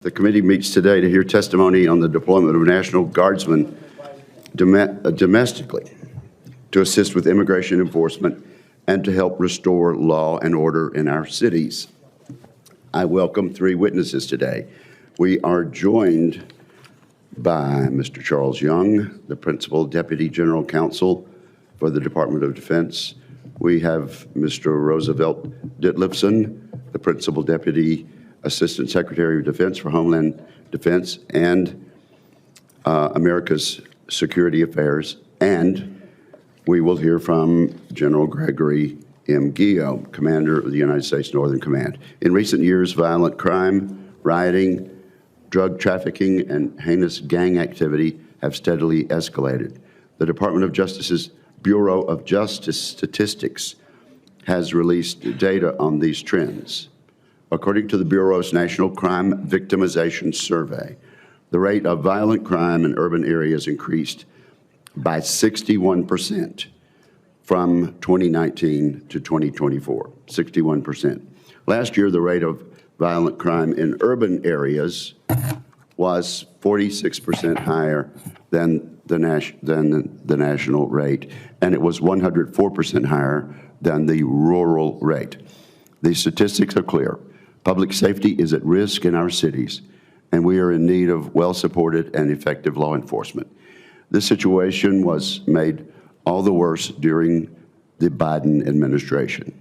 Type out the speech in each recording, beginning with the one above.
The committee meets today to hear testimony on the deployment of National Guardsmen domestically to assist with immigration enforcement and to help restore law and order in our cities. I welcome three witnesses today. We are joined by Mr. Charles Young, the Principal Deputy General Counsel for the Department of Defense. We have Mr. Roosevelt Ditlevson, the Principal Deputy Assistant Secretary of Defense for Homeland Defense and America's Security Affairs. And we will hear from General Gregory M. Gio, Commander of the United States Northern Command. In recent years, violent crime, rioting, drug trafficking, and heinous gang activity have steadily escalated. The Department of Justice's Bureau of Justice Statistics has released data on these trends. According to the Bureau's National Crime Victimization Survey, the rate of violent crime in urban areas increased by 61% from 2019 to 2024, 61%. Last year, the rate of violent crime in urban areas was 46% higher than the national rate, and it was 104% higher than the rural rate. These statistics are clear. Public safety is at risk in our cities, and we are in need of well-supported and effective law enforcement. This situation was made all the worse during the Biden administration.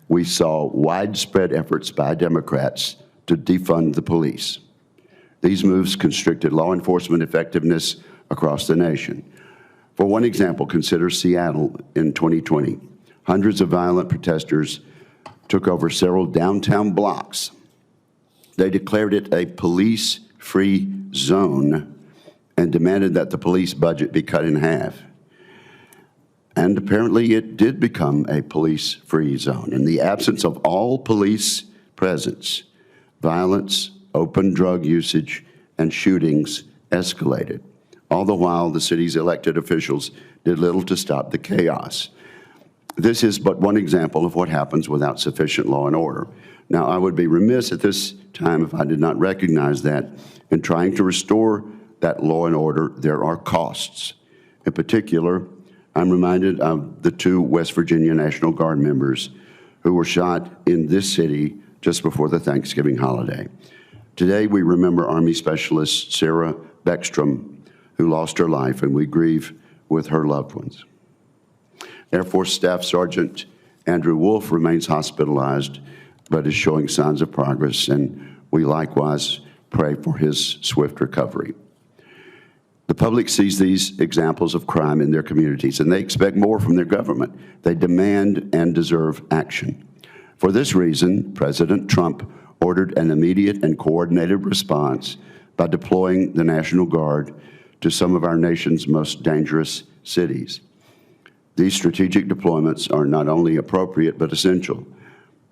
We saw widespread efforts by Democrats to defund the police. These moves constricted law enforcement effectiveness across the nation. For one example, consider Seattle in 2020. Hundreds of violent protesters took over several downtown blocks. They declared it a police-free zone and demanded that the police budget be cut in half. And apparently it did become a police-free zone. In the absence of all police presence, violence, open drug usage, and shootings escalated. All the while, the city's elected officials did little to stop the chaos. This is but one example of what happens without sufficient law and order. Now, I would be remiss at this time if I did not recognize that in trying to restore that law and order, there are costs. In particular, I'm reminded of the two West Virginia National Guard members who were shot in this city just before the Thanksgiving holiday. Today, we remember Army Specialist Sarah Beckstrom, who lost her life, and we grieve with her loved ones. Air Force Staff Sergeant Andrew Wolf remains hospitalized, but is showing signs of progress, and we likewise pray for his swift recovery. The public sees these examples of crime in their communities, and they expect more from their government. They demand and deserve action. For this reason, President Trump ordered an immediate and coordinated response by deploying the National Guard to some of our nation's most dangerous cities. These strategic deployments are not only appropriate but essential.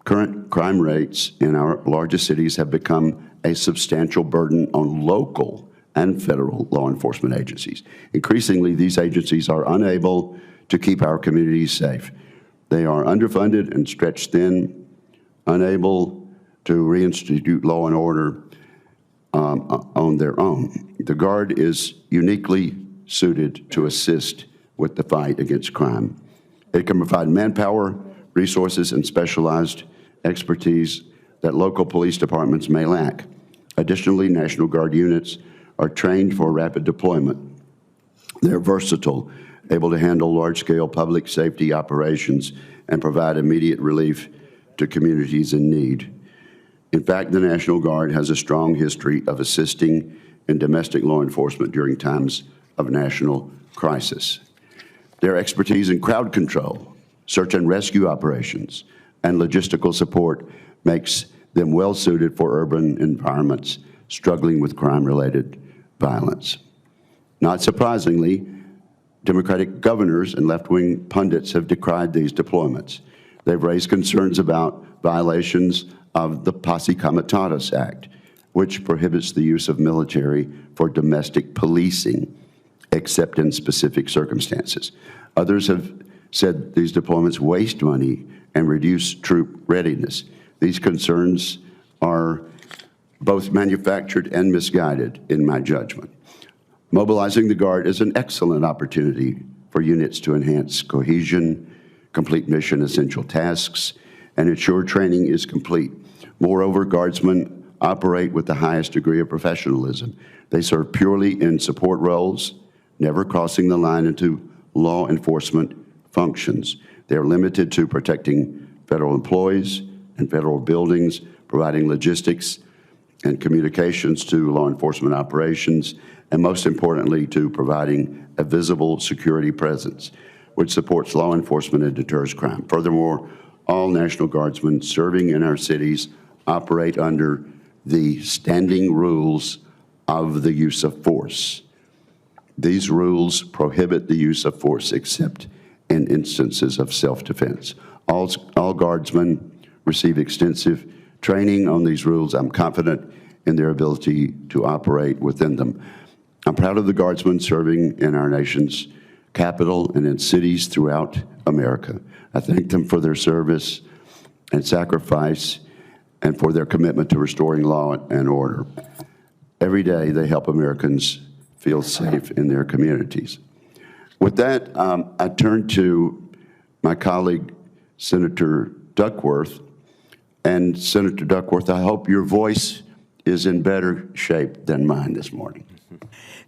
Current crime rates in our largest cities have become a substantial burden on local and federal law enforcement agencies. Increasingly, these agencies are unable to keep our communities safe. They are underfunded and stretched thin, unable to reinstitute law and order on their own. The Guard is uniquely suited to assist with the fight against crime. It can provide manpower, resources, and specialized expertise that local police departments may lack. Additionally, National Guard units are trained for rapid deployment. They're versatile, able to handle large-scale public safety operations and provide immediate relief to communities in need. In fact, the National Guard has a strong history of assisting in domestic law enforcement during times of national crisis. Their expertise in crowd control, search and rescue operations, and logistical support makes them well-suited for urban environments struggling with crime-related violence. Not surprisingly, Democratic governors and left-wing pundits have decried these deployments. They've raised concerns about violations of the Posse Comitatus Act, which prohibits the use of military for domestic policing, except in specific circumstances. Others have said these deployments waste money and reduce troop readiness. These concerns are both manufactured and misguided, in my judgment. Mobilizing the Guard is an excellent opportunity for units to enhance cohesion, complete mission essential tasks, and ensure training is complete. Moreover, Guardsmen operate with the highest degree of professionalism. They serve purely in support roles, never crossing the line into law enforcement functions. They are limited to protecting federal employees and federal buildings, providing logistics and communications to law enforcement operations, and most importantly, to providing a visible security presence, which supports law enforcement and deters crime. Furthermore, all National Guardsmen serving in our cities operate under the standing rules of the use of force. These rules prohibit the use of force except in instances of self-defense. All Guardsmen receive extensive training on these rules. I'm confident in their ability to operate within them. I'm proud of the Guardsmen serving in our nation's capital and in cities throughout America. I thank them for their service and sacrifice and for their commitment to restoring law and order. Every day, they help Americans feel safe in their communities. With that, I turn to my colleague, Senator Duckworth. And Senator Duckworth, I hope your voice is in better shape than mine this morning.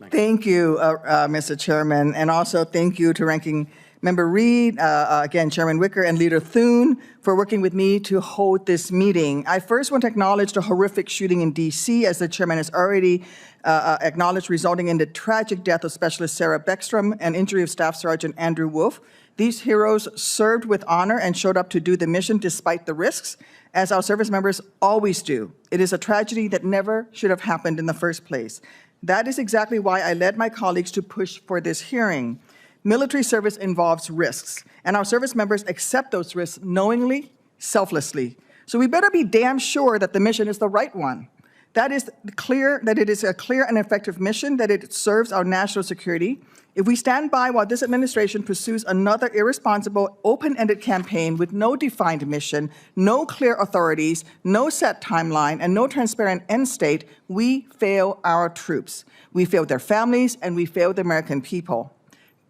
Thank you, Mr. Chairman, and also thank you to Ranking Member Reed, again, Chairman Wicker, and Leader Thune for working with me to hold this meeting. I first want to acknowledge the horrific shooting in D.C., as the Chairman has already acknowledged, resulting in the tragic death of Specialist Sarah Beckstrom and injury of Staff Sergeant Andrew Wolf. These heroes served with honor and showed up to do the mission despite the risks, as our service members always do. It is a tragedy that never should have happened in the first place. That is exactly why I led my colleagues to push for this hearing. Military service involves risks, and our service members accept those risks knowingly, selflessly. So we better be damn sure that the mission is the right one. That is clear, that it is a clear and effective mission, that it serves our national security. If we stand by while this administration pursues another irresponsible, open-ended campaign with no defined mission, no clear authorities, no set timeline, and no transparent end state, we fail our troops. We fail their families, and we fail the American people.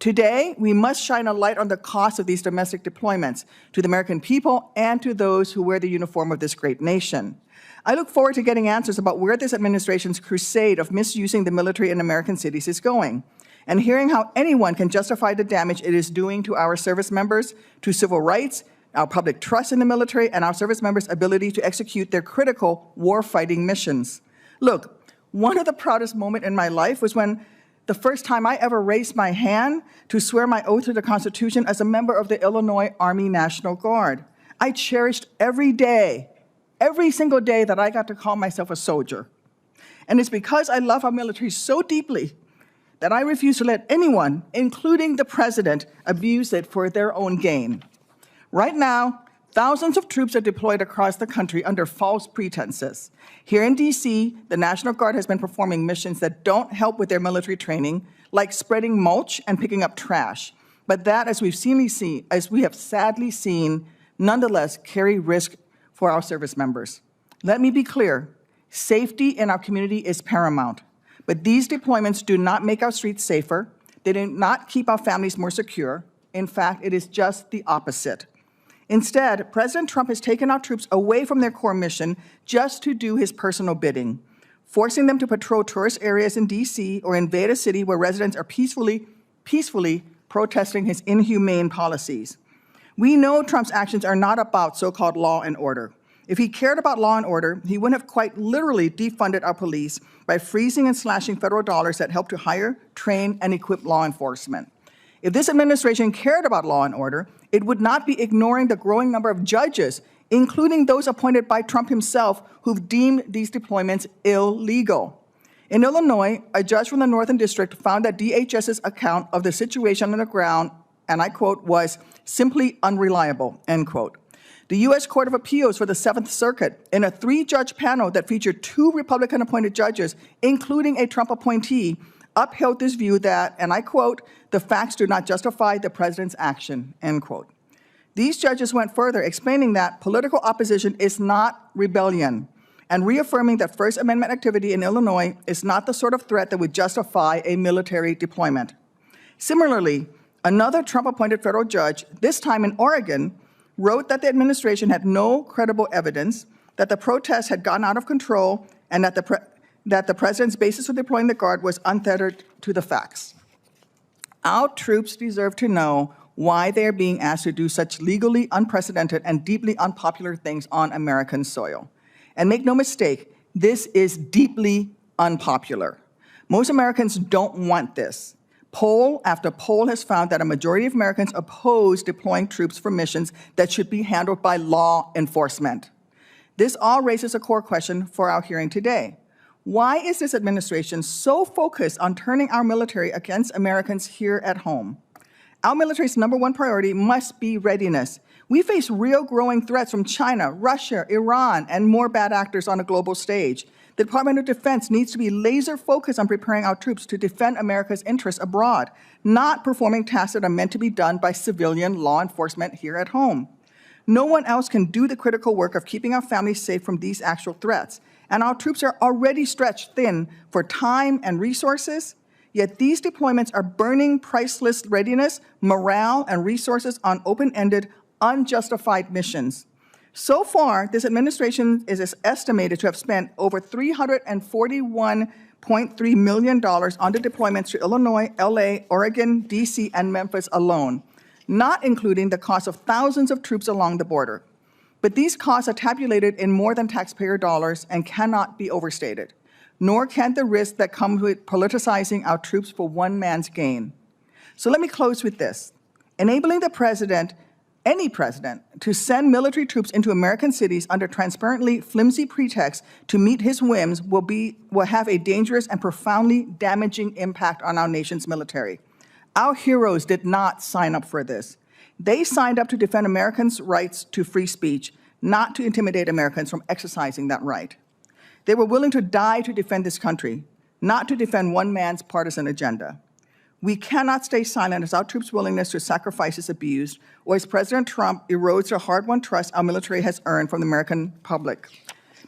Today, we must shine a light on the cost of these domestic deployments to the American people and to those who wear the uniform of this great nation. I look forward to getting answers about where this administration's crusade of misusing the military in American cities is going, and hearing how anyone can justify the damage it is doing to our service members, to civil rights, our public trust in the military, and our service members' ability to execute their critical war-fighting missions. Look, one of the proudest moments in my life was when the first time I ever raised my hand to swear my oath to the Constitution as a member of the Illinois Army National Guard. I cherished every day, every single day that I got to call myself a soldier. And it's because I love our military so deeply that I refuse to let anyone, including the president, abuse it for their own gain. Right now, thousands of troops are deployed across the country under false pretenses. Here in D.C., the National Guard has been performing missions that don't help with their military training, like spreading mulch and picking up trash, but that, as we have sadly seen, nonetheless carry risk for our service members. Let me be clear, safety in our community is paramount, but these deployments do not make our streets safer. They do not keep our families more secure. In fact, it is just the opposite. Instead, President Trump has taken our troops away from their core mission just to do his personal bidding, forcing them to patrol tourist areas in D.C. or invade a city where residents are peacefully protesting his inhumane policies. We know Trump's actions are not about so-called law and order. If he cared about law and order, he wouldn't have quite literally defunded our police by freezing and slashing federal dollars that help to hire, train, and equip law enforcement. If this administration cared about law and order, it would not be ignoring the growing number of judges, including those appointed by Trump himself, who've deemed these deployments illegal. In Illinois, a judge from the Northern District found that DHS's account of the situation on the ground, and I quote, was simply unreliable, end quote. The U.S. Court of Appeals for the Seventh Circuit, in a 3-judge panel that featured 2 Republican-appointed judges, including a Trump appointee, upheld this view that, and I quote, the facts do not justify the president's action, end quote. These judges went further, explaining that political opposition is not rebellion, and reaffirming that First Amendment activity in Illinois is not the sort of threat that would justify a military deployment. Similarly, another Trump-appointed federal judge, this time in Oregon, wrote that the administration had no credible evidence that the protests had gotten out of control and that the president's basis for deploying the Guard was untethered to the facts. Our troops deserve to know why they are being asked to do such legally unprecedented and deeply unpopular things on American soil. And make no mistake, this is deeply unpopular. Most Americans don't want this. Poll after poll has found that a majority of Americans oppose deploying troops for missions that should be handled by law enforcement. This all raises a core question for our hearing today. Why is this administration so focused on turning our military against Americans here at home? Our military's #1 priority must be readiness. We face real growing threats from China, Russia, Iran, and more bad actors on a global stage. The Department of Defense needs to be laser focused on preparing our troops to defend America's interests abroad, not performing tasks that are meant to be done by civilian law enforcement here at home. No one else can do the critical work of keeping our families safe from these actual threats. And our troops are already stretched thin for time and resources, yet these deployments are burning priceless readiness, morale, and resources on open-ended, unjustified missions. So far, this administration is estimated to have spent over $341.3 million on the deployments to Illinois, LA, Oregon, DC, and Memphis alone, not including the cost of thousands of troops along the border. But these costs are tabulated in more than taxpayer dollars and cannot be overstated, nor can the risk that comes with politicizing our troops for one man's gain. So let me close with this. Enabling the president, any president, to send military troops into American cities under transparently flimsy pretexts to meet his whims will have a dangerous and profoundly damaging impact on our nation's military. Our heroes did not sign up for this. They signed up to defend Americans' rights to free speech, not to intimidate Americans from exercising that right. They were willing to die to defend this country, not to defend one man's partisan agenda. We cannot stay silent as our troops' willingness to sacrifice is abused, or as President Trump erodes the hard-won trust our military has earned from the American public.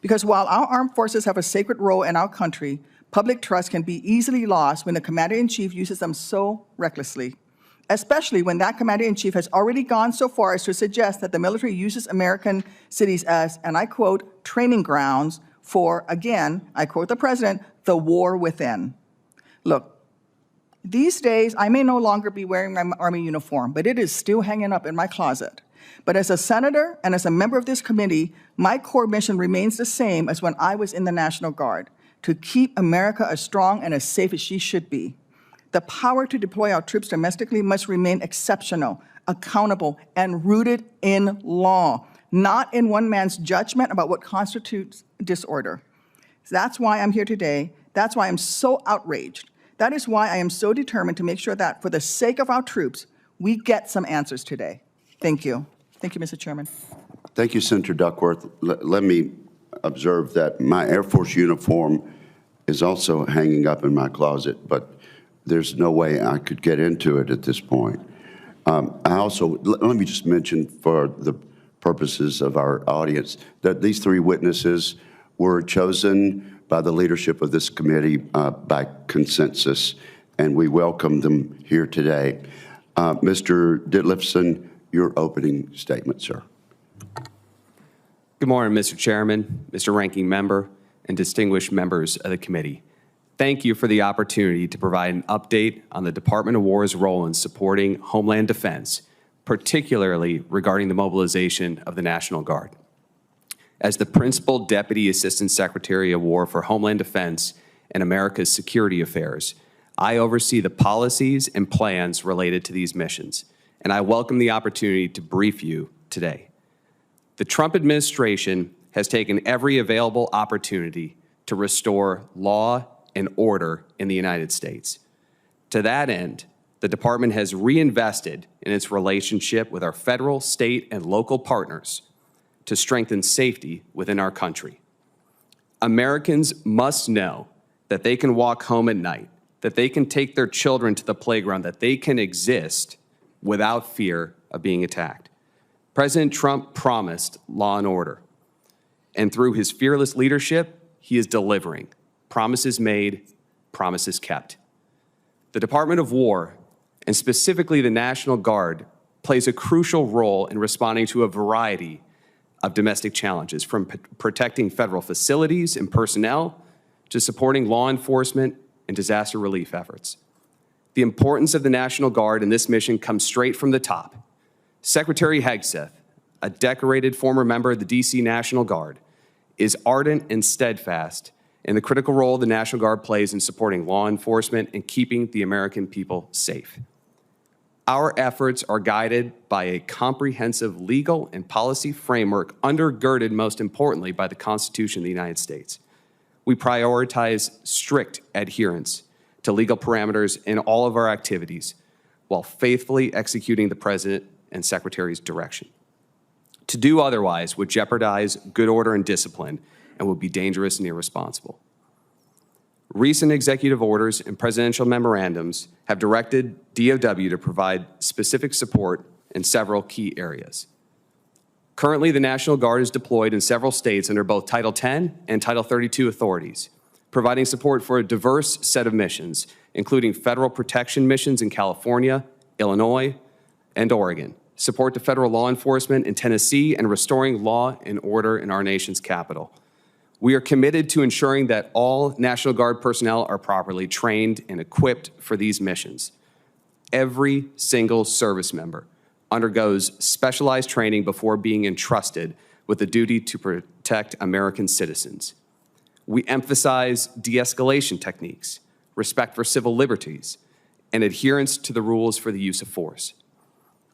Because while our armed forces have a sacred role in our country, public trust can be easily lost when the commander-in-chief uses them so recklessly, especially when that commander-in-chief has already gone so far as to suggest that the military uses American cities as, and I quote, training grounds for, again, I quote the president, the war within. Look, these days, I may no longer be wearing my Army uniform, but it is still hanging up in my closet. But as a senator and as a member of this committee, my core mission remains the same as when I was in the National Guard, to keep America as strong and as safe as she should be. The power to deploy our troops domestically must remain exceptional, accountable, and rooted in law, not in one man's judgment about what constitutes disorder. That's why I'm here today. That's why I'm so outraged. That is why I am so determined to make sure that, for the sake of our troops, we get some answers today. Thank you. Thank you, Mr. Chairman. Thank you, Senator Duckworth. Let me observe that my Air Force uniform is also hanging up in my closet, but there's no way I could get into it at this point. Let me just mention for the purposes of our audience that these three witnesses were chosen by the leadership of this committee by consensus, and we welcome them here today. Mr. Ditlevson, your opening statement, sir. Good morning, Mr. Chairman, Mr. Ranking Member, and distinguished members of the committee. Thank you for the opportunity to provide an update on the Department of War's role in supporting Homeland Defense, particularly regarding the mobilization of the National Guard. As the Principal Deputy Assistant Secretary of War for Homeland Defense and America's Security Affairs, I oversee the policies and plans related to these missions, and I welcome the opportunity to brief you today. The Trump administration has taken every available opportunity to restore law and order in the United States. To that end, the department has reinvested in its relationship with our federal, state, and local partners to strengthen safety within our country. Americans must know that they can walk home at night, that they can take their children to the playground, that they can exist without fear of being attacked. President Trump promised law and order. And through his fearless leadership, he is delivering. Promises made, promises kept. The Department of War, and specifically the National Guard, plays a crucial role in responding to a variety of domestic challenges, from protecting federal facilities and personnel to supporting law enforcement and disaster relief efforts. The importance of the National Guard in this mission comes straight from the top. Secretary Hegseth, a decorated former member of the D.C. National Guard, is ardent and steadfast in the critical role the National Guard plays in supporting law enforcement and keeping the American people safe. Our efforts are guided by a comprehensive legal and policy framework undergirded, most importantly, by the Constitution of the United States. We prioritize strict adherence to legal parameters in all of our activities while faithfully executing the President and Secretary's direction. To do otherwise would jeopardize good order and discipline and would be dangerous and irresponsible. Recent executive orders and presidential memorandums have directed DoW to provide specific support in several key areas. Currently, the National Guard is deployed in several states under both Title 10 and Title 32 authorities, providing support for a diverse set of missions, including federal protection missions in California, Illinois, and Oregon, support to federal law enforcement in Tennessee, and restoring law and order in our nation's capital. We are committed to ensuring that all National Guard personnel are properly trained and equipped for these missions. Every single service member undergoes specialized training before being entrusted with the duty to protect American citizens. We emphasize de-escalation techniques, respect for civil liberties, and adherence to the rules for the use of force.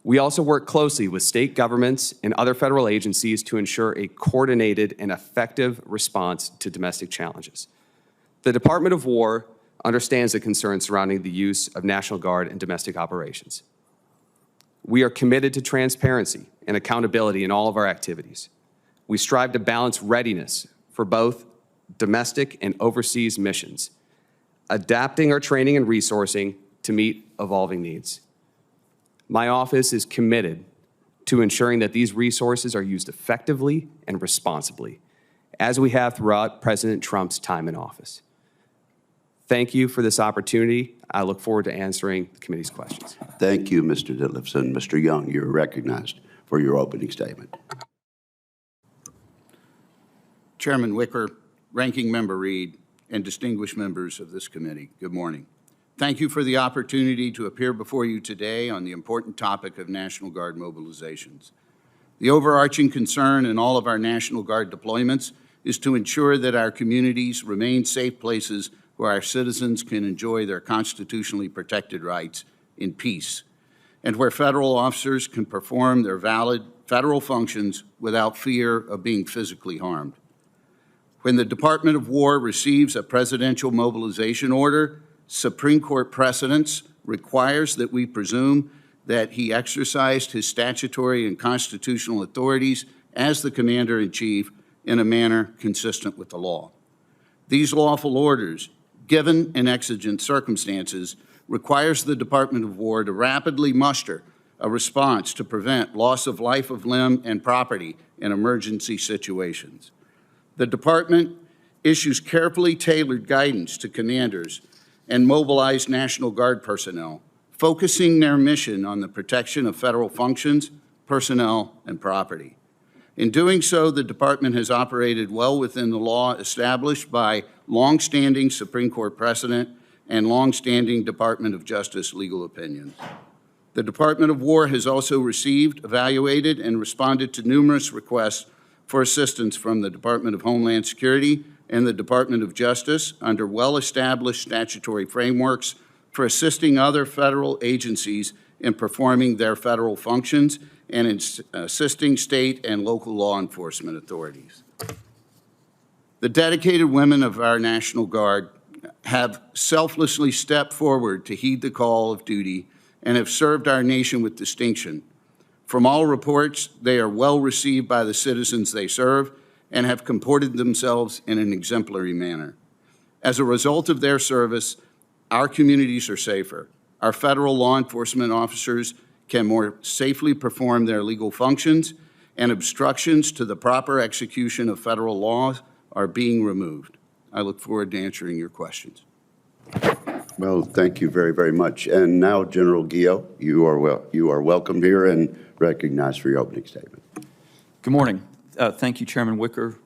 We also work closely with state governments and other federal agencies to ensure a coordinated and effective response to domestic challenges. The Department of War understands the concerns surrounding the use of National Guard in domestic operations. We are committed to transparency and accountability in all of our activities. We strive to balance readiness for both domestic and overseas missions, adapting our training and resourcing to meet evolving needs. My office is committed to ensuring that these resources are used effectively and responsibly, as we have throughout President Trump's time in office. Thank you for this opportunity. I look forward to answering the committee's questions. Thank you, Mr. Ditlevson. Mr. Young, you're recognized for your opening statement. Chairman Wicker, Ranking Member Reed, and distinguished members of this committee, good morning. Thank you for the opportunity to appear before you today on the important topic of National Guard mobilizations. The overarching concern in all of our National Guard deployments is to ensure that our communities remain safe places where our citizens can enjoy their constitutionally protected rights in peace, and where federal officers can perform their valid federal functions without fear of being physically harmed. When the Department of War receives a presidential mobilization order, Supreme Court precedents requires that we presume that he exercised his statutory and constitutional authorities as the Commander-in-Chief in a manner consistent with the law. These lawful orders, given in exigent circumstances, requires the Department of War to rapidly muster a response to prevent loss of life of limb and property in emergency situations. The Department issues carefully tailored guidance to commanders and mobilized National Guard personnel, focusing their mission on the protection of federal functions, personnel, and property. In doing so, the Department has operated well within the law established by longstanding Supreme Court precedent and longstanding Department of Justice legal opinions. The Department of War has also received, evaluated, and responded to numerous requests for assistance from the Department of Homeland Security and the Department of Justice under well-established statutory frameworks for assisting other federal agencies in performing their federal functions and in assisting state and local law enforcement authorities. The dedicated women of our National Guard have selflessly stepped forward to heed the call of duty and have served our nation with distinction. From all reports, they are well received by the citizens they serve and have comported themselves in an exemplary manner. As a result of their service, our communities are safer. Our federal law enforcement officers can more safely perform their legal functions, and obstructions to the proper execution of federal laws are being removed. I look forward to answering your questions. Well, thank you very, very much. And now, General Guillot, you are welcome here and recognized for your opening statement. Good morning. Thank you, Chairman Wicker,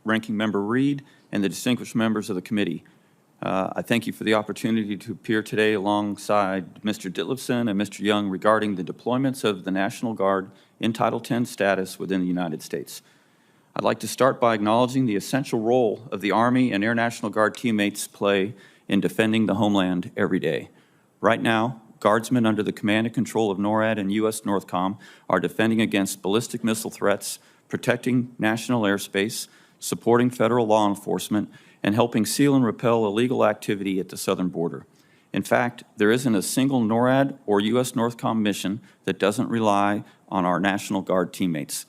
Ranking Member Reed, and the distinguished members of the committee. I thank you for the opportunity to appear today alongside Mr. Ditlevson and Mr. Young regarding the deployments of the National Guard in Title X status within the United States. I'd like to start by acknowledging the essential role of the Army and Air National Guard teammates play in defending the homeland every day. Right now, Guardsmen under the command and control of NORAD and U.S. NORTHCOM are defending against ballistic missile threats, protecting national airspace, supporting federal law enforcement, and helping seal and repel illegal activity at the southern border. In fact, there isn't a single NORAD or U.S. NORTHCOM mission that doesn't rely on our National Guard teammates.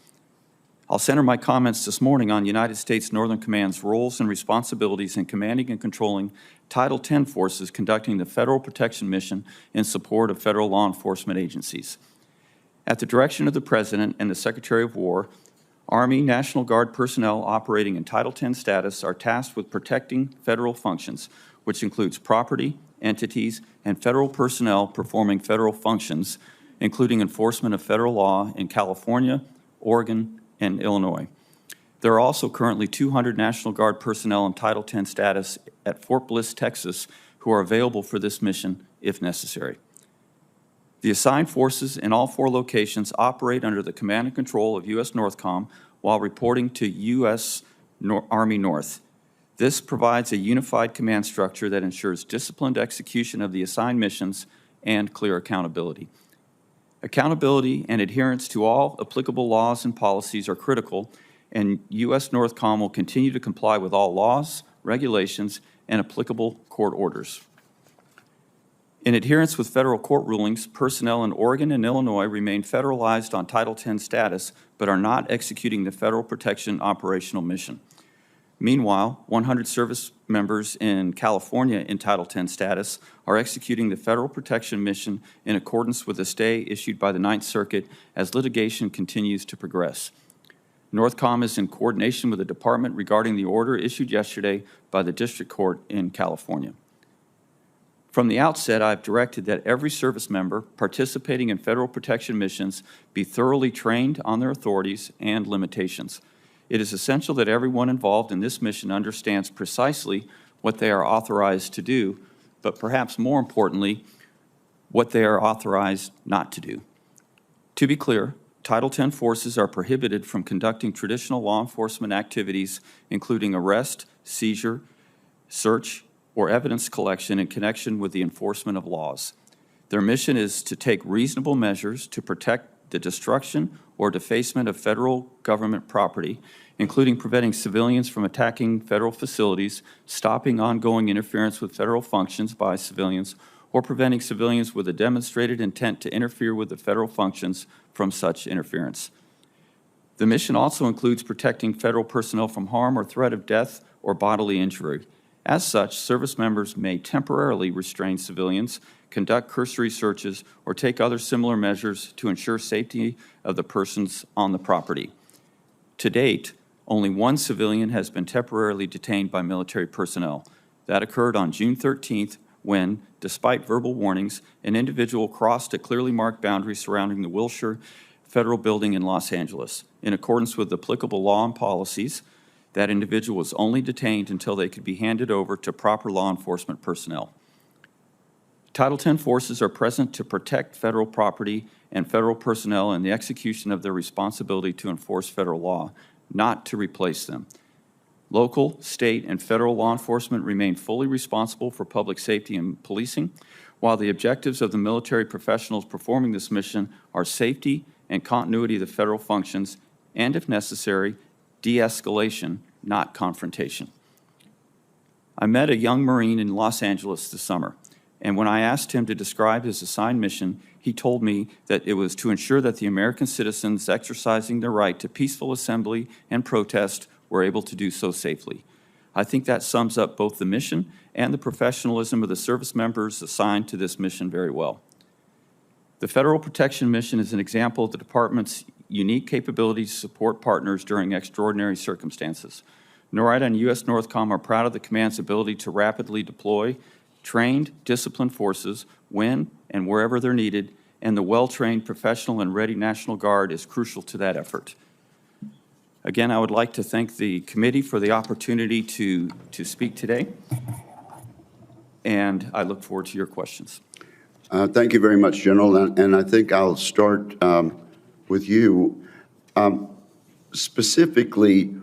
I'll center my comments this morning on United States Northern Command's roles and responsibilities in commanding and controlling Title X forces conducting the Federal Protection Mission in support of federal law enforcement agencies. At the direction of the President and the Secretary of War, Army National Guard personnel operating in Title X status are tasked with protecting federal functions, which includes property, entities, and federal personnel performing federal functions, including enforcement of federal law in California, Oregon, and Illinois. There are also currently 200 National Guard personnel in Title X status at Fort Bliss, Texas, who are available for this mission if necessary. The assigned forces in all 4 locations operate under the command and control of U.S. NORTHCOM while reporting to U.S. Army North. This provides a unified command structure that ensures disciplined execution of the assigned missions and clear accountability. Accountability and adherence to all applicable laws and policies are critical, and U.S. NORTHCOM will continue to comply with all laws, regulations, and applicable court orders. In adherence with federal court rulings, personnel in Oregon and Illinois remain federalized on Title X status, but are not executing the Federal Protection Operational Mission. Meanwhile, 100 service members in California in Title X status are executing the Federal Protection Mission in accordance with a stay issued by the Ninth Circuit as litigation continues to progress. NORTHCOM is in coordination with the department regarding the order issued yesterday by the District Court in California. From the outset, I've directed that every service member participating in federal protection missions be thoroughly trained on their authorities and limitations. It is essential that everyone involved in this mission understands precisely what they are authorized to do, but perhaps more importantly, what they are authorized not to do. To be clear, Title X forces are prohibited from conducting traditional law enforcement activities, including arrest, seizure, search, or evidence collection in connection with the enforcement of laws. Their mission is to take reasonable measures to protect the destruction or defacement of federal government property, including preventing civilians from attacking federal facilities, stopping ongoing interference with federal functions by civilians, or preventing civilians with a demonstrated intent to interfere with the federal functions from such interference. The mission also includes protecting federal personnel from harm or threat of death or bodily injury. As such, service members may temporarily restrain civilians, conduct cursory searches, or take other similar measures to ensure safety of the persons on the property. To date, only 1 civilian has been temporarily detained by military personnel. That occurred on June 13th when, despite verbal warnings, an individual crossed a clearly marked boundary surrounding the Wilshire Federal Building in Los Angeles. In accordance with applicable law and policies, that individual was only detained until they could be handed over to proper law enforcement personnel. Title X forces are present to protect federal property and federal personnel in the execution of their responsibility to enforce federal law, not to replace them. Local, state, and federal law enforcement remain fully responsible for public safety and policing, while the objectives of the military professionals performing this mission are safety and continuity of the federal functions, and, if necessary, de-escalation, not confrontation. I met a young Marine in Los Angeles this summer, and when I asked him to describe his assigned mission, he told me that it was to ensure that the American citizens exercising their right to peaceful assembly and protest were able to do so safely. I think that sums up both the mission and the professionalism of the service members assigned to this mission very well. The Federal Protection Mission is an example of the Department's unique capability to support partners during extraordinary circumstances. NORAD and U.S. NORTHCOM are proud of the command's ability to rapidly deploy trained, disciplined forces when and wherever they're needed, and the well-trained, professional, and ready National Guard is crucial to that effort. Again, I would like to thank the committee for the opportunity to speak today, and I look forward to your questions. Thank you very much, General, and I think I'll start with you. Specifically,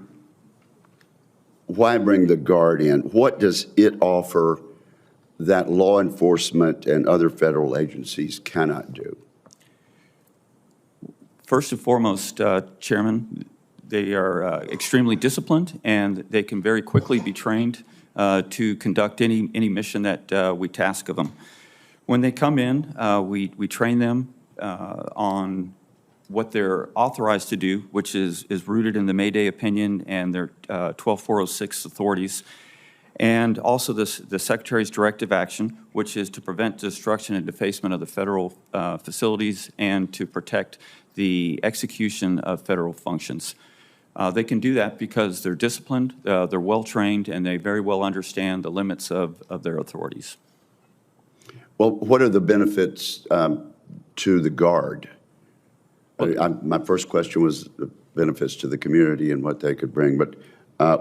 why bring the Guard in? What does it offer that law enforcement and other federal agencies cannot do? First and foremost, Chairman, they are extremely disciplined, and they can very quickly be trained to conduct any mission that we task of them. When they come in, we train them on what they're authorized to do, which is rooted in the Mayday opinion and their 12406 authorities, and also the Secretary's directive action, which is to prevent destruction and defacement of the federal facilities and to protect the execution of federal functions. They can do that because they're disciplined, they're well-trained, and they very well understand the limits of their authorities. Well, what are the benefits to the Guard? My first question was the benefits to the community and what they could bring, but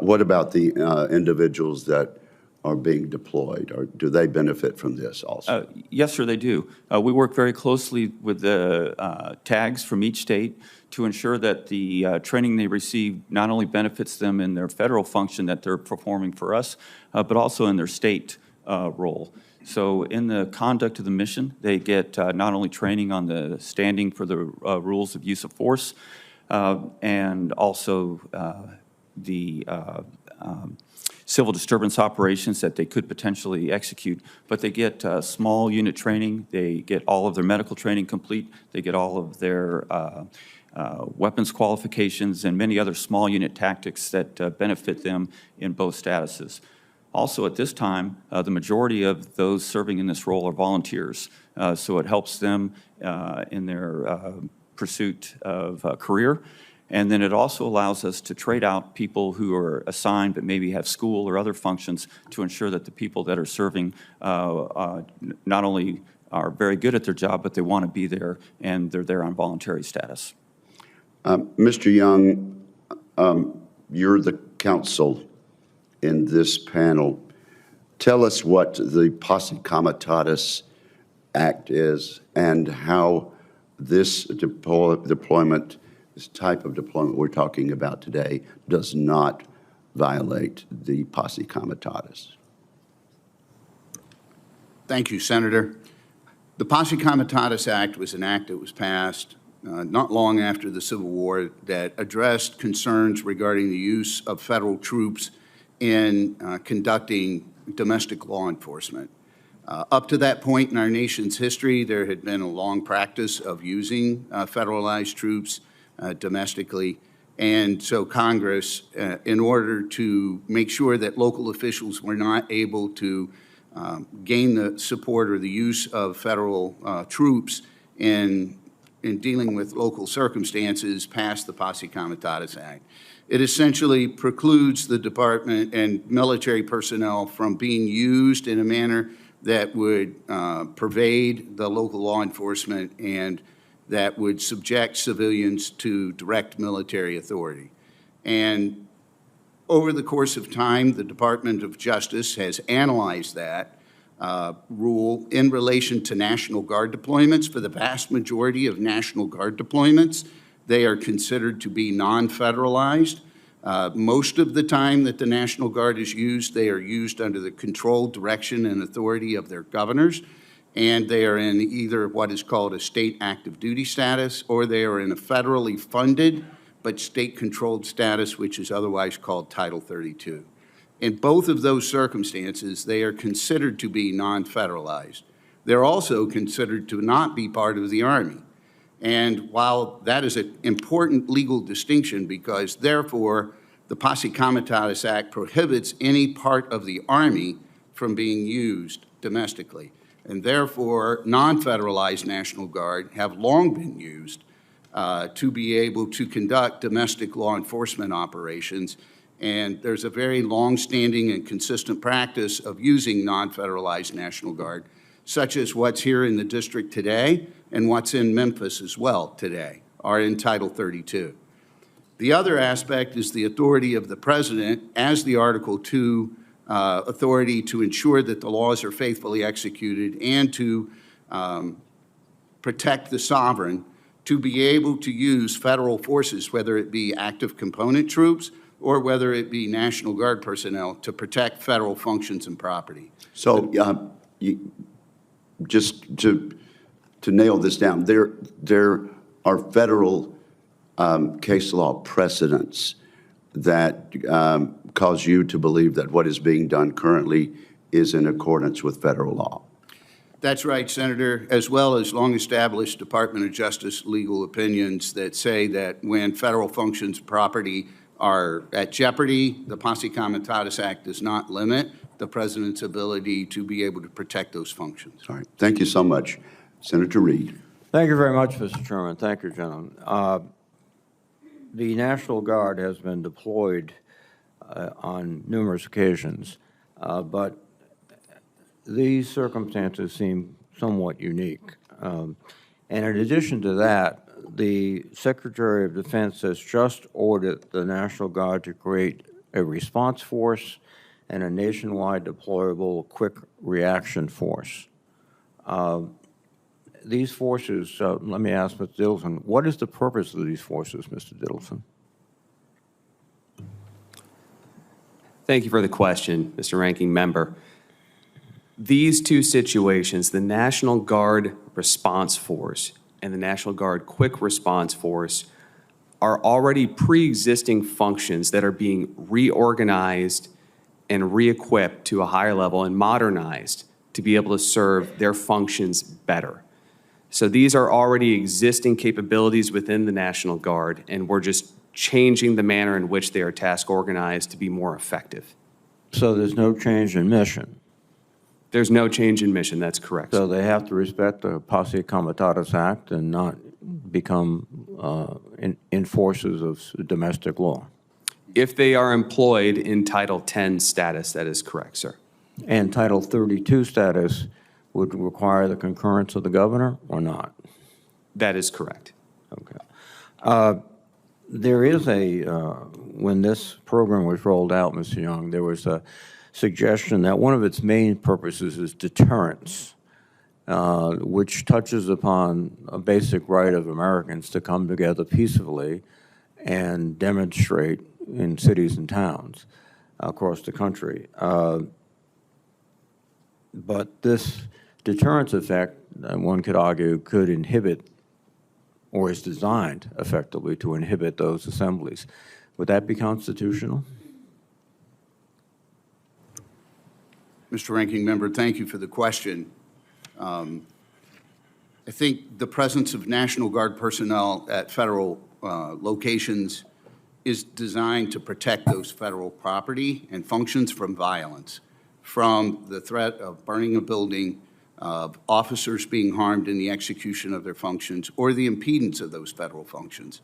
what about the individuals that are being deployed, or do they benefit from this also? Yes, sir, they do. We work very closely with the tags from each state to ensure that the training they receive not only benefits them in their federal function that they're performing for us, but also in their state role. So in the conduct of the mission, they get not only training on the standing for the rules of use of force, and also the civil disturbance operations that they could potentially execute, but they get small unit training, they get all of their medical training complete, they get all of their weapons qualifications, and many other small unit tactics that benefit them in both statuses. Also, at this time, the majority of those serving in this role are volunteers, so it helps them in their pursuit of a career. And then it also allows us to trade out people who are assigned but maybe have school or other functions to ensure that the people that are serving not only are very good at their job, but they want to be there, and they're there on voluntary status. Mr. Young, you're the counsel in this panel. Tell us what the Posse Comitatus Act is and how this deployment, this type of deployment we're talking about today, does not violate the Posse Comitatus. Thank you, Senator. The Posse Comitatus Act was an act that was passed not long after the Civil War that addressed concerns regarding the use of federal troops in conducting domestic law enforcement. Up to that point in our nation's history, there had been a long practice of using federalized troops domestically, and so Congress, in order to make sure that local officials were not able to gain the support or the use of federal troops in dealing with local circumstances, passed the Posse Comitatus Act. It essentially precludes the department and military personnel from being used in a manner that would pervade the local law enforcement and that would subject civilians to direct military authority. And over the course of time, the Department of Justice has analyzed that rule in relation to National Guard deployments. For the vast majority of National Guard deployments, they are considered to be non-federalized. Most of the time that the National Guard is used, they are used under the control, direction, and authority of their governors, and they are in either what is called a state active duty status, or they are in a federally funded but state-controlled status, which is otherwise called Title 32. In both of those circumstances, they are considered to be non-federalized. They're also considered to not be part of the Army. And while that is an important legal distinction, because therefore the Posse Comitatus Act prohibits any part of the Army from being used domestically, and therefore non-federalized National Guard have long been used to be able to conduct domestic law enforcement operations. And there's a very long-standing and consistent practice of using non-federalized National Guard, such as what's here in the district today and what's in Memphis as well today, are in Title 32. The other aspect is the authority of the President as the Article II authority to ensure that the laws are faithfully executed and to protect the sovereign, to be able to use federal forces, whether it be active component troops or whether it be National Guard personnel, to protect federal functions and property. So just to nail this down, there are federal case law precedents that cause you to believe that what is being done currently is in accordance with federal law. That's right, Senator, as well as long-established Department of Justice legal opinions that say that when federal functions and property are at jeopardy, the Posse Comitatus Act does not limit the President's ability to be able to protect those functions. All right. Thank you so much. Senator Reed. Thank you very much, Mr. Chairman. Thank you, gentlemen. The National Guard has been deployed on numerous occasions, but these circumstances seem somewhat unique. And in addition to that, the Secretary of Defense has just ordered the National Guard to create a response force and a nationwide deployable quick reaction force. These forces, let me ask Mr. Dittleson, what is the purpose of these forces, Mr. Dittleson? Thank you for the question, Mr. Ranking Member. These two situations, the National Guard Response Force and the National Guard Quick Response Force, are already pre-existing functions that are being reorganized and re-equipped to a higher level and modernized to be able to serve their functions better. So these are already existing capabilities within the National Guard, and we're just changing the manner in which they are task organized to be more effective. So there's no change in mission? There's no change in mission, that's correct. So they have to respect the Posse Comitatus Act and not become enforcers of domestic law? If they are employed in Title 10 status, that is correct, sir. And Title 32 status would require the concurrence of the governor or not? That is correct. Okay. There is when this program was rolled out, Mr. Young, there was a suggestion that one of its main purposes is deterrence, which touches upon a basic right of Americans to come together peacefully and demonstrate in cities and towns across the country. But this deterrence effect, one could argue, could inhibit or is designed effectively to inhibit those assemblies. Would that be constitutional? Mr. Ranking Member, thank you for the question. I think the presence of National Guard personnel at federal locations is designed to protect those federal property and functions from violence, from the threat of burning a building, of officers being harmed in the execution of their functions, or the impedance of those federal functions.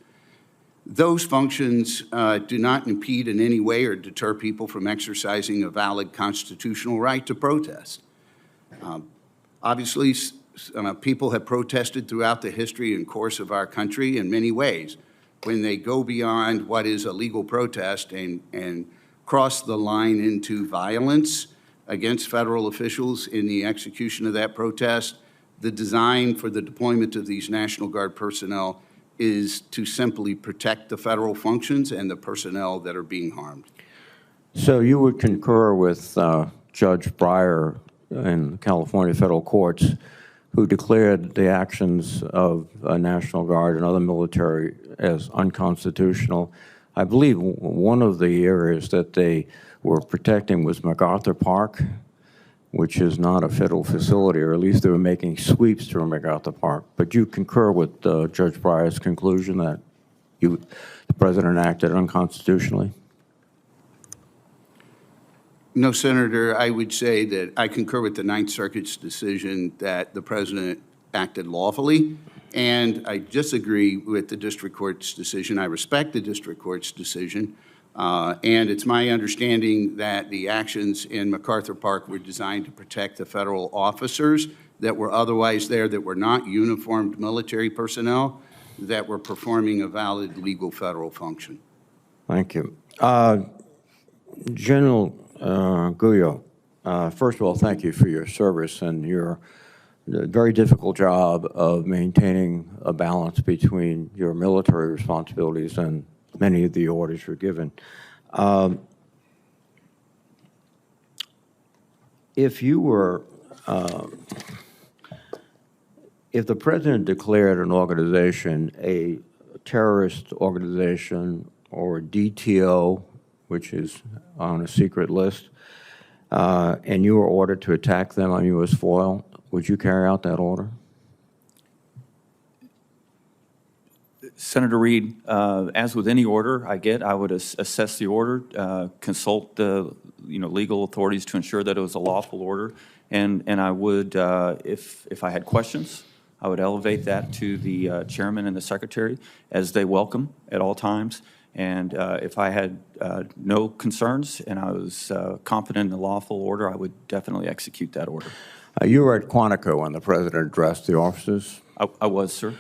Those functions do not impede in any way or deter people from exercising a valid constitutional right to protest. Obviously, people have protested throughout the history and course of our country in many ways. When they go beyond what is a legal protest and cross the line into violence against federal officials in the execution of that protest, the design for the deployment of these National Guard personnel is to simply protect the federal functions and the personnel that are being harmed. So you would concur with Judge Breyer in the California federal courts, who declared the actions of National Guard and other military as unconstitutional. I believe one of the areas that they were protecting was MacArthur Park, which is not a federal facility, or at least they were making sweeps through MacArthur Park. But you concur with Judge Breyer's conclusion that the President acted unconstitutionally? No, Senator, I would say that I concur with the Ninth Circuit's decision that the President acted lawfully And I disagree with the district court's decision. I respect the district court's decision. And it's my understanding that the actions in MacArthur Park were designed to protect the federal officers that were otherwise there, that were not uniformed military personnel, that were performing a valid legal federal function. Thank you. General Guyot, first of all, thank you for your service and your very difficult job of maintaining a balance between your military responsibilities and many of the orders you're given. If you were, if the president declared an organization a terrorist organization or a DTO, which is on a secret list, and you were ordered to attack them on U.S. soil, would you carry out that order? Senator Reed, as with any order I get, I would assess the order, consult the legal authorities to ensure that it was a lawful order, and I would, if I had questions, I would elevate that to the chairman and the secretary, as they welcome at all times. And if I had no concerns and I was confident in the lawful order, I would definitely execute that order. You were at Quantico when the president addressed the officers. I was, sir.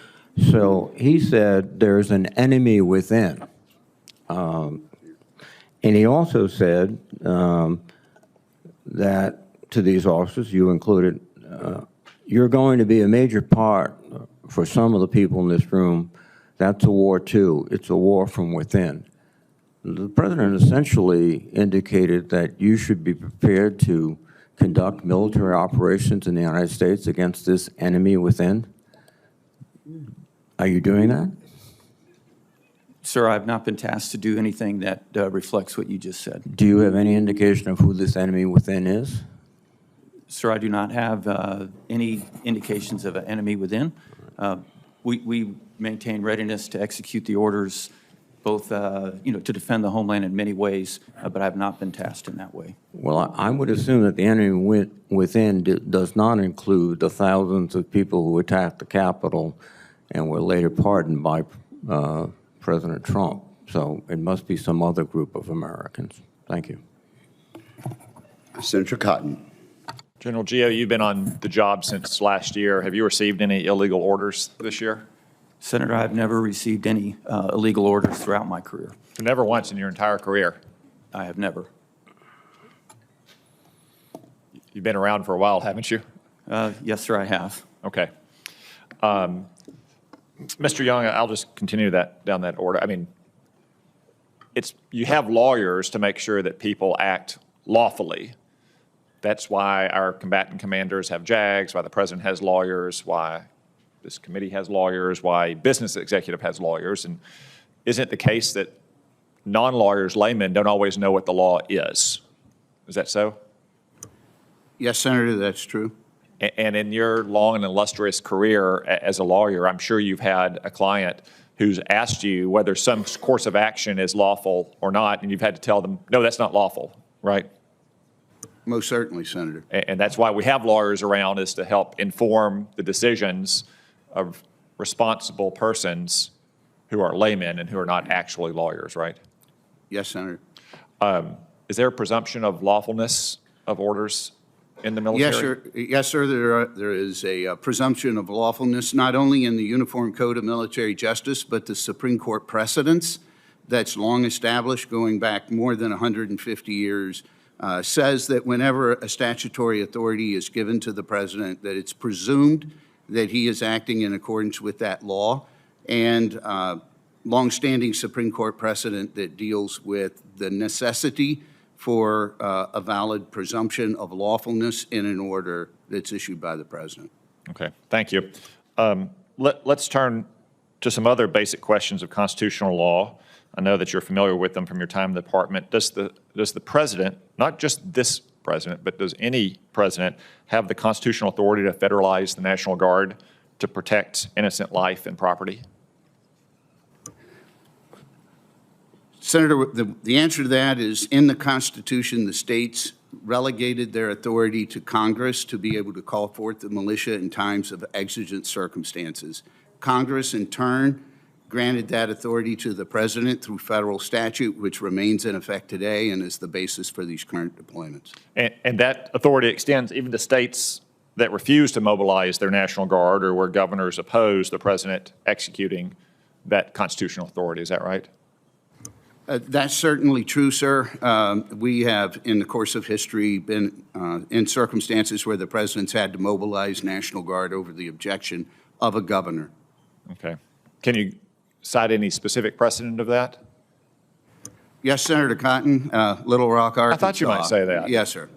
So he said there's an enemy within. And he also said that to these officers, you included, you're going to be a major part for some of the people in this room. That's a war too. It's a war from within. The president essentially indicated that you should be prepared to conduct military operations in the United States against this enemy within. Are you doing that? Sir, I've not been tasked to do anything that reflects what you just said. Do you have any indication of who this enemy within is? Sir, I do not have any indications of an enemy within. We maintain readiness to execute the orders, both to defend the homeland in many ways, but I have not been tasked in that way. Well, I would assume that the enemy within does not include the thousands of people who attacked the Capitol and were later pardoned by President Trump. So it must be some other group of Americans. Thank you. Senator Cotton. General Gio, you've been on the job since last year. Have you received any illegal orders this year? Senator, I've never received any illegal orders throughout my career. Never once in your entire career? I have never. You've been around for a while, haven't you? Yes, sir, I have. Okay. Mr. Young, I'll just continue down that order. I mean, you have lawyers to make sure that people act lawfully. That's why our combatant commanders have JAGs, why the president has lawyers, why this committee has lawyers, why business executive has lawyers. And isn't it the case that non-lawyers, laymen, don't always know what the law is? Is that so? Yes, Senator, that's true. And in your long and illustrious career as a lawyer, I'm sure you've had a client who's asked you whether some course of action is lawful or not, and you've had to tell them, no, that's not lawful, right? Most certainly, Senator. And that's why we have lawyers around, is to help inform the decisions of responsible persons who are laymen and who are not actually lawyers, right? Yes, Senator. Is there a presumption of lawfulness of orders in the military? Yes, sir. There is a presumption of lawfulness, not only in the Uniform Code of Military Justice, but the Supreme Court precedents that's long established, going back more than 150 years, says that whenever a statutory authority is given to the president, that it's presumed that he is acting in accordance with that law, and longstanding Supreme Court precedent that deals with the necessity for a valid presumption of lawfulness in an order that's issued by the president. Okay, thank you. Let's turn to some other basic questions of constitutional law. I know that you're familiar with them from your time in the department. Does the president, not just this president, but does any president have the constitutional authority to federalize the National Guard to protect innocent life and property? Senator, the answer to that is, in the Constitution, the states relegated their authority to Congress to be able to call forth the militia in times of exigent circumstances. Congress, in turn, granted that authority to the President through federal statute, which remains in effect today and is the basis for these current deployments. And that authority extends even to states that refuse to mobilize their National Guard or where governors oppose the president executing that constitutional authority. Is that right? That's certainly true, sir. We have, in the course of history, been in circumstances where the president's had to mobilize National Guard over the objection of a governor. Okay. Can you cite any specific precedent of that? Yes, Senator Cotton, Little Rock, Arkansas. I thought you might say that. Yes, sir.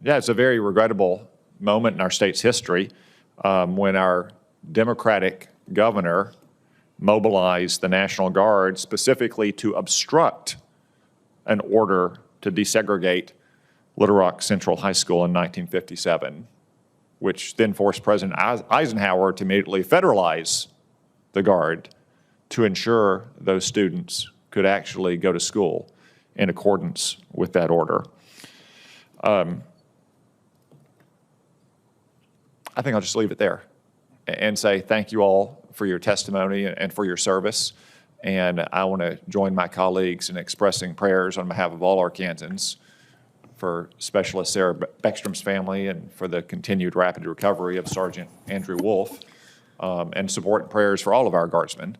Yeah, it's a very regrettable moment in our state's history when our Democratic governor mobilized the National Guard specifically to obstruct an order to desegregate Little Rock Central High School in 1957, which then forced President Eisenhower to immediately federalize the Guard to ensure those students could actually go to school in accordance with that order. I think I'll just leave it there and say thank you all for your testimony and for your service. And I want to join my colleagues in expressing prayers on behalf of all Arkansans for Specialist Sarah Beckstrom's family and for the continued rapid recovery of Sergeant Andrew Wolf, and support and prayers for all of our Guardsmen,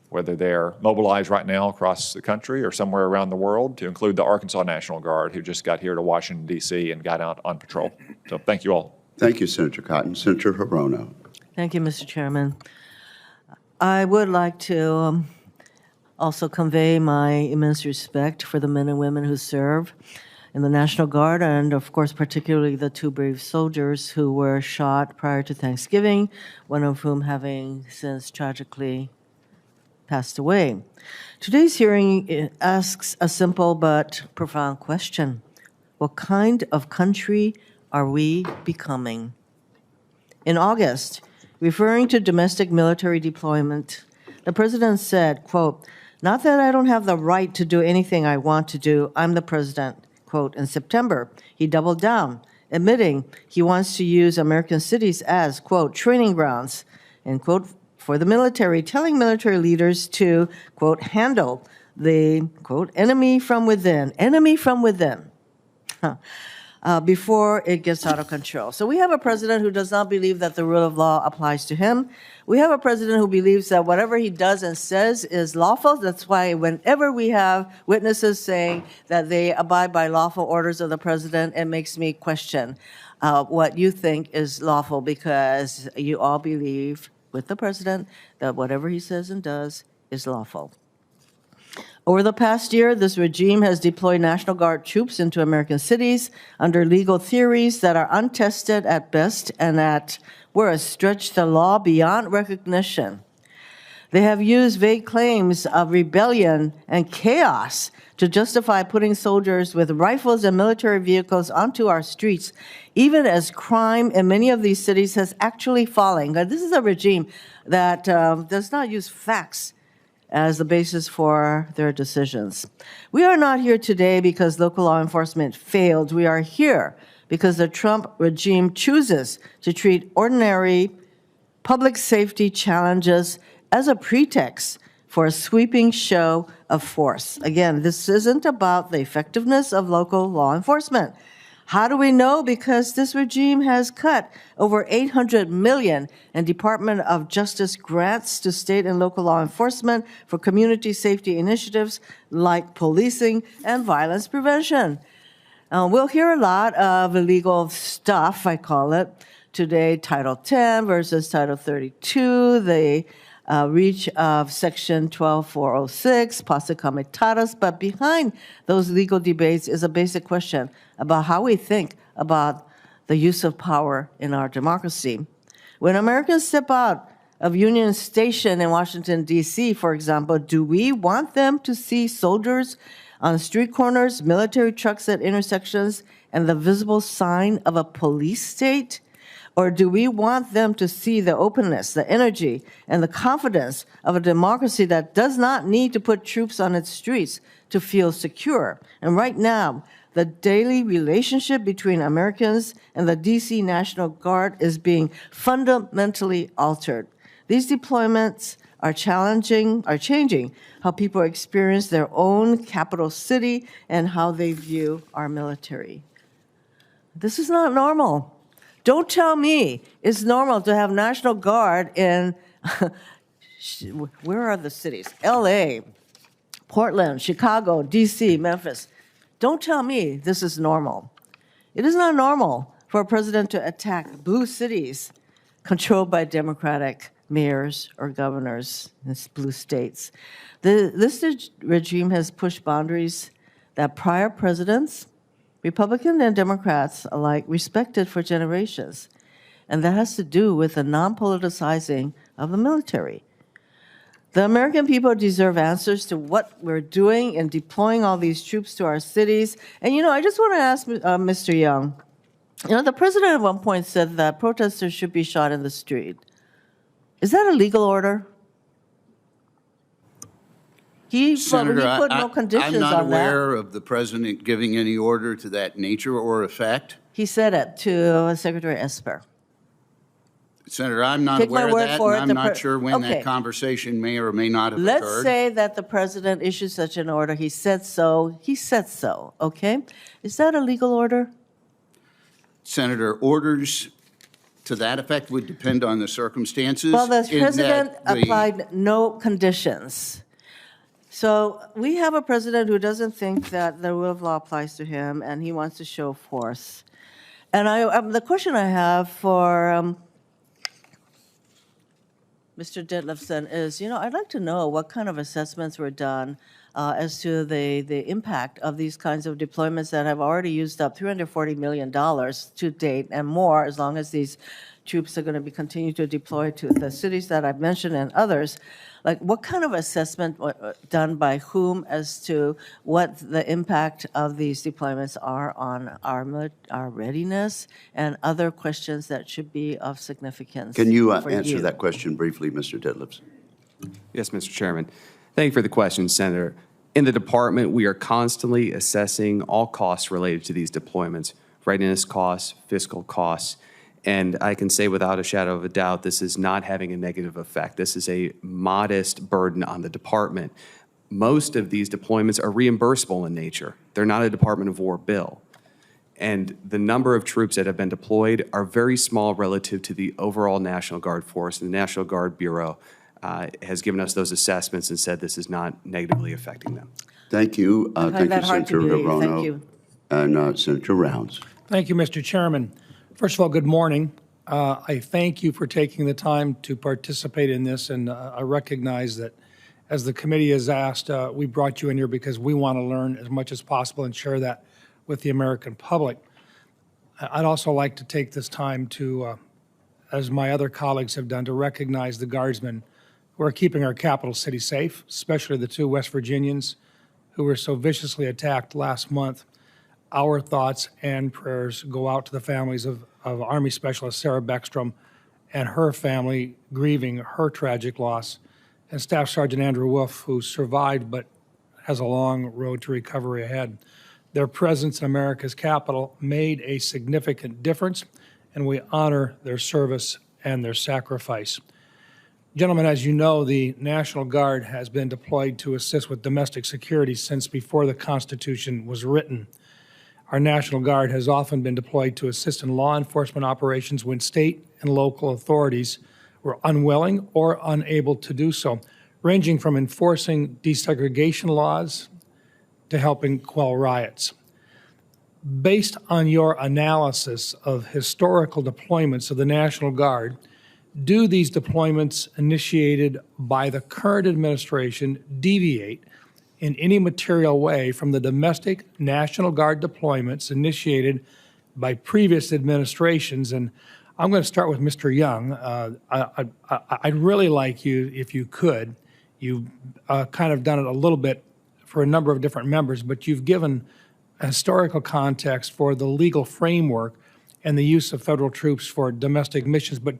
whether they're mobilized right now across the country or somewhere around the world, to include the Arkansas National Guard, who just got here to Washington, D.C. and got out on patrol. So thank you all. Thank you, Senator Cotton. Senator Hirono. Thank you, Mr. Chairman. I would like to also convey my immense respect for the men and women who serve in the National Guard, and of course, particularly the two brave soldiers who were shot prior to Thanksgiving, one of whom having since tragically passed away. Today's hearing asks a simple but profound question. What kind of country are we becoming? In August, referring to domestic military deployment, the president said, quote, "Not that I don't have the right to do anything I want to do, I'm the president." Quote, in September, he doubled down, admitting he wants to use American cities as, quote, training grounds, end quote, for the military, telling military leaders to, quote, handle the, quote, enemy from within, before it gets out of control. So we have a president who does not believe that the rule of law applies to him. We have a president who believes that whatever he does and says is lawful. That's why whenever we have witnesses saying that they abide by lawful orders of the president, it makes me question what you think is lawful, because you all believe with the president that whatever he says and does is lawful. Over the past year, this regime has deployed National Guard troops into American cities under legal theories that are untested at best and at worst stretch the law beyond recognition. They have used vague claims of rebellion and chaos to justify putting soldiers with rifles and military vehicles onto our streets, even as crime in many of these cities has actually fallen. Now, this is a regime that does not use facts as the basis for their decisions. We are not here today because local law enforcement failed. We are here because the Trump regime chooses to treat ordinary public safety challenges as a pretext for a sweeping show of force. Again, this isn't about the effectiveness of local law enforcement. How do we know? Because this regime has cut over $800 million in Department of Justice grants to state and local law enforcement for community safety initiatives like policing and violence prevention. We'll hear a lot of illegal stuff, I call it, today, Title 10 versus Title 32, the reach of Section 12406, posse comitatus, but behind those legal debates is a basic question about how we think about the use of power in our democracy. When Americans step out of Union Station in Washington, D.C., for example, do we want them to see soldiers on street corners, military trucks at intersections, and the visible sign of a police state? Or do we want them to see the openness, the energy, and the confidence of a democracy that does not need to put troops on its streets to feel secure? And right now, The daily relationship between Americans and the D.C. National Guard is being fundamentally altered. These deployments are changing how people experience their own capital city and how they view our military. This is not normal. Don't tell me it's normal to have National Guard in, where are the cities? LA, Portland, Chicago, DC, Memphis. Don't tell me this is normal. It is not normal for a president to attack blue cities controlled by Democratic mayors or governors in blue states. This regime has pushed boundaries that prior presidents, Republicans and Democrats alike, respected for generations. And that has to do with the non-politicizing of the military. The American people deserve answers to what we're doing in deploying all these troops to our cities. And, I just want to ask Mr. Young, the president at one point said that protesters should be shot in the street. Is that a legal order? Senator, he put no conditions I'm not on that. aware of the president giving any order to that nature or effect. He said it to Secretary Esper. Senator, I'm not Take my aware of word that, for and it, I'm not sure when okay. that conversation may or may not have Let's occurred. say that the president issued such an order. He said so. He said so, okay? Is that a legal order? Senator, orders to that effect would depend on the circumstances. Well, the in president that the- applied no conditions. So we have a president who doesn't think that the rule of law applies to him, and he wants to show force. And the question I have for Mr. Ditlevson is, I'd like to know what kind of assessments were done as to the impact of these kinds of deployments that have already used up $340 million to date and more, as long as these troops are going to be continued to deploy to the cities that I've mentioned and others. Like, what kind of assessment done by whom as to what the impact of these deployments are on our readiness and other questions that should be of significance? Can you for answer that question briefly, Mr. Ditlevson? Yes, Mr. Chairman. Thank you for the question, Senator. In the department, we are constantly assessing all costs related to these deployments, readiness costs, fiscal costs, and I can say without a shadow of a doubt, this is not having a negative effect. This is a modest burden on the department. Most of these deployments are reimbursable in nature. They're not a Department of War bill. And the number of troops that have been deployed are very small relative to the overall National Guard force. And the National Guard Bureau has given us those assessments and said this is not negatively affecting them. Thank you. I find Thank you, that hard to Senator believe. Hirono. Thank you. And Senator Rounds. Thank you, Mr. Chairman. First of all, good morning. I thank you for taking the time to participate in this, and I recognize that as the committee has asked, we brought you in here because we want to learn as much as possible and share that with the American public. I'd also like to take this time to, as my other colleagues have done, to recognize the Guardsmen who are keeping our capital city safe, especially the two West Virginians who were so viciously attacked last month. Our thoughts and prayers go out to the families of Army Specialist Sarah Beckstrom and her family grieving her tragic loss, and Staff Sergeant Andrew Wolf, who survived but has a long road to recovery ahead. Their presence in America's capital made a significant difference, and we honor their service and their sacrifice. Gentlemen, as you know, the National Guard has been deployed to assist with domestic security since before the Constitution was written. Our National Guard has often been deployed to assist in law enforcement operations when state and local authorities were unwilling or unable to do so, ranging from enforcing desegregation laws to helping quell riots. Based on your analysis of historical deployments of the National Guard, do these deployments initiated by the current administration deviate in any material way from the domestic National Guard deployments initiated by previous administrations? And I'm going to start with Mr. Young. I'd really like you, if you could, you've kind of done it a little bit for a number of different members, but you've given a historical context for the legal framework and the use of federal troops for domestic missions. But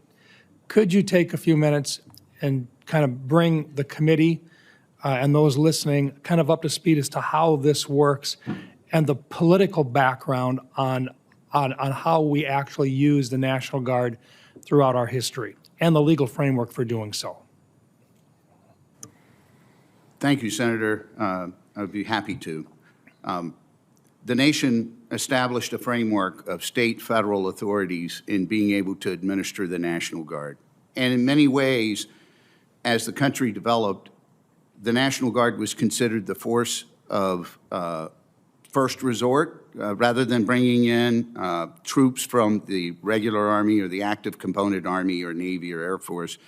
could you take a few minutes and kind of bring the committee and those listening kind of up to speed as to how this works and the political background on how we actually use the National Guard throughout our history and the legal framework for doing so. Thank you, Senator. I'd be happy to. The nation established a framework of state, federal authorities in being able to administer the National Guard. And in many ways, as the country developed, the National Guard was considered the force of first resort, rather than bringing in troops from the regular Army or the active component Army or Navy or Air Force.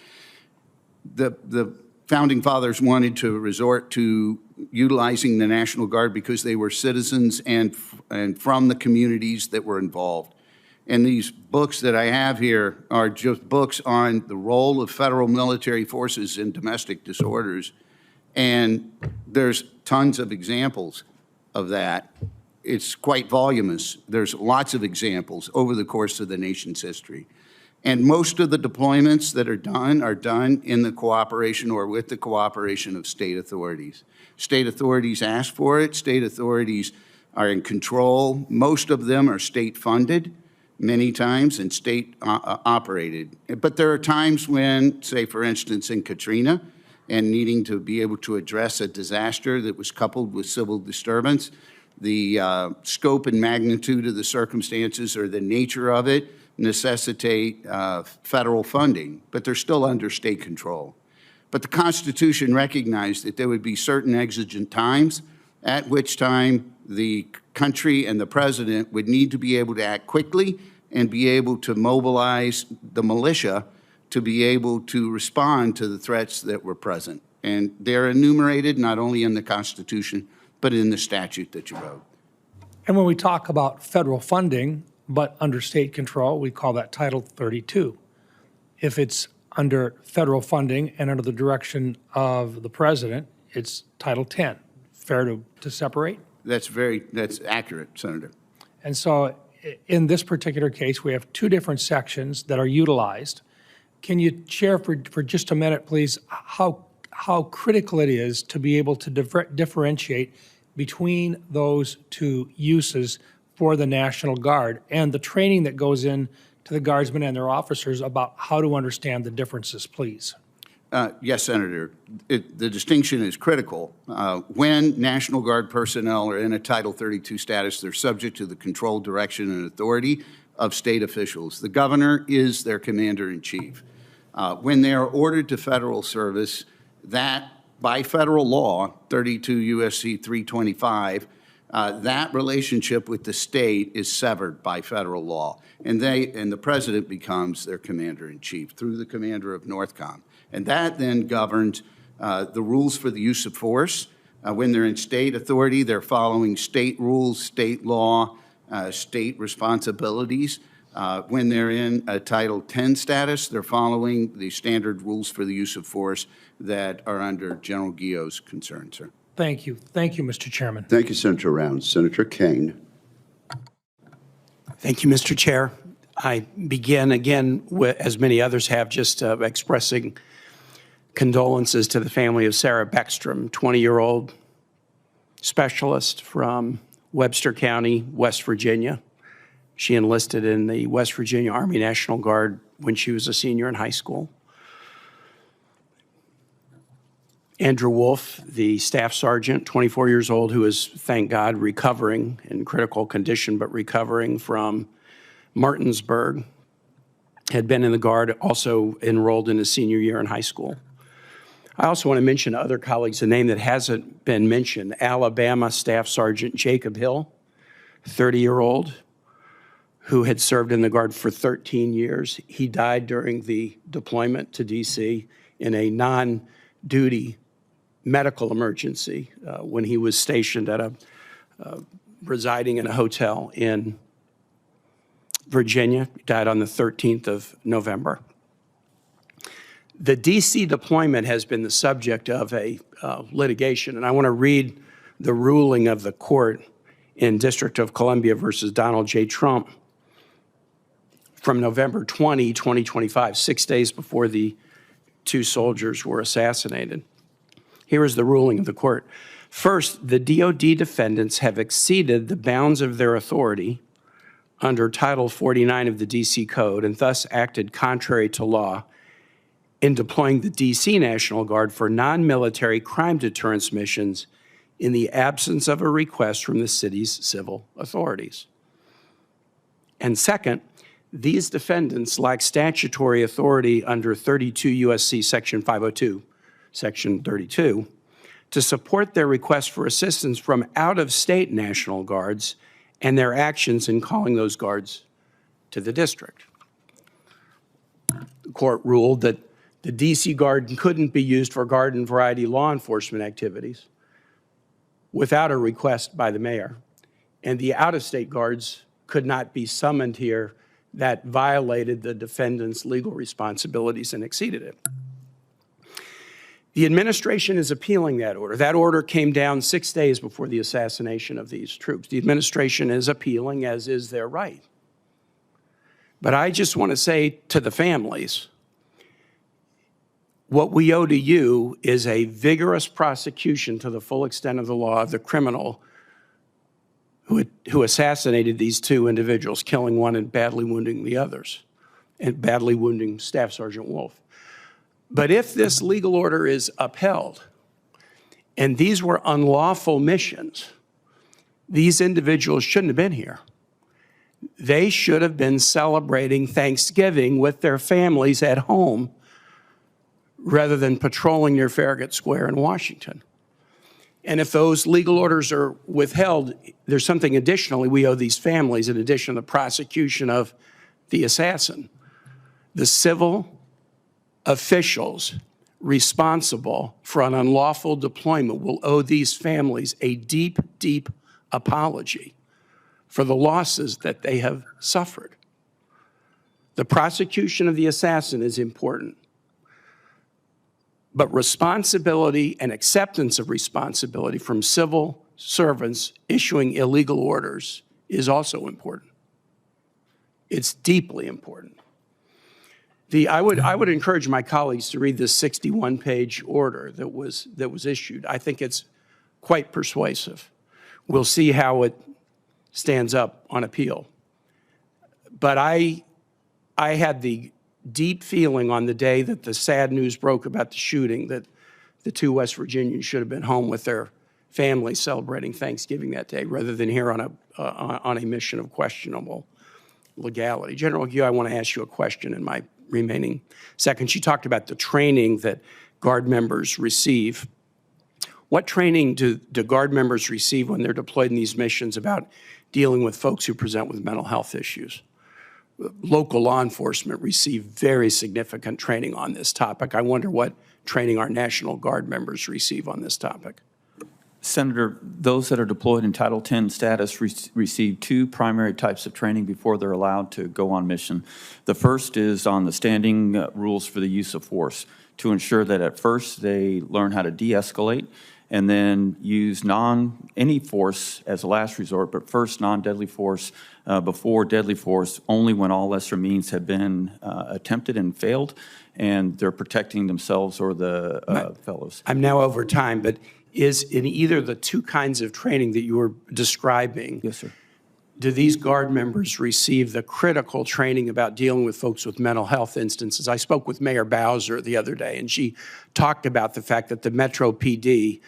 The Founding Fathers wanted to resort to utilizing the National Guard because they were citizens and from the communities that were involved. And these books that I have here are just books on the role of federal military forces in domestic disorders. And there's tons of examples of that. It's quite voluminous. There's lots of examples over the course of the nation's history. And most of the deployments that are done in the cooperation or with the cooperation of state authorities. State authorities ask for it. State authorities are in control. Most of them are state-funded many times and state-operated. But there are times when, say, for instance, in Katrina, and needing to be able to address a disaster that was coupled with civil disturbance, the scope and magnitude of the circumstances or the nature of it necessitate federal funding, but they're still under state control. But the Constitution recognized that there would be certain exigent times at which time the country and the president would need to be able to act quickly and be able to mobilize the militia to be able to respond to the threats that were present. And they're enumerated not only in the Constitution, but in the statute that you wrote. And when we talk about federal funding, but under state control, we call that Title 32. If it's under federal funding and under the direction of the president, it's Title 10. Fair to separate? That's accurate, Senator. And so in this particular case, we have two different sections that are utilized. Can you share for just a minute, please, how critical it is to be able to differentiate between those two uses for the National Guard and the training that goes in to the Guardsmen and their officers about how to understand the differences, please? Yes, Senator. The distinction is critical. When National Guard personnel are in a Title 32 status, they're subject to the control, direction, and authority of state officials. The governor is their commander-in-chief. When they are ordered to federal service, that, by federal law, 32 U.S.C. 325, that relationship with the state is severed by federal law, and the president becomes their commander-in-chief through the commander of NORTHCOM. And that then governs the rules for the use of force. When they're in state authority, they're following state rules, state law, state responsibilities. When they're in a Title 10 status, they're following the standard rules for the use of force that are under General Guillot's concern, sir. Thank you. Thank you, Mr. Chairman. Thank you, Senator Rounds. Senator Kane. Thank you, Mr. Chair. I begin again, as many others have, just expressing condolences to the family of Sarah Beckstrom, 20-year-old specialist from Webster County, West Virginia. She enlisted in the West Virginia Army National Guard when she was a senior in high school. Andrew Wolf, the staff sergeant, 24 years old, who is, thank God, recovering in critical condition, but recovering from Martinsburg, had been in the Guard, also enrolled in his senior year in high school. I also want to mention to other colleagues a name that hasn't been mentioned, Alabama Staff Sergeant Jacob Hill, 30-year-old, who had served in the Guard for 13 years. He died during the deployment to D.C. in a non-duty medical emergency when he was stationed at residing in a hotel in Virginia. He died on the 13th of November. The D.C. deployment has been the subject of a litigation, and I want to read the ruling of the court in District of Columbia versus Donald J. Trump from November 20, 2025, 6 days before the two soldiers were assassinated. Here is the ruling of the court. First, the DoD defendants have exceeded the bounds of their authority under Title 49 of the D.C. Code and thus acted contrary to law in deploying the D.C. National Guard for non-military crime deterrence missions in the absence of a request from the city's civil authorities. And second, these defendants lack statutory authority under 32 U.S.C. Section 502, Section 32, to support their request for assistance from out-of-state National Guards and their actions in calling those guards to the district. The court ruled that the D.C. Guard couldn't be used for garden variety law enforcement activities without a request by the mayor, and the out-of-state guards could not be summoned here. That violated the defendant's legal responsibilities and exceeded it. The administration is appealing that order. That order came down 6 days before the assassination of these troops. The administration is appealing, as is their right. But I just want to say to the families, what we owe to you is a vigorous prosecution to the full extent of the law of the criminal who assassinated these two individuals, killing one and badly wounding the others, and badly wounding Staff Sergeant Wolf. But if this legal order is upheld, and these were unlawful missions, these individuals shouldn't have been here. They should have been celebrating Thanksgiving with their families at home rather than patrolling near Farragut Square in Washington. And if those legal orders are withheld, there's something additionally we owe these families in addition to the prosecution of the assassin. The civil officials responsible for an unlawful deployment will owe these families a deep, deep apology for the losses that they have suffered. The prosecution of the assassin is important, but responsibility and acceptance of responsibility from civil servants issuing illegal orders is also important. It's deeply important. I would encourage my colleagues to read this 61-page order that was issued. I think it's quite persuasive. We'll see how it stands up on appeal. But I had the deep feeling on the day that the sad news broke about the shooting that the two West Virginians should have been home with their families celebrating Thanksgiving that day rather than here on a mission of questionable legality. General Gue, I want to ask you a question in my remaining seconds. You talked about the training that Guard members receive. What training do Guard members receive when they're deployed in these missions about dealing with folks who present with mental health issues? Local law enforcement receive very significant training on this topic. I wonder what training our National Guard members receive on this topic. Senator, those that are deployed in Title 10 status receive two primary types of training before they're allowed to go on mission. The first is on the standing rules for the use of force to ensure that at first they learn how to de-escalate and then use any force as a last resort, but first non-deadly force before deadly force only when all lesser means have been attempted and failed and they're protecting themselves or the fellows. I'm now over time, but is in either the two kinds of training that you were describing, Yes, sir. do these Guard members receive the critical training about dealing with folks with mental health instances? I spoke with Mayor Bowser the other day, and she talked about the fact that the Metro PD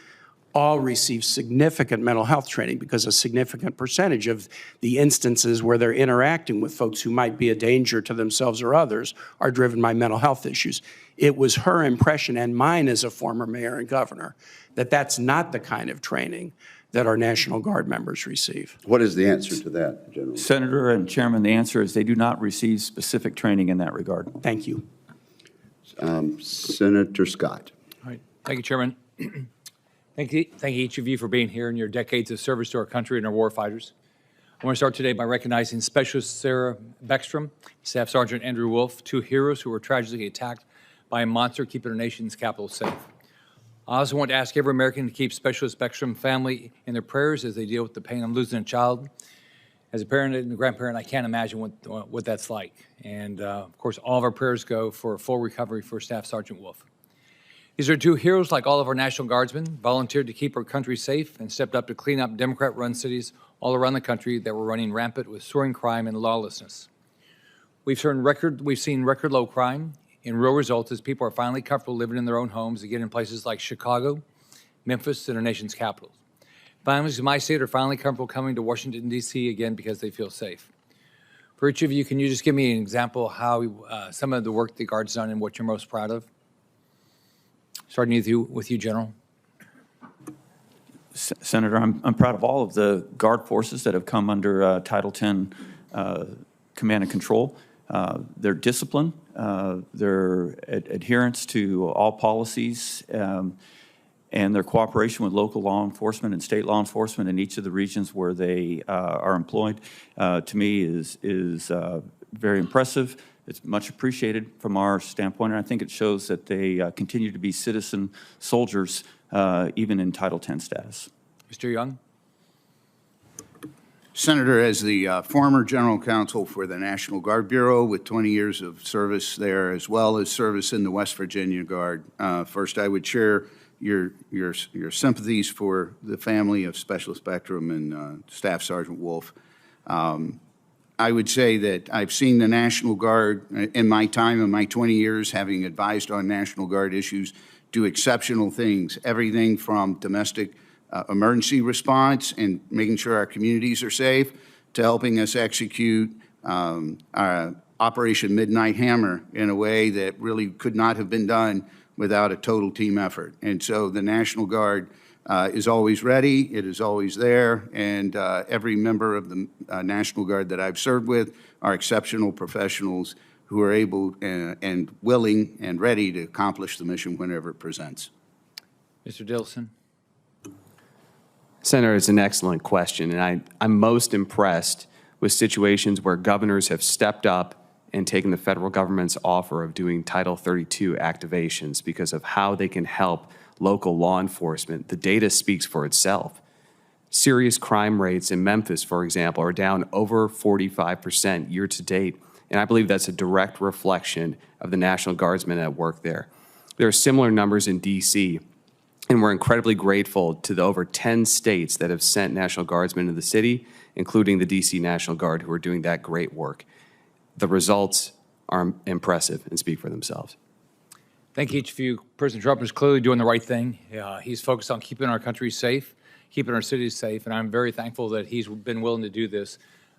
all receive significant mental health training because a significant percentage of the instances where they're interacting with folks who might be a danger to themselves or others are driven by mental health issues. It was her impression, and mine as a former mayor and governor, that that's not the kind of training that our National Guard members receive. What is the answer to that, General? Senator and Chairman, the answer is they do not receive specific training in that regard. Thank you. Senator Scott. All right. Thank you, Chairman. Thank each of you for being here and your decades of service to our country and our war fighters. I want to start today by recognizing Specialist Sarah Beckstrom, Staff Sergeant Andrew Wolf, two heroes who were tragically attacked by a monster keeping our nation's capital safe. I also want to ask every American to keep Specialist Beckstrom family in their prayers as they deal with the pain of losing a child. As a parent and a grandparent, I can't imagine what that's like. And of course, all of our prayers go for a full recovery for Staff Sergeant Wolf. These are two heroes, like all of our National Guardsmen, volunteered to keep our country safe and stepped up to clean up Democrat-run cities all around the country that were running rampant with soaring crime and lawlessness. We've seen record low crime in real results as people are finally comfortable living in their own homes again in places like Chicago, Memphis, and our nation's capital. Families in my state are finally comfortable coming to Washington, D.C. again because they feel safe. For each of you, can you just give me an example of how some of the work the Guard's done and what you're most proud of? Starting with you, General. Senator, I'm proud of all of the Guard forces that have come under Title X command and control. Their discipline, their adherence to all policies, and their cooperation with local law enforcement and state law enforcement in each of the regions where they are employed, to me is very impressive. It's much appreciated from our standpoint, and I think it shows that they continue to be citizen soldiers even in Title X status. Mr. Young. Senator, as the former General Counsel for the National Guard Bureau with 20 years of service there, as well as service in the West Virginia Guard, first I would share your sympathies for the family of Special Spectrum and Staff Sergeant Wolf. I would say that I've seen the National Guard in my time, in my 20 years, having advised on National Guard issues, do exceptional things, everything from domestic emergency response and making sure our communities are safe, to helping us execute our Operation Midnight Hammer in a way that really could not have been done without a total team effort. And so the National Guard is always ready, it is always there, and every member of the National Guard that I've served with are exceptional professionals who are able and willing and ready to accomplish the mission whenever it presents. Mr. Dilson. Senator, it's an excellent question, and I'm most impressed with situations where governors have stepped up and taken the federal government's offer of doing Title 32 activations because of how they can help local law enforcement. The data speaks for itself. Serious crime rates in Memphis, for example, are down over 45% year to date, and I believe that's a direct reflection of the National Guardsmen at work there. There are similar numbers in D.C., and we're incredibly grateful to the over 10 states that have sent National Guardsmen to the city, including the D.C. National Guard, who are doing that great work. The results are impressive and speak for themselves. Thank each of you. President Trump is clearly doing the right thing. He's focused on keeping our country safe, keeping our cities safe, and I'm very thankful that he's been willing to do this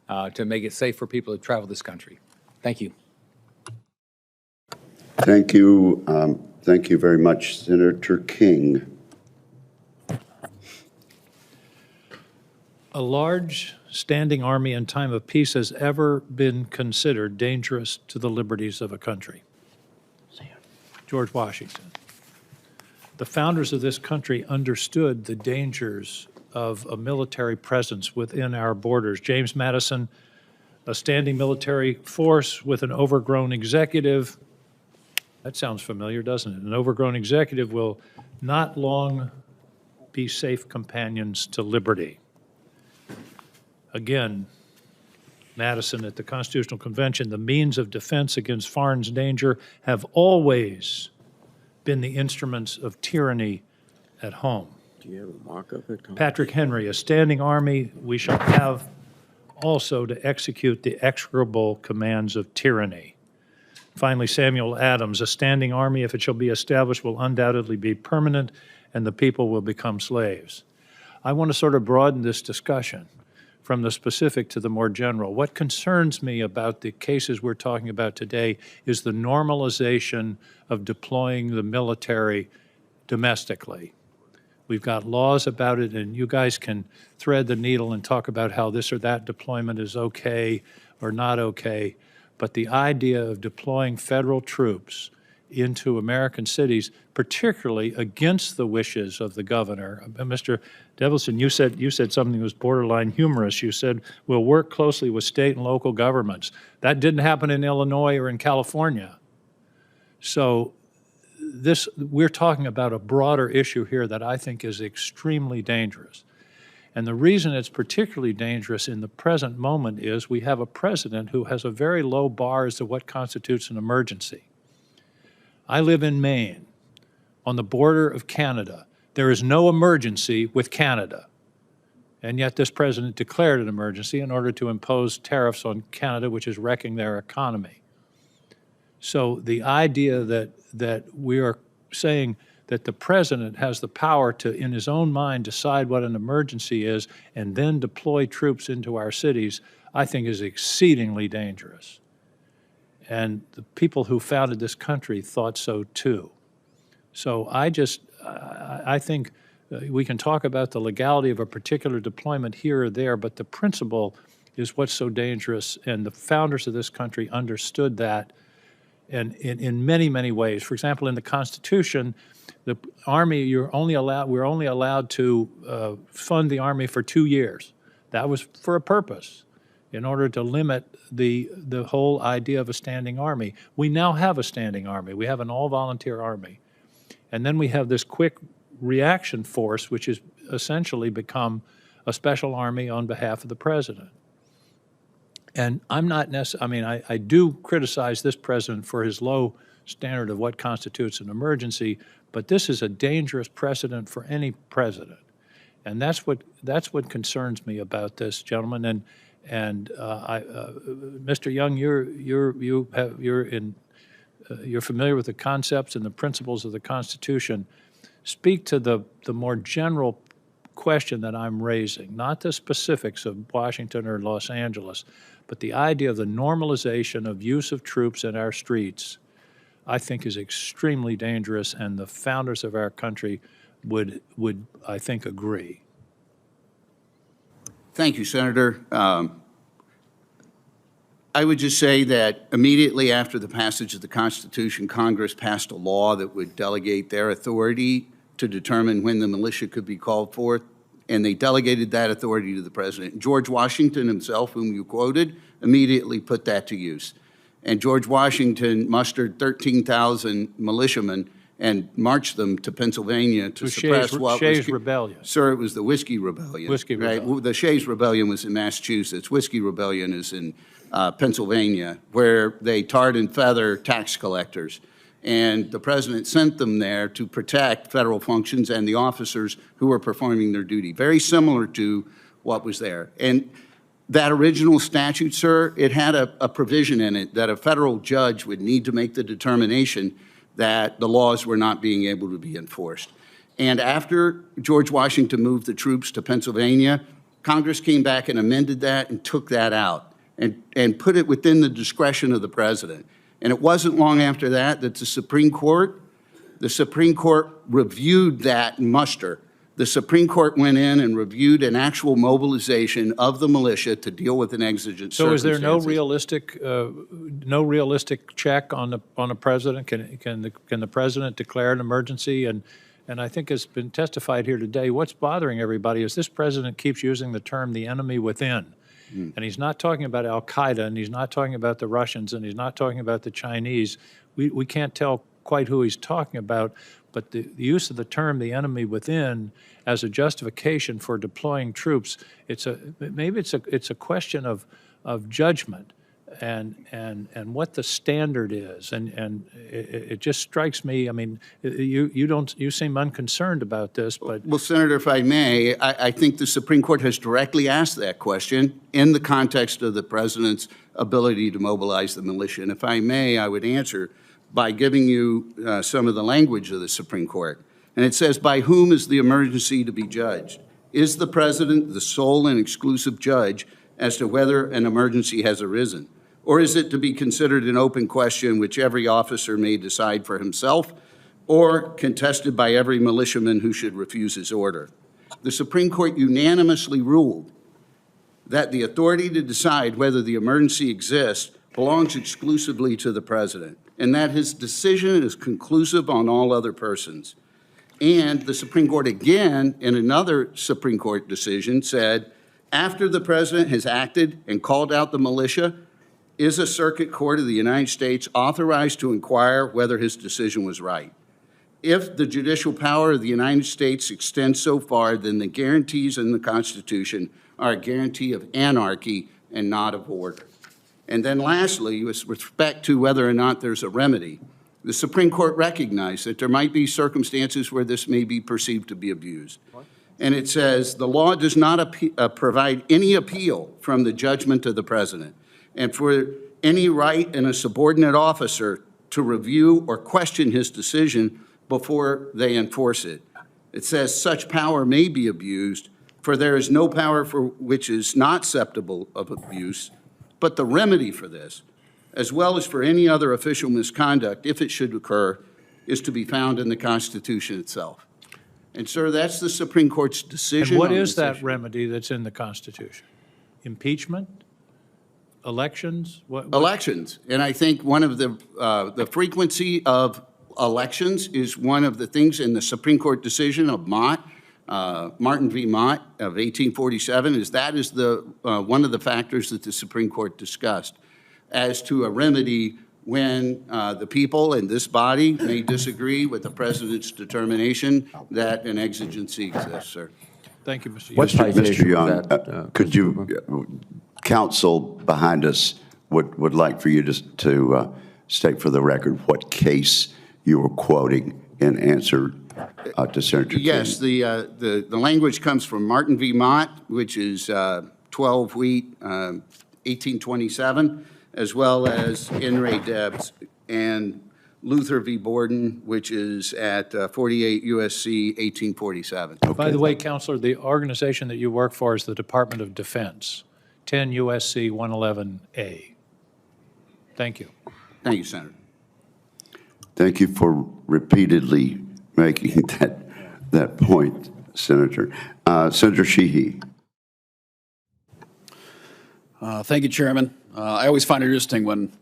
to make it safe for people to travel this country. Thank you. Thank you. Thank you very much, Senator King. A large standing army in time of peace has ever been considered dangerous to the liberties of a country. George Washington. The founders of this country understood the dangers of a military presence within our borders. James Madison, a standing military force with an overgrown executive. That sounds familiar, doesn't it? An overgrown executive will not long be safe companions to liberty. Again, Madison at the Constitutional Convention, the means of defense against foreign danger have always been the instruments of tyranny at home. Do you have a mock-up? Patrick Henry, a standing army we shall have also to execute the execrable commands of tyranny. Finally, Samuel Adams, a standing army, if it shall be established, will undoubtedly be permanent, and the people will become slaves. I want to sort of broaden this discussion from the specific to the more general. What concerns me about the cases we're talking about today is the normalization of deploying the military domestically. We've got laws about it, and you guys can thread the needle and talk about how this or that deployment is okay or not okay, but the idea of deploying federal troops into American cities, particularly against the wishes of the governor. Mr. Devilson, you said something that was borderline humorous. You said, we'll work closely with state and local governments. That didn't happen in Illinois or in California. So we're talking about a broader issue here that I think is extremely dangerous. And the reason it's particularly dangerous in the present moment is we have a president who has a very low bar as to what constitutes an emergency. I live in Maine. on the border of Canada. There is no emergency with Canada. And yet this president declared an emergency in order to impose tariffs on Canada, which is wrecking their economy. So the idea that we are saying that the president has the power to, in his own mind, decide what an emergency is and then deploy troops into our cities, I think is exceedingly dangerous. And the people who founded this country thought so too. So I think we can talk about the legality of a particular deployment here or there, but the principle is what's so dangerous, and the founders of this country understood that, and in many, many ways. For example, in the Constitution, the Army, we're only allowed to fund the Army for 2 years. That was for a purpose, in order to limit the whole idea of a standing army. We now have a standing army. We have an all-volunteer army. And then we have this quick reaction force, which has essentially become a special army on behalf of the president. And I'm not necessarily, I do criticize this president for his low standard of what constitutes an emergency, but this is a dangerous precedent for any president. And that's what concerns me about this, gentlemen. And Mr. Young, you're familiar with the concepts and the principles of the Constitution. Speak to the more general question that I'm raising, not the specifics of Washington or Los Angeles, but the idea of the normalization of use of troops in our streets, I think is extremely dangerous, and the founders of our country would I think, agree. Thank you, Senator. I would just say that immediately after the passage of the Constitution, Congress passed a law that would delegate their authority to determine when the militia could be called forth, and they delegated that authority to the president. George Washington himself, whom you quoted, immediately put that to use. And George Washington mustered 13,000 militiamen and marched them to Pennsylvania to suppress what was... Shays Rebellion. Sir, it was the Whiskey Rebellion. Whiskey Rebellion. Right? The Shays Rebellion was in Massachusetts. Whiskey Rebellion is in Pennsylvania, where they tarred and feather tax collectors. And the president sent them there to protect federal functions and the officers who were performing their duty. Very similar to what was there. And that original statute, sir, it had a provision in it that a federal judge would need to make the determination that the laws were not being able to be enforced. And after George Washington moved the troops to Pennsylvania, Congress came back and amended that and took that out and put it within the discretion of the president. And it wasn't long after that that the Supreme Court reviewed that muster. The Supreme Court went in and reviewed an actual mobilization of the militia to deal with an exigent circumstance. So is there no realistic check on the president? Can the president declare an emergency? And I think it's been testified here today, what's bothering everybody is this president keeps using the term the enemy within. And he's not talking about al-Qaeda, and he's not talking about the Russians, and he's not talking about the Chinese. We can't tell quite who he's talking about, but the use of the term the enemy within as a justification for deploying troops, maybe it's a question of judgment and what the standard is. And it just strikes me, I mean, you seem unconcerned about this, but... Well, Senator, if I may, I think the Supreme Court has directly asked that question in the context of the president's ability to mobilize the militia. And if I may, I would answer by giving you some of the language of the Supreme Court. And it says, by whom is the emergency to be judged? Is the president the sole and exclusive judge as to whether an emergency has arisen? Or is it to be considered an open question which every officer may decide for himself, or contested by every militiaman who should refuse his order? The Supreme Court unanimously ruled that the authority to decide whether the emergency exists belongs exclusively to the president, and that his decision is conclusive on all other persons. And the Supreme Court again, in another Supreme Court decision, said, after the president has acted and called out the militia, is a circuit court of the United States authorized to inquire whether his decision was right? If the judicial power of the United States extends so far, then the guarantees in the Constitution are a guarantee of anarchy and not of order. And then lastly, with respect to whether or not there's a remedy, the Supreme Court recognized that there might be circumstances where this may be perceived to be abused. And it says, the law does not provide any appeal from the judgment of the president, and for any right in a subordinate officer to review or question his decision before they enforce it. It says such power may be abused, for there is no power for which is not susceptible of abuse, but the remedy for this, as well as for any other official misconduct, if it should occur, is to be found in the Constitution itself. And, sir, that's the Supreme Court's decision. And what on is this that issue. remedy that's in the Constitution? Impeachment? Elections? What? Elections. And I think one of the frequency of elections is one of the things in the Supreme Court decision of Mott, Martin v. Mott of 1847, is the one of the factors that the Supreme Court discussed as to a remedy when the people in this body may disagree with the president's determination that an exigency exists, sir. Thank you, Mr. What Young. citation Mr. was Young, that, could Mr. you, Cooper? counsel behind us would like for you to state for the record what case you were quoting in answer to Senator King? Yes, the language comes from Martin v. Mott, which is 12 Wheat, 1827, as well as In re Debs, and Luther v. Borden, which is at 48 U.S.C. 1847. By the way, Counselor, the organization that you work for is the Department of Defense, 10 U.S.C. 111A. Thank you. Thank you, Senator. Thank you for repeatedly making that point, Senator. Senator Sheehy. Thank you, Chairman. I always find it interesting when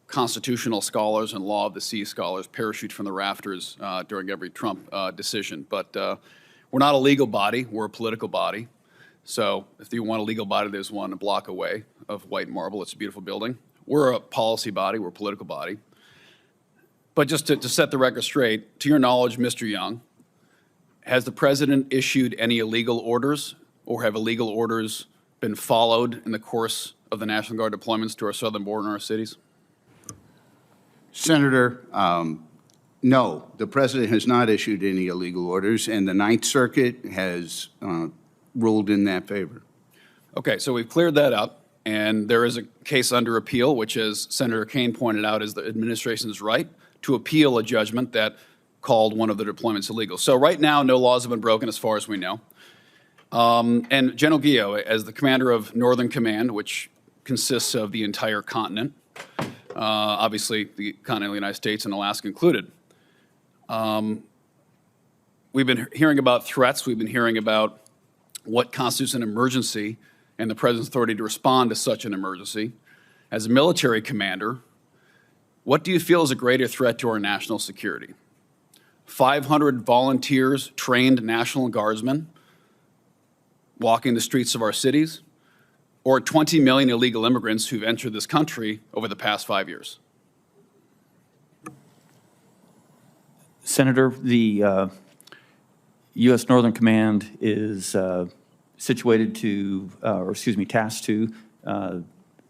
constitutional scholars and law of the sea scholars parachute from the rafters during every Trump decision. But we're not a legal body, we're a political body. So if you want a legal body, there's one a block away of white marble. It's a beautiful building. We're a policy body, we're a political body. But just to set the record straight, to your knowledge, Mr. Young, has the president issued any illegal orders, or have illegal orders been followed in the course of the National Guard deployments to our southern border and our cities? Senator, no, the president has not issued any illegal orders, and the Ninth Circuit has ruled in that favor. Okay, so we've cleared that up, and there is a case under appeal, which, as Senator Kaine pointed out, is the administration's right to appeal a judgment that called one of the deployments illegal. So right now, no laws have been broken as far as we know. And General Guillot, as the commander of Northern Command, which consists of the entire continent, obviously the continental United States and Alaska included, we've been hearing about threats, we've been hearing about what constitutes an emergency and the president's authority to respond to such an emergency. As a military commander, what do you feel is a greater threat to our national security? 500 volunteers, trained National Guardsmen walking the streets of our cities, or 20 million illegal immigrants who've entered this country over the past 5 years? Senator, the U.S. Northern Command is situated to, tasked to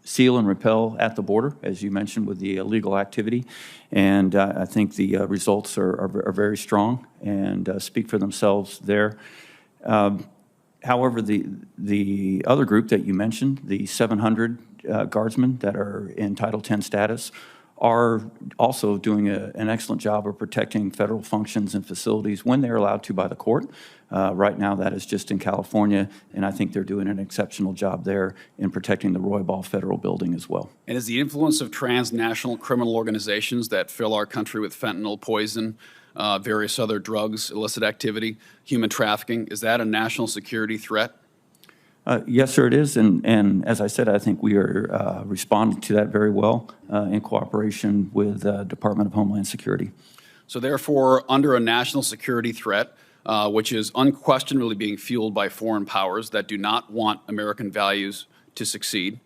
seal and repel at the border, as you mentioned, with the illegal activity. And I think the results are very strong and speak for themselves there. However, the other group that you mentioned, the 700 guardsmen that are in Title X status, are also doing an excellent job of protecting federal functions and facilities when they're allowed to by the court. Right now, that is just in California, and I think they're doing an exceptional job there in protecting the Roy Ball Federal Building as well. And is the influence of transnational criminal organizations that fill our country with fentanyl, poison, various other drugs, illicit activity, human trafficking, is that a national security threat? Yes, sir, it is. And as I said, I think we are responding to that very well in cooperation with the Department of Homeland Security. So therefore, under a national security threat, which is unquestionably being fueled by foreign powers that do not want American values to succeed,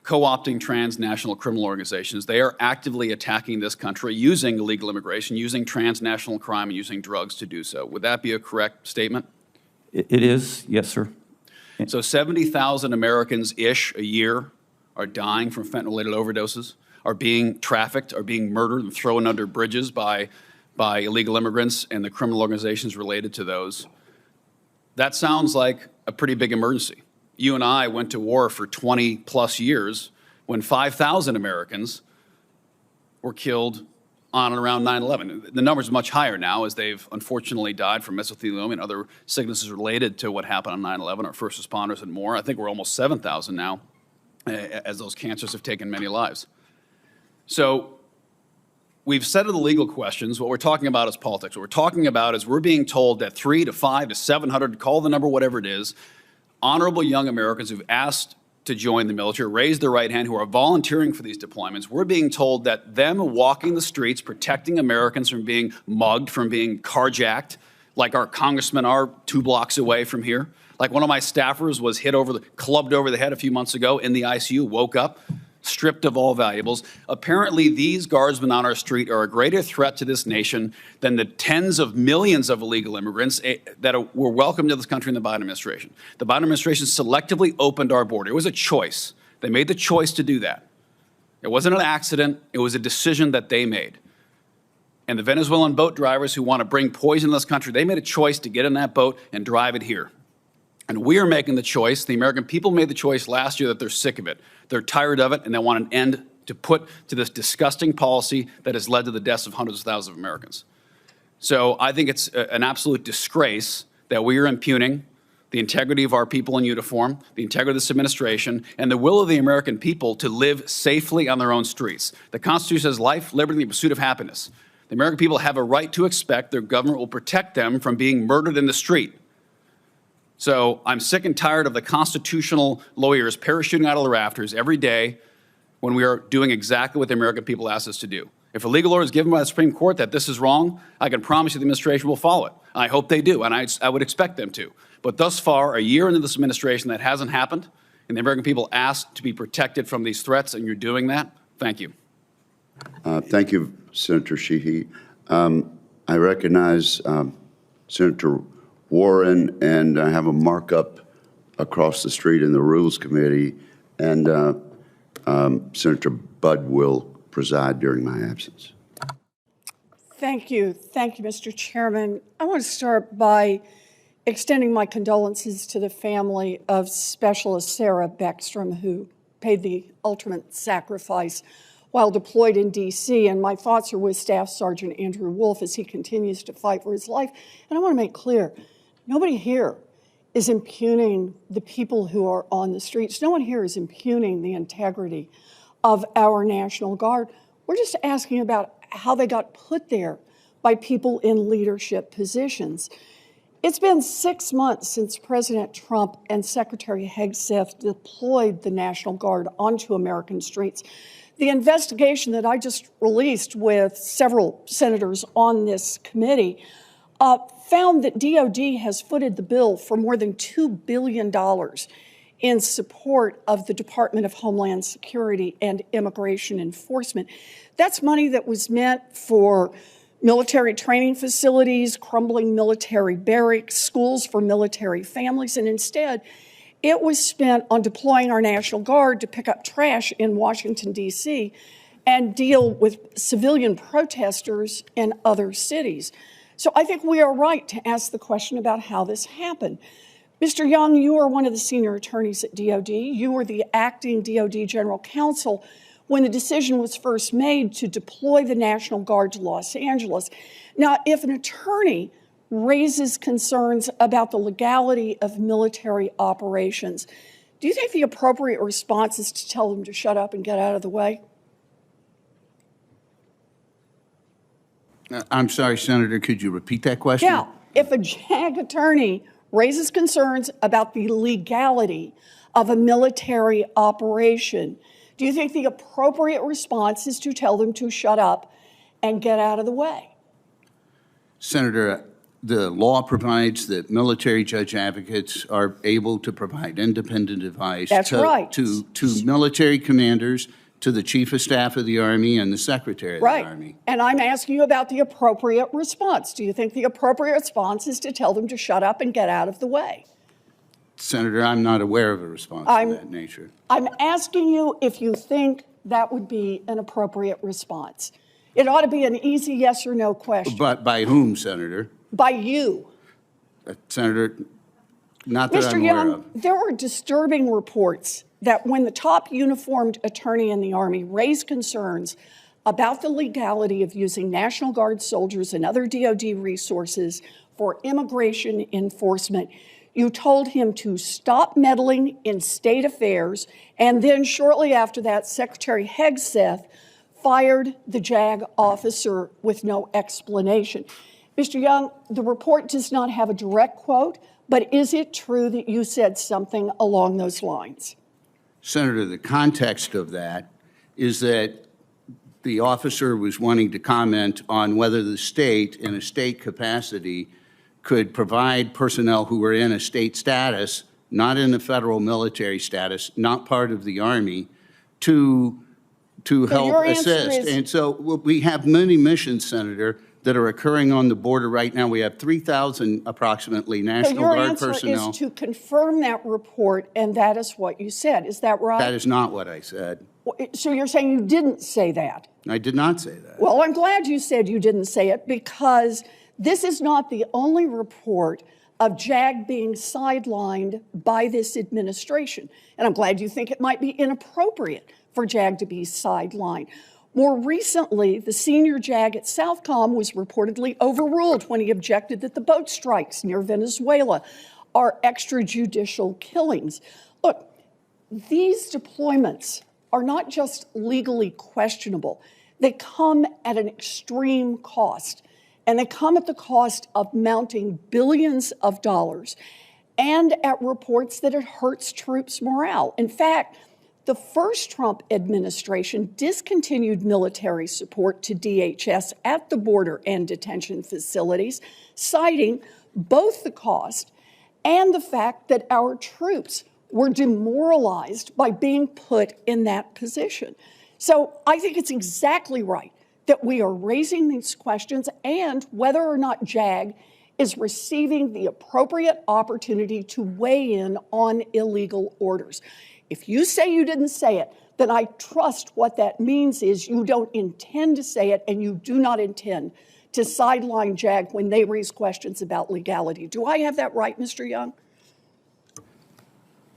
co-opting transnational criminal organizations, they are actively attacking this country using illegal immigration, using transnational crime, and using drugs to do so. Would that be a correct statement? It is, yes, sir. So 70,000 Americans-ish a year are dying from fentanyl-related overdoses. are being trafficked, are being murdered and thrown under bridges by illegal immigrants and the criminal organizations related to those. That sounds like a pretty big emergency. You and I went to war for 20 plus years when 5,000 Americans were killed on and around 9/11. The number's much higher now as they've unfortunately died from mesothelioma and other sicknesses related to what happened on 9/11, our first responders and more. I think we're almost 7,000 now as those cancers have taken many lives. So we've settled the legal questions. What we're talking about is politics. What we're talking about is we're being told that 3 to 5 to 700, call the number whatever it is, honorable young Americans who've asked to join the military, raise their right hand, who are volunteering for these deployments, we're being told that them walking the streets, protecting Americans from being mugged, from being carjacked, like our congressmen are 2 blocks away from here, like one of my staffers was clubbed over the head a few months ago in the ICU, woke up, stripped of all valuables. Apparently, these guardsmen on our street are a greater threat to this nation than the tens of millions of illegal immigrants that were welcomed to this country in the Biden administration. The Biden administration selectively opened our border. It was a choice. They made the choice to do that. It wasn't an accident. It was a decision that they made. And the Venezuelan boat drivers who want to bring poison to this country, they made a choice to get in that boat and drive it here. And we are making the choice, the American people made the choice last year that they're sick of it. They're tired of it, and they want an end to put to this disgusting policy that has led to the deaths of hundreds of thousands of Americans. So I think it's an absolute disgrace that we are impugning the integrity of our people in uniform, the integrity of this administration, and the will of the American people to live safely on their own streets. The Constitution says life, liberty, and the pursuit of happiness. The American people have a right to expect their government will protect them from being murdered in the street. So I'm sick and tired of the constitutional lawyers parachuting out of the rafters every day when we are doing exactly what the American people asked us to do. If a legal order is given by the Supreme Court that this is wrong, I can promise you the administration will follow it. I hope they do, and I would expect them to. But thus far, a year into this administration, that hasn't happened, and the American people asked to be protected from these threats, and you're doing that. Thank you. Thank you, Senator Sheehy. I recognize Senator Warren, and I have a markup across the street in the Rules Committee, and Senator Budd will preside during my absence. Thank you. Thank you, Mr. Chairman. I want to start by extending my condolences to the family of Specialist Sarah Beckstrom, who paid the ultimate sacrifice while deployed in D.C., and my thoughts are with Staff Sergeant Andrew Wolf as he continues to fight for his life. And I want to make clear, nobody here is impugning the people who are on the streets. No one here is impugning the integrity of our National Guard. We're just asking about how they got put there by people in leadership positions. It's been 6 months since President Trump and Secretary Hegseth deployed the National Guard onto American streets. The investigation that I just released with several senators on this committee found that DoD has footed the bill for more than $2 billion in support of the Department of Homeland Security and Immigration Enforcement. That's money that was meant for military training facilities, crumbling military barracks, schools for military families, and instead, it was spent on deploying our National Guard to pick up trash in Washington, D.C., and deal with civilian protesters in other cities. So I think we are right to ask the question about how this happened. Mr. Young, you are one of the senior attorneys at DoD. You were the acting DoD General Counsel when the decision was first made to deploy the National Guard to Los Angeles. Now, if an attorney raises concerns about the legality of military operations, do you think the appropriate response is to tell them to shut up and get out of the way? I'm sorry, Senator, could you repeat that question? Yeah, if a JAG attorney raises concerns about the legality of a military operation, do you think the appropriate response is to tell them to shut up and get out of the way? Senator, the law provides that military judge advocates are able to provide independent advice to military commanders, to the Chief of Staff of the Army and the Secretary of the Army. And I'm asking you about the appropriate response. Do you think the appropriate response is to tell them to shut up and get out of the way? Senator, I'm not aware of a response of that nature. I'm asking you if you think that would be an appropriate response. It ought to be an easy yes or no question. But by whom, Senator? By you. Senator, not that Mr. I'm aware Young, of. there are disturbing reports that when the top uniformed attorney in the Army raised concerns about the legality of using National Guard soldiers and other DoD resources for immigration enforcement, you told him to stop meddling in state affairs, and then shortly after that, Secretary Hegseth fired the JAG officer with no explanation. Mr. Young, the report does not have a direct quote, but is it true that you said something along those lines? Senator, the context of that is that the officer was wanting to comment on whether the state, in a state capacity, could provide personnel who were in a state status, not in a federal military status, not part of the Army, to help assist. And so we have many missions, Senator, that are occurring on the border right now. We have 3,000 approximately National Guard personnel. So your answer is to confirm that report, and that is what you said. Is that right? That is not what I said. So you're saying you didn't say that? I did not say that. Well, I'm glad you said you didn't say it, because this is not the only report of JAG being sidelined by this administration. And I'm glad you think it might be inappropriate for JAG to be sidelined. More recently, the senior JAG at Southcom was reportedly overruled when he objected that the boat strikes near Venezuela are extrajudicial killings. Look, these deployments are not just legally questionable. They come at an extreme cost, and they come at the cost of mounting billions of dollars and at reports that it hurts troops' morale. In fact, the first Trump administration discontinued military support to DHS at the border and detention facilities, citing both the cost and the fact that our troops were demoralized by being put in that position. So I think it's exactly right that we are raising these questions, and whether or not JAG is receiving the appropriate opportunity to weigh in on illegal orders. If you say you didn't say it, then I trust what that means is you don't intend to say it, and you do not intend to sideline JAG when they raise questions about legality. Do I have that right, Mr. Young?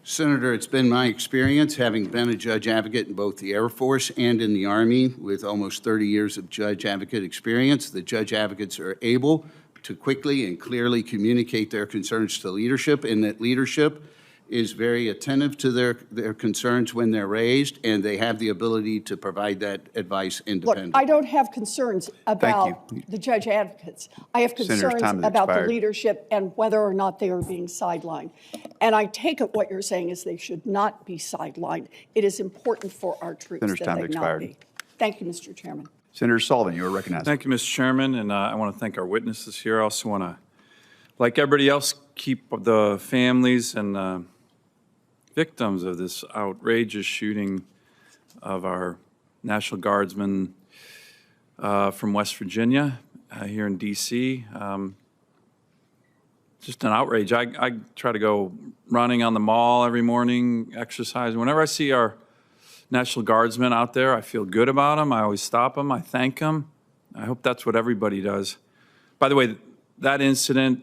Senator, it's been my experience, having been a judge advocate in both the Air Force and in the Army with almost 30 years of judge advocate experience, the judge advocates are able to quickly and clearly communicate their concerns to leadership, and that leadership is very attentive to their concerns when they're raised, and they have the ability to provide that advice independently. Look, I don't have concerns about the judge advocates. I have concerns about the leadership and whether or not they are being sidelined. And I take it what you're saying is they should not be sidelined. It is important for our troops that they not be. Thank you, Mr. Chairman. Senator Sullivan, you are recognized. Thank you, Mr. Chairman, and I want to thank our witnesses here. I also want to, like everybody else, keep the families and victims of this outrageous shooting of our National Guardsmen from West Virginia here in D.C. Just an outrage. I try to go running on the mall every morning, exercising. Whenever I see our National Guardsmen out there, I feel good about them. I always stop them. I thank them. I hope that's what everybody does. By the way, that incident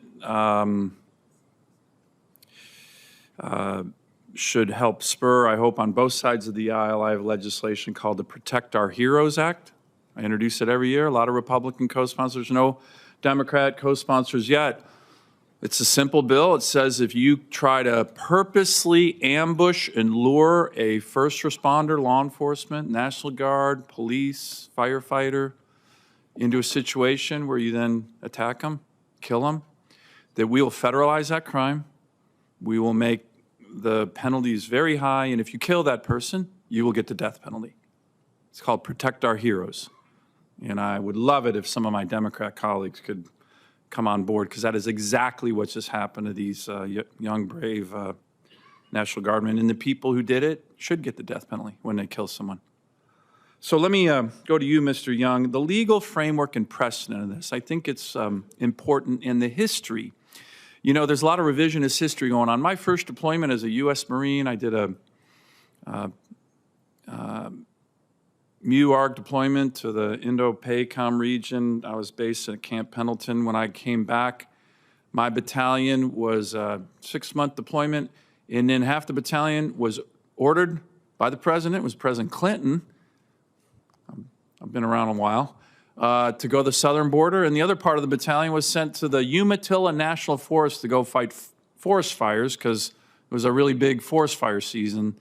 should help spur, I hope, on both sides of the aisle. I have legislation called the Protect Our Heroes Act. I introduce it every year. A lot of Republican co-sponsors, no Democrat co-sponsors yet. It's a simple bill. It says if you try to purposely ambush and lure a first responder, law enforcement, National Guard, police, firefighter into a situation where you then attack them, kill them, that we will federalize that crime. We will make the penalties very high, and if you kill that person, you will get the death penalty. It's called Protect Our Heroes. And I would love it if some of my Democrat colleagues could come on board, because that is exactly what just happened to these young, brave National Guardmen. And the people who did it should get the death penalty when they kill someone. So let me go to you, Mr. Young. The legal framework and precedent of this, I think it's important in the history. You know, there's a lot of revisionist history going on. My first deployment as a U.S. Marine, I did MUARG deployment to the Indo-PACOM region. I was based at Camp Pendleton. When I came back, my battalion was a 6-month deployment, and then half the battalion was ordered by the president, it was President Clinton, I've been around a while, to go to the southern border, and the other part of the battalion was sent to the Umatilla National Forest to go fight forest fires, because it was a really big forest fire season,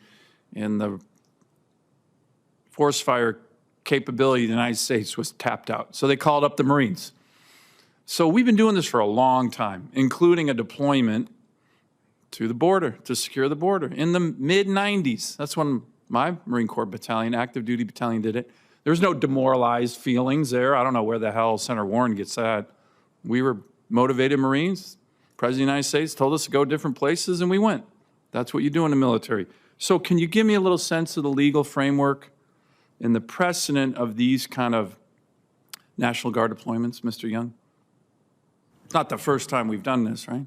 and the forest fire capability of the United States was tapped out. So they called up the Marines. So we've been doing this for a long time, including a deployment to the border, to secure the border. In the mid-90s, that's when my Marine Corps battalion, active duty battalion, did it. There was no demoralized feelings there. I don't know where the hell Senator Warren gets that. We were motivated Marines. President of the United States told us to go different places, and we went. That's what you do in the military. So can you give me a little sense of the legal framework and the precedent of these kind of National Guard deployments, Mr. Young? It's not the first time we've done this, right?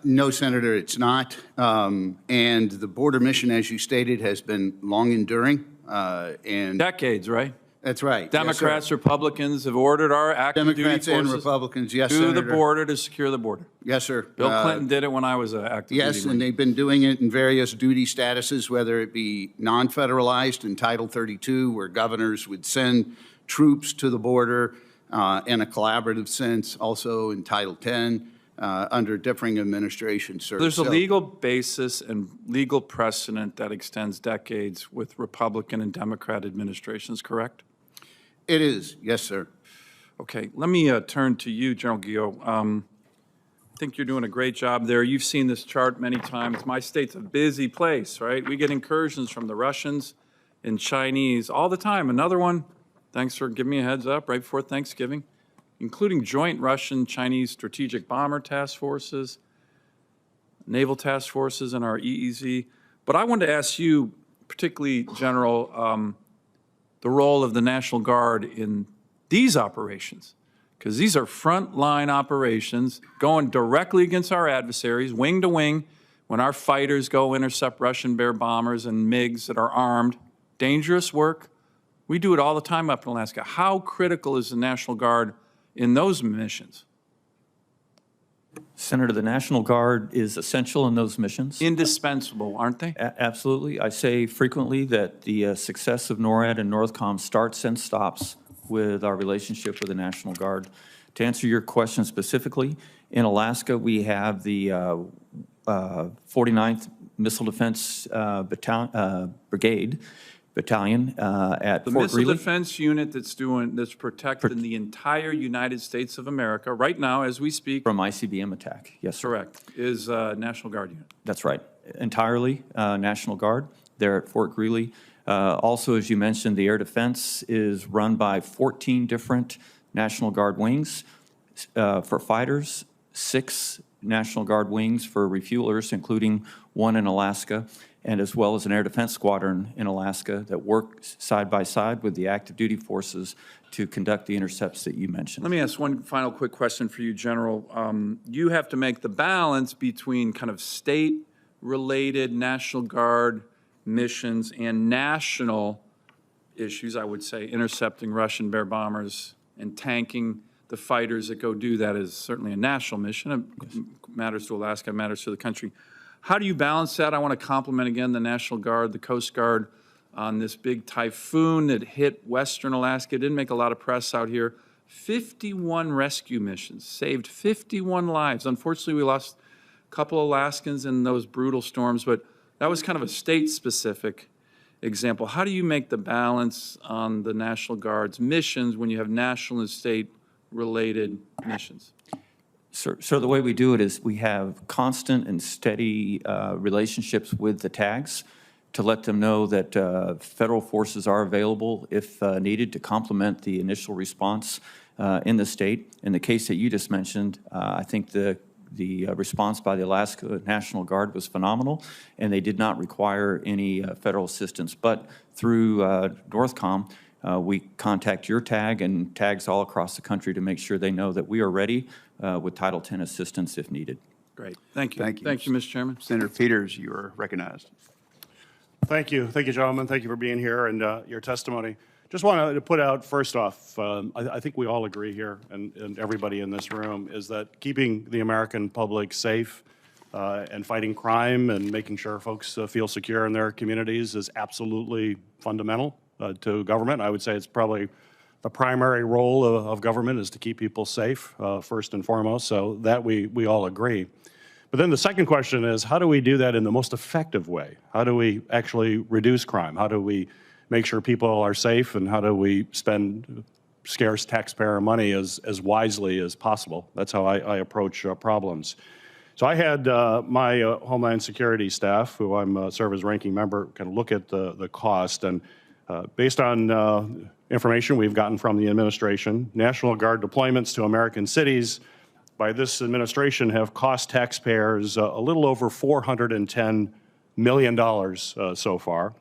No, Senator, it's not. And the border mission, as you stated, has been long enduring. And decades, right? That's right. Democrats, Republicans have ordered our active Democrats duty and forces Republicans, yes, to Senator. the border to secure the border. Yes, sir. Bill Clinton did it when I was an active yes, duty. and they've been doing it in various duty statuses, whether it be non-federalized in Title 32, where governors would send troops to the border in a collaborative sense, also in Title 10 under differing administrations. There's a legal basis and legal precedent that extends decades with Republican and Democrat administrations, correct? It is, yes, sir. Okay, let me turn to you, General Guillot. I think you're doing a great job there. You've seen this chart many times. My state's a busy place, right? We get incursions from the Russians and Chinese all the time. Another one, thanks for giving me a heads up right before Thanksgiving, including joint Russian-Chinese strategic bomber task forces, naval task forces, and our EEZ. But I wanted to ask you, particularly, General, the role of the National Guard in these operations, because these are frontline operations going directly against our adversaries, wing to wing, when our fighters go intercept Russian Bear bombers and MiGs that are armed. Dangerous work. We do it all the time up in Alaska. How critical is the National Guard in those missions? Senator, the National Guard is essential in those missions. Indispensable, aren't they? Absolutely. I say frequently that the success of NORAD and NORTHCOM starts and stops with our relationship with the National Guard. To answer your question specifically, in Alaska, we have the 49th Missile Defense Battalion at The Fort Missile Greely. Defense Unit that's protecting the entire United States of America right now as we speak. From ICBM attack, yes, sir. Correct, is National Guard unit. That's right. Entirely National Guard there at Fort Greely. Also, as you mentioned, the air defense is run by 14 different National Guard wings for fighters, 6 National Guard wings for refuelers, including 1 in Alaska, and as well as an air defense squadron in Alaska that works side by side with the active duty forces to conduct the intercepts that you mentioned. Let me ask one final quick question for you, General. You have to make the balance between kind of state-related National Guard missions and national issues, I would say, intercepting Russian Bear bombers and tanking the fighters that go do that is certainly a national mission. It matters to Alaska, it matters to the country. How do you balance that? I want to compliment again the National Guard, the Coast Guard on this big typhoon that hit Western Alaska. It didn't make a lot of press out here. 51 rescue missions, saved 51 lives. Unfortunately, we lost a couple Alaskans in those brutal storms, but that was kind of a state-specific example. How do you make the balance on the National Guard's missions when you have national and state-related missions? So the way we do it is we have constant and steady relationships with the tags to let them know that federal forces are available if needed to complement the initial response in the state. In the case that you just mentioned, I think the response by the Alaska National Guard was phenomenal, and they did not require any federal assistance. But through NORTHCOM, we contact your tag and tags all across the country to make sure they know that we are ready with Title 10 assistance if needed. Great. Thank you. Thank you. Thank you, Mr. Chairman. Senator Peters, you are recognized. Thank you. Thank you, gentlemen. Thank you for being here and your testimony. Just wanted to put out, first off, I think we all agree here, and everybody in this room, is that keeping the American public safe and fighting crime and making sure folks feel secure in their communities is absolutely fundamental to government. I would say it's probably the primary role of government is to keep people safe, first and foremost, so that we all agree. But then the second question is, how do we do that in the most effective way? How do we actually reduce crime? How do we make sure people are safe, and how do we spend scarce taxpayer money as wisely as possible? That's how I approach problems. So I had my Homeland Security staff, who I'm serve as ranking member, kind of look at the cost, and based on information we've gotten from the administration, National Guard deployments to American cities by this administration have cost taxpayers a little over $410 million so far,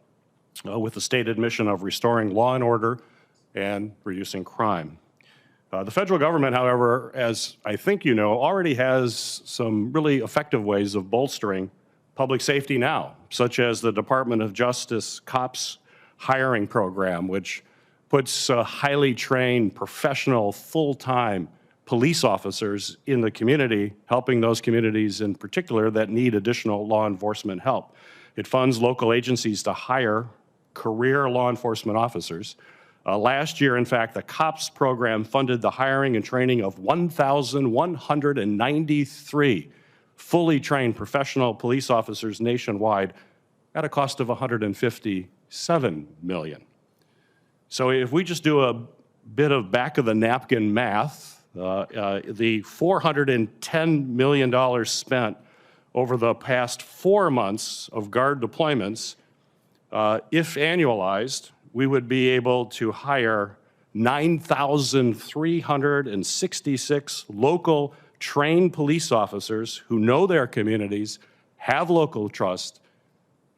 with the stated mission of restoring law and order and reducing crime. The federal government, however, as I think you know, already has some really effective ways of bolstering public safety now, such as the Department of Justice COPS hiring program, which puts highly trained, professional, full-time police officers in the community, helping those communities in particular that need additional law enforcement help. It funds local agencies to hire career law enforcement officers. Last year, in fact, the COPS program funded the hiring and training of 1,193 fully trained professional police officers nationwide at a cost of $157 million. So if we just do a bit of back-of-the-napkin math, the $410 million spent over the past 4 months of Guard deployments, if annualized, we would be able to hire 9,366 local trained police officers who know their communities, have local trust,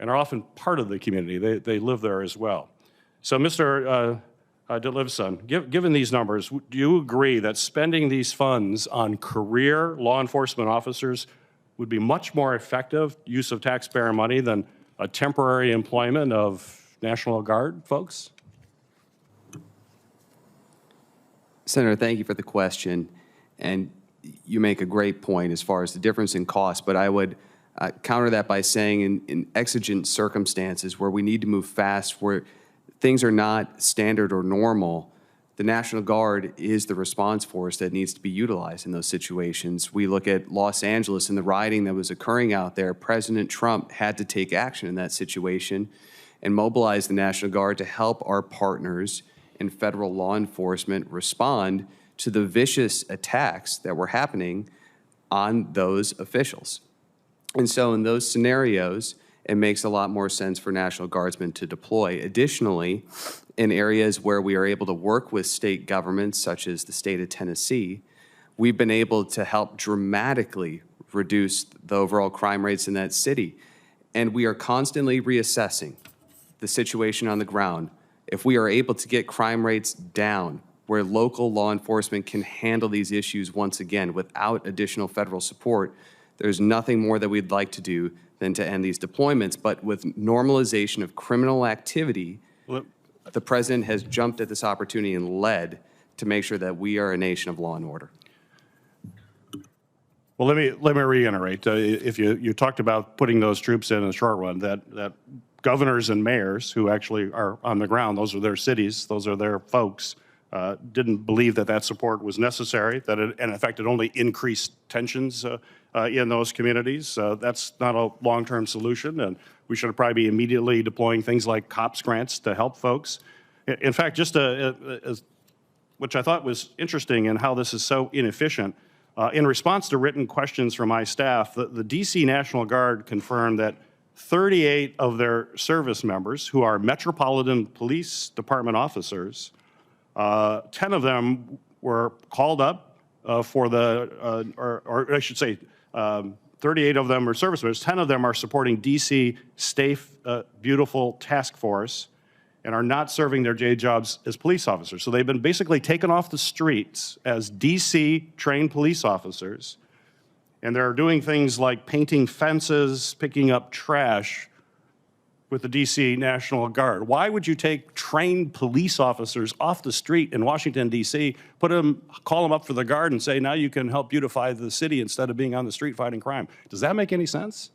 and are often part of the community. They live there as well. So, Mr. Detlefsen, given these numbers, do you agree that spending these funds on career law enforcement officers would be much more effective use of taxpayer money than a temporary employment of National Guard folks? Senator, thank you for the question. And you make a great point as far as the difference in cost, but I would counter that by saying in exigent circumstances where we need to move fast, where things are not standard or normal, the National Guard is the response force that needs to be utilized in those situations. We look at Los Angeles and the rioting that was occurring out there. President Trump had to take action in that situation and mobilize the National Guard to help our partners in federal law enforcement respond to the vicious attacks that were happening on those officials. And so in those scenarios, it makes a lot more sense for National Guardsmen to deploy. Additionally, in areas where we are able to work with state governments, such as the state of Tennessee, we've been able to help dramatically reduce the overall crime rates in that city. And we are constantly reassessing the situation on the ground. If we are able to get crime rates down, where local law enforcement can handle these issues once again without additional federal support, there's nothing more that we'd like to do than to end these deployments. But with normalization of criminal activity, the president has jumped at this opportunity and led to make sure that we are a nation of law and order. Well, let me reiterate. If you talked about putting those troops in the short run, that governors and mayors who actually are on the ground, those are their cities, those are their folks, didn't believe that support was necessary, that it, and in fact, it only increased tensions in those communities. That's not a long-term solution, and we should probably be immediately deploying things like COPS grants to help folks. In fact, just which I thought was interesting in how this is so inefficient, in response to written questions from my staff, the DC National Guard confirmed that 38 of their service members, who are Metropolitan Police Department officers, 10 of them were called up for the, or I should say, 38 of them are service members, 10 of them are supporting DC Safe, Beautiful Task Force and are not serving their day jobs as police officers. So they've been basically taken off the streets as DC trained police officers, and they're doing things like painting fences, picking up trash, with the DC National Guard? Why would you take trained police officers off the street in Washington, DC, call them up for the Guard and say, now you can help beautify the city instead of being on the street fighting crime? Does that make any sense?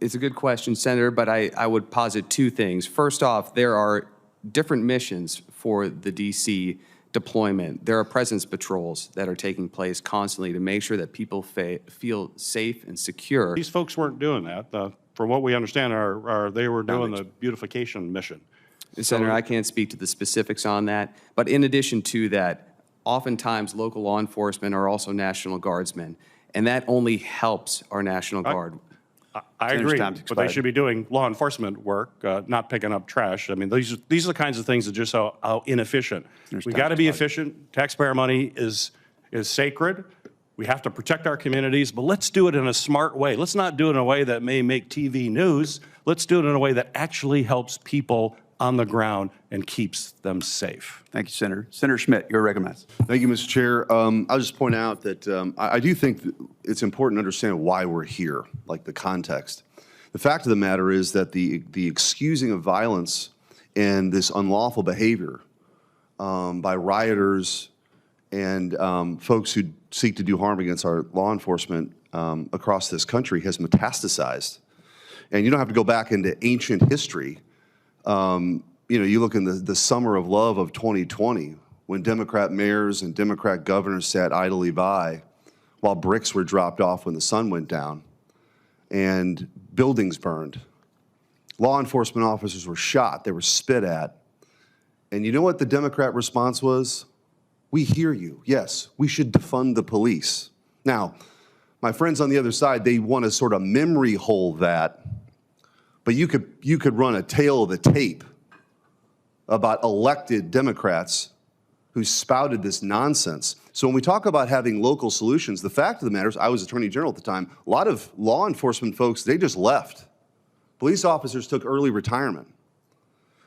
It's a good question, Senator, but I would posit two things. First off, there are different missions for the DC deployment. There are presence patrols that are taking place constantly to make sure that people feel safe and secure. These folks weren't doing that. From what we understand, they were doing the beautification mission. Senator, I can't speak to the specifics on that, but in addition to that, oftentimes local law enforcement are also National Guardsmen, and that only helps our National Guard. I agree, but they should be doing law enforcement work, not picking up trash. I mean, these are the kinds of things that just how inefficient. We got to be efficient. Taxpayer money is sacred. We have to protect our communities, but let's do it in a smart way. Let's not do it in a way that may make TV news. Let's do it in a way that actually helps people on the ground and keeps them safe. Thank you, Senator. Senator Schmidt, you're recognized. Thank you, Mr. Chair. I'll just point out that I do think that it's important to understand why we're here, like the context. The fact of the matter is that the excusing of violence and this unlawful behavior by rioters and folks who seek to do harm against our law enforcement across this country has metastasized. And you don't have to go back into ancient history. You know, you look in the summer of love of 2020, when Democrat mayors and Democrat governors sat idly by while bricks were dropped off when the sun went down and buildings burned. Law enforcement officers were shot, they were spit at. And you know what the Democrat response was? We hear you. Yes, we should defund the police. Now, my friends on the other side, they want to sort of memory hole that. But you could run a tale of the tape about elected Democrats who spouted this nonsense. So when we talk about having local solutions, the fact of the matter is, I was Attorney General at the time, a lot of law enforcement folks, they just left. Police officers took early retirement.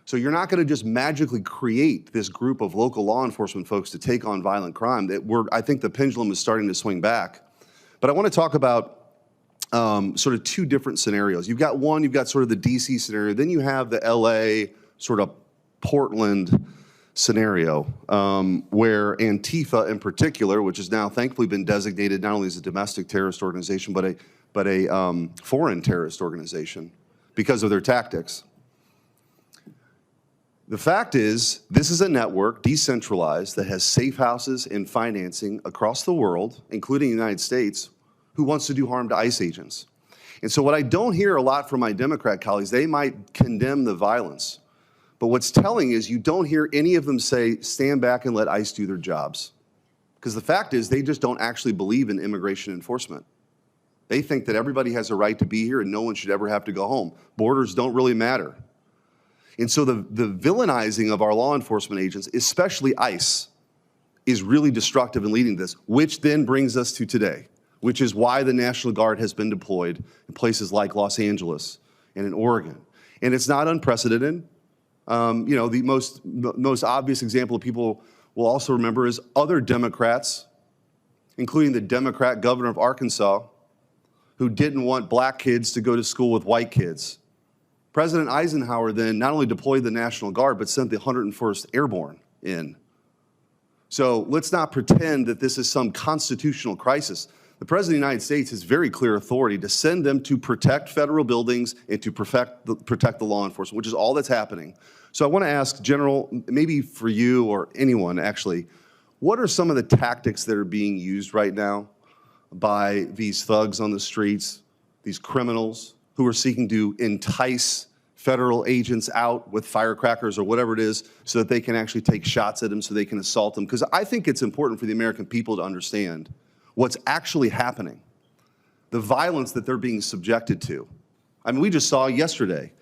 So you're not going to just magically create this group of local law enforcement folks to take on violent crime. I think the pendulum is starting to swing back. But I want to talk about sort of two different scenarios. You've got sort of the DC scenario, then you have the LA sort of Portland scenario, where Antifa in particular, which has now thankfully been designated not only as a domestic terrorist organization, but a foreign terrorist organization because of their tactics. The fact is, this is a network, decentralized, that has safe houses and financing across the world, including the United States, who wants to do harm to ICE agents. And so what I don't hear a lot from my Democrat colleagues, they might condemn the violence. But what's telling is you don't hear any of them say, stand back and let ICE do their jobs. Because the fact is, they just don't actually believe in immigration enforcement. They think that everybody has a right to be here and no one should ever have to go home. Borders don't really matter. And so the villainizing of our law enforcement agents, especially ICE, is really destructive in leading this, which then brings us to today, which is why the National Guard has been deployed in places like Los Angeles and in Oregon. And it's not unprecedented. You know, the most obvious example people will also remember is other Democrats, including the Democrat governor of Arkansas, who didn't want black kids to go to school with white kids. President Eisenhower then not only deployed the National Guard, but sent the 101st Airborne in. So let's not pretend that this is some constitutional crisis. The President of the United States has very clear authority to send them to protect federal buildings and to protect the law enforcement, which is all that's happening. So I want to ask, General, maybe for you or anyone actually, what are some of the tactics that are being used right now by these thugs on the streets, these criminals who are seeking to entice federal agents out with firecrackers or whatever it is so that they can actually take shots at them so they can assault them? Because I think it's important for the American people to understand what's actually happening, the violence that they're being subjected to. I mean, we just saw yesterday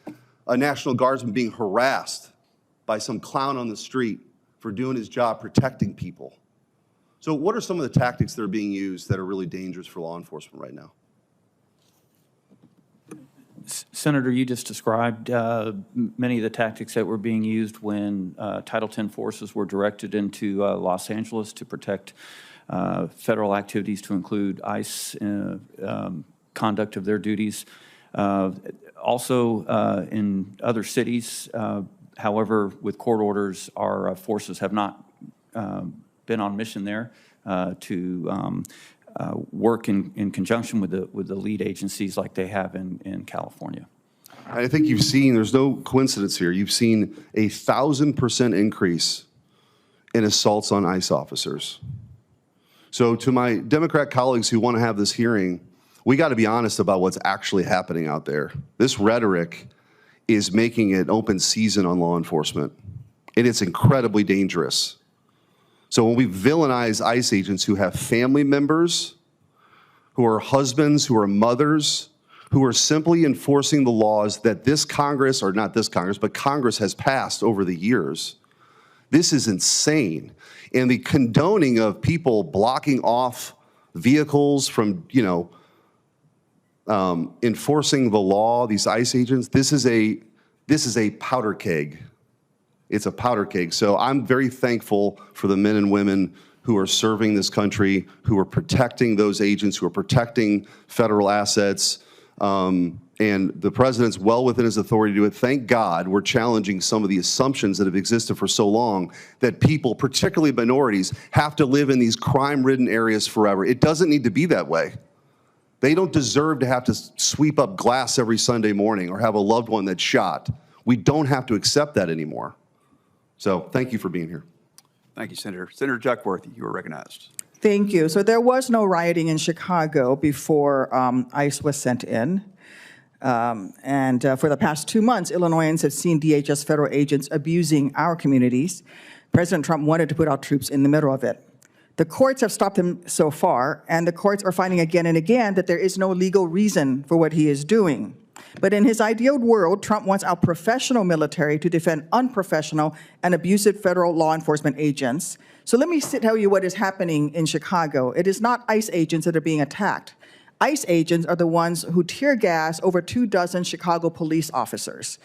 a National Guardsman being harassed by some clown on the street for doing his job protecting people. So what are some of the tactics that are being used that are really dangerous for law enforcement right now? Senator, you just described many of the tactics that were being used when Title X forces were directed into Los Angeles to protect federal activities, to include ICE conduct of their duties. Also, in other cities, however, with court orders, our forces have not been on mission there to work in conjunction with the lead agencies like they have in California. I think you've seen, there's no coincidence here, you've seen a 1,000% increase in assaults on ICE officers. So to my Democrat colleagues who want to have this hearing, we got to be honest about what's actually happening out there. This rhetoric is making it open season on law enforcement, and it's incredibly dangerous. So when we villainize ICE agents who have family members, who are husbands, who are mothers, who are simply enforcing the laws that this Congress, or not this Congress, but Congress has passed over the years, this is insane. And the condoning of people blocking off vehicles from, enforcing the law, these ICE agents, this is a powder keg. It's a powder keg. So I'm very thankful for the men and women who are serving this country, who are protecting those agents, who are protecting federal assets. And the president's well within his authority to do it. Thank God we're challenging some of the assumptions that have existed for so long that people, particularly minorities, have to live in these crime-ridden areas forever. It doesn't need to be that way. They don't deserve to have to sweep up glass every Sunday morning or have a loved one that's shot. We don't have to accept that anymore. So thank you for being here. Thank you, Senator. Senator Duckworth, you are recognized. Thank you. So there was no rioting in Chicago before ICE was sent in. For the past 2 months, Illinoisans have seen DHS federal agents abusing our communities. President Trump wanted to put our troops in the middle of it. The courts have stopped him so far, and the courts are finding again and again that there is no legal reason for what he is doing. But in his ideal world, Trump wants our professional military to defend unprofessional and abusive federal law enforcement agents. So let me tell you what is happening in Chicago. It is not ICE agents that are being attacked. ICE agents are the ones who tear gas over 24 Chicago police officers.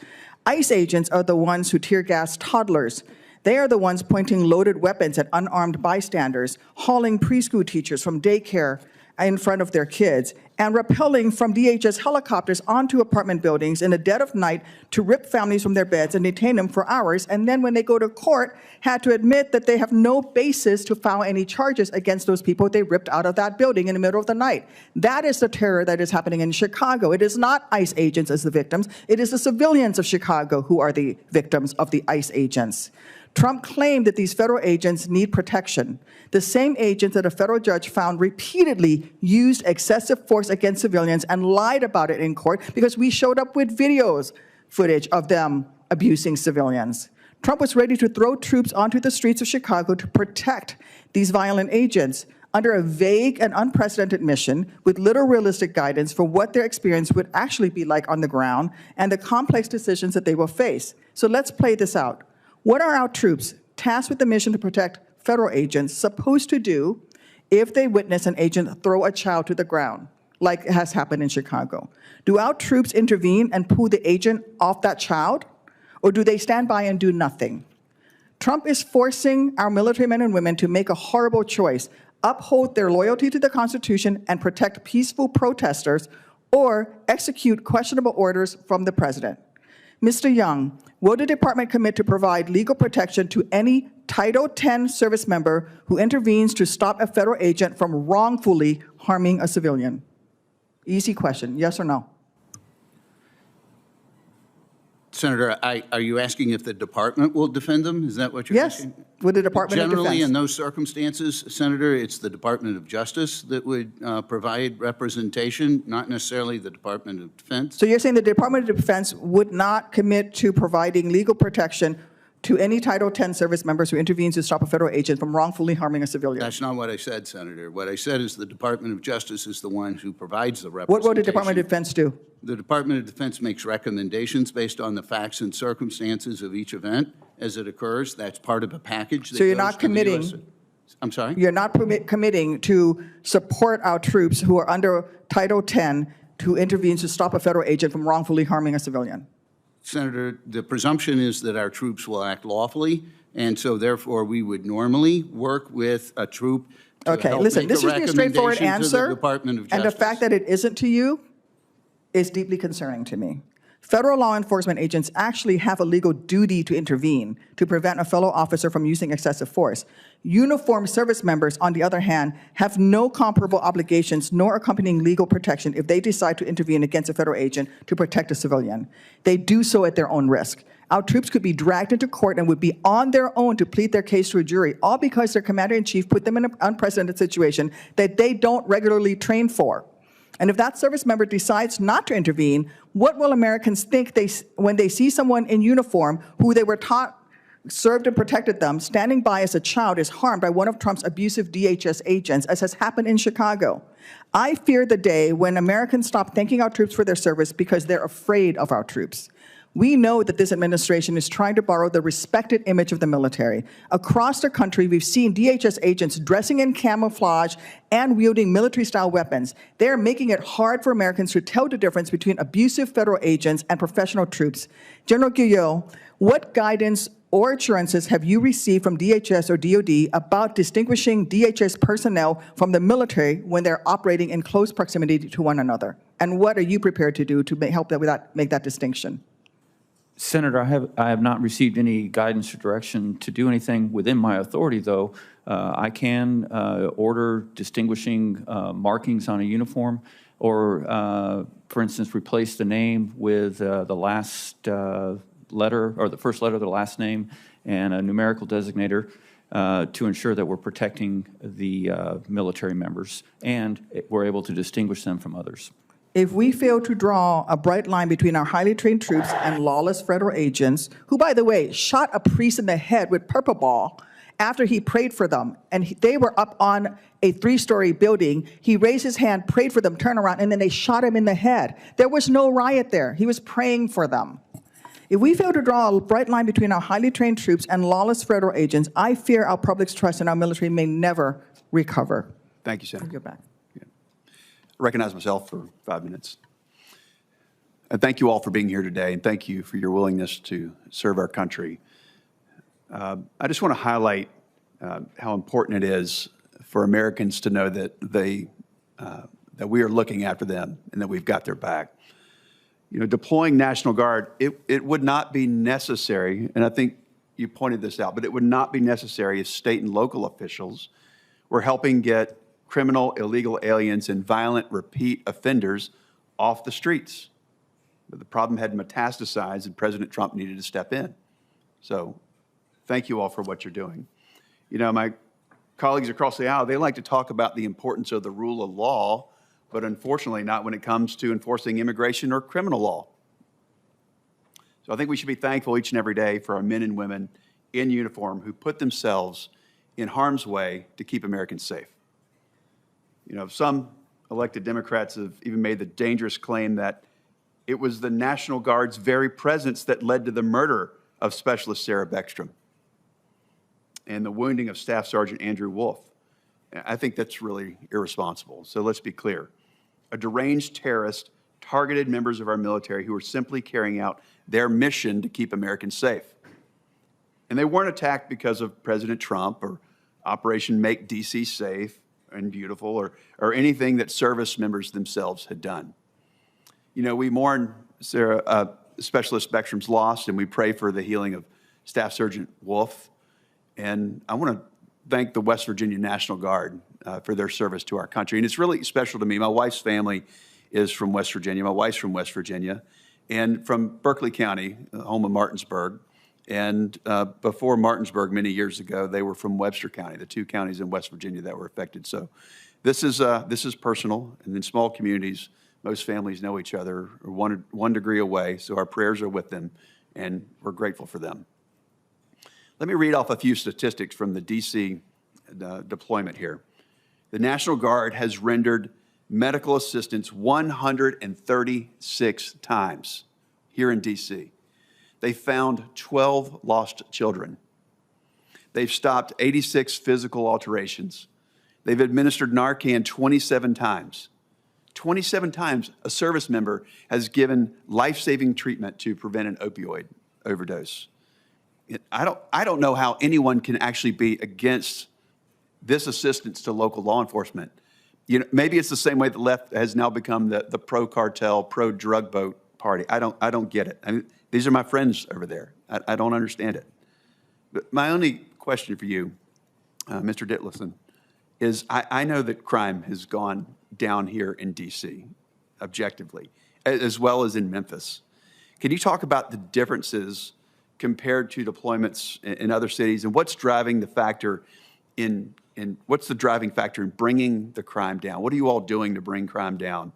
ICE agents are the ones who tear gas toddlers. They are the ones pointing loaded weapons at unarmed bystanders, hauling preschool teachers from daycare in front of their kids, and rappelling from DHS helicopters onto apartment buildings in the dead of night to rip families from their beds and detain them for hours, and then when they go to court, had to admit that they have no basis to file any charges against those people they ripped out of that building in the middle of the night. That is the terror that is happening in Chicago. It is not ICE agents as the victims. It is the civilians of Chicago who are the victims of the ICE agents. Trump claimed that these federal agents need protection. The same agents that a federal judge found repeatedly used excessive force against civilians and lied about it in court because we showed up with footage of them abusing civilians. Trump was ready to throw troops onto the streets of Chicago to protect these violent agents under a vague and unprecedented mission with little realistic guidance for what their experience would actually be like on the ground and the complex decisions that they will face. So let's play this out. What are our troops tasked with the mission to protect federal agents supposed to do if they witness an agent throw a child to the ground, like has happened in Chicago? Do our troops intervene and pull the agent off that child, or do they stand by and do nothing? Trump is forcing our military men and women to make a horrible choice, uphold their loyalty to the Constitution and protect peaceful protesters, or execute questionable orders from the president. Mr. Young, will the department commit to provide legal protection to any Title X service member who intervenes to stop a federal agent from wrongfully harming a civilian? Easy question, yes or no? Senator, are you asking if the department will defend them? Is that what you're asking? Yes, with the Department of Defense. Generally, in those circumstances, Senator, it's the Department of Justice that would provide representation, not necessarily the Department of Defense. So you're saying the Department of Defense would not commit to providing legal protection to any Title X service members who intervenes to stop a federal agent from wrongfully harming a civilian? That's not what I said, Senator. What I said is the Department of Justice is the one who provides the representation. What will the Department of Defense do? The Department of Defense makes recommendations based on the facts and circumstances of each event as it occurs. That's part of a package. So you're not committing. I'm sorry? You're not committing to support our troops who are under Title X who intervenes to stop a federal agent from wrongfully harming a civilian? Senator, the presumption is that our troops will act lawfully, and so therefore we would normally work with a troop to Okay, help listen, make this a is a straightforward recommendation to the answer, Department of and Justice. the fact that it isn't to you is deeply concerning to me. Federal law enforcement agents actually have a legal duty to intervene to prevent a fellow officer from using excessive force. Uniformed service members, on the other hand, have no comparable obligations nor accompanying legal protection if they decide to intervene against a federal agent to protect a civilian. They do so at their own risk. Our troops could be dragged into court and would be on their own to plead their case to a jury, all because their commander-in-chief put them in an unprecedented situation that they don't regularly train for. And if that service member decides not to intervene, what will Americans think when they see someone in uniform who they were taught served and protected them, standing by as a child, is harmed by one of Trump's abusive DHS agents, as has happened in Chicago? I fear the day when Americans stop thanking our troops for their service because they're afraid of our troops. We know that this administration is trying to borrow the respected image of the military. Across the country, we've seen DHS agents dressing in camouflage and wielding military-style weapons. They're making it hard for Americans to tell the difference between abusive federal agents and professional troops. General Guyot, what guidance or assurances have you received from DHS or DoD about distinguishing DHS personnel from the military when they're operating in close proximity to one another? And what are you prepared to do to help make that distinction? Senator, I have not received any guidance or direction to do anything within my authority, though. I can order distinguishing markings on a uniform or, for instance, replace the name with the last letter or the first letter of the last name and a numerical designator to ensure that we're protecting the military members and we're able to distinguish them from others. If we fail to draw a bright line between our highly trained troops and lawless federal agents, who, by the way, shot a priest in the head with purple ball after he prayed for them, and they were up on a 3-story building, he raised his hand, prayed for them, turned around, and then they shot him in the head. There was no riot there. He was praying for them. If we fail to draw a bright line between our highly trained troops and lawless federal agents, I fear our public's trust in our military may never recover. Thank you, Senator. You're back. I recognize myself for 5 minutes. And thank you all for being here today, and thank you for your willingness to serve our country. I just want to highlight how important it is for Americans to know that that we are looking after them and that we've got their back. You know, deploying National Guard, it would not be necessary, and I think you pointed this out, but it would not be necessary if state and local officials were helping get criminal, illegal aliens, and violent repeat offenders off the streets. But the problem had metastasized, and President Trump needed to step in. So thank you all for what you're doing. You know, my colleagues across the aisle, they like to talk about the importance of the rule of law, but unfortunately not when it comes to enforcing immigration or criminal law. So I think we should be thankful each and every day for our men and women in uniform who put themselves in harm's way to keep Americans safe. You know, some elected Democrats have even made the dangerous claim that it was the National Guard's very presence that led to the murder of Specialist Sarah Beckstrom and the wounding of Staff Sergeant Andrew Wolf. I think that's really irresponsible. So let's be clear. A deranged terrorist targeted members of our military who were simply carrying out their mission to keep Americans safe. And they weren't attacked because of President Trump or Operation Make D.C. Safe and Beautiful or anything that service members themselves had done. You know, we mourn Sarah, Specialist Beckstrom's loss, and we pray for the healing of Staff Sergeant Wolf. And I want to thank the West Virginia National Guard for their service to our country. And it's really special to me. My wife's family is from West Virginia. My wife's from West Virginia and from Berkeley County, home of Martinsburg. And before Martinsburg, many years ago, they were from Webster County, the 2 counties in West Virginia that were affected. So this is personal. And in small communities, most families know each other or one degree away. So our prayers are with them, and we're grateful for them. Let me read off a few statistics from the D.C. deployment here. The National Guard has rendered medical assistance 136 times here in D.C. They found 12 lost children. They've stopped 86 physical alterations. They've administered Narcan 27 times. 27 times a service member has given life-saving treatment to prevent an opioid overdose. I don't know how anyone can actually be against this assistance to local law enforcement. You know, maybe it's the same way the left has now become the pro-cartel, pro-drug boat party. I don't get it. I mean, these are my friends over there. I don't understand it. But my only question for you, Mr. Ditlevson, is I know that crime has gone down here in D.C., objectively, as well as in Memphis. Can you talk about the differences compared to deployments in other cities, and what's driving the factor in what's the driving factor in bringing the crime down? What are you all doing to bring crime down?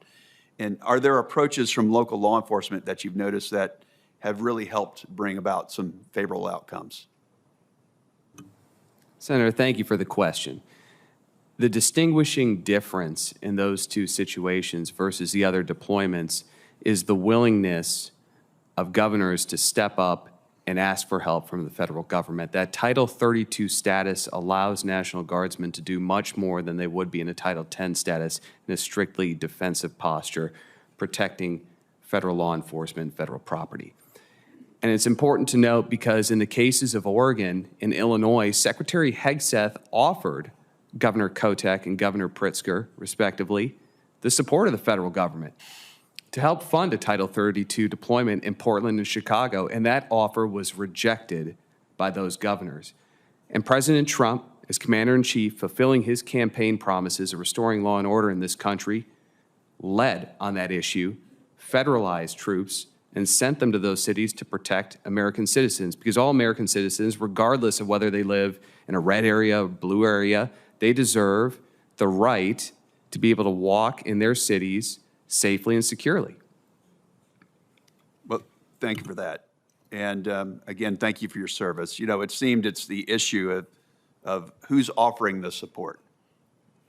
And are there approaches from local law enforcement that you've noticed that have really helped bring about some favorable outcomes? Senator, thank you for the question. The distinguishing difference in those two situations versus the other deployments is the willingness of governors to step up and ask for help from the federal government. That Title 32 status allows National Guardsmen to do much more than they would be in a Title 10 status in a strictly defensive posture, protecting federal law enforcement, federal property. And it's important to note because in the cases of Oregon and Illinois, Secretary Hegseth offered Governor Kotek and Governor Pritzker, respectively, the support of the federal government to help fund a Title 32 deployment in Portland and Chicago, and that offer was rejected by those governors. And President Trump, as Commander-in-Chief, fulfilling his campaign promises of restoring law and order in this country, led on that issue, federalized troops, and sent them to those cities to protect American citizens, because all American citizens, regardless of whether they live in a red area or blue area, they deserve the right to be able to walk in their cities safely and securely. Well, thank you for that. And again, thank you for your service. You know, it seemed it's the issue of who's offering the support.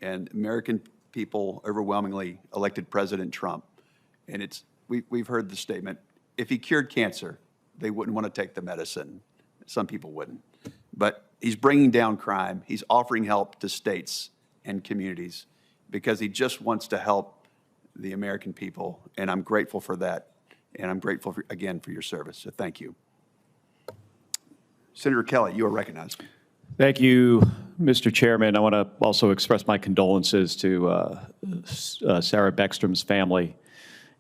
And American people overwhelmingly elected President Trump. And we've heard the statement, if he cured cancer, they wouldn't want to take the medicine. Some people wouldn't. But he's bringing down crime. He's offering help to states and communities because he just wants to help the American people, and I'm grateful for that, and I'm grateful, again, for your service, so thank you. Senator Kelly, you are recognized. Thank you, Mr. Chairman. I want to also express my condolences to Sarah Beckstrom's family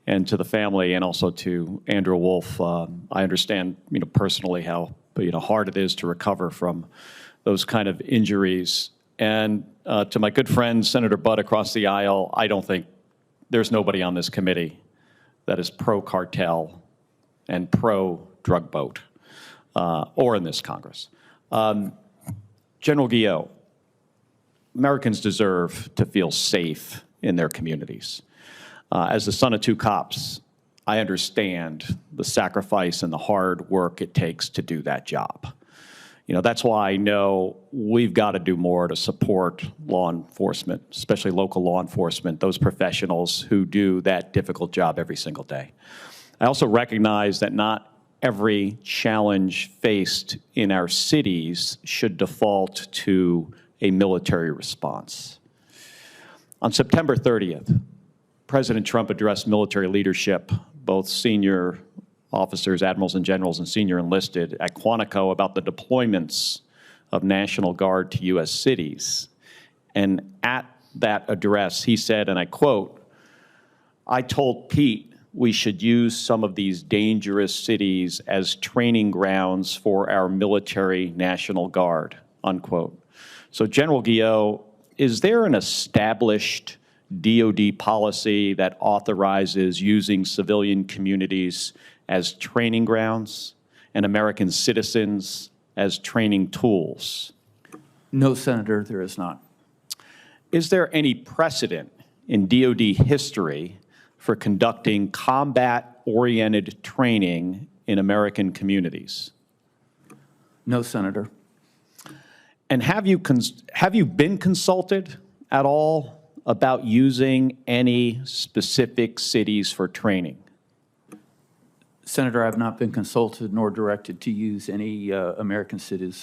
and to the family, and also to Andrew Wolf. I understand, personally how hard it is to recover from those kind of injuries. And to my good friend, Senator Budd across the aisle, I don't think there's nobody on this committee that is pro-cartel and pro-drug boat, or in this Congress. General Guillot, Americans deserve to feel safe in their communities. As the son of two cops, I understand the sacrifice and the hard work it takes to do that job. That's why I know we've got to do more to support law enforcement, especially local law enforcement, those professionals who do that difficult job every single day. I also recognize that not every challenge faced in our cities should default to a military response. On September 30th, President Trump addressed military leadership, both senior officers, admirals and generals, and senior enlisted at Quantico about the deployments of National Guard to U.S. cities. And at that address, he said, and I quote, "I told Pete we should use some of these dangerous cities as training grounds for our military National Guard," unquote. So General Guillot, is there an established DoD policy that authorizes using civilian communities as training grounds and American citizens as training tools? No, Senator, there is not. Is there any precedent in DoD history for conducting combat-oriented training in American communities? No, Senator. And have you been consulted at all about using any specific cities for training? Senator, I have not been consulted nor directed to use any American cities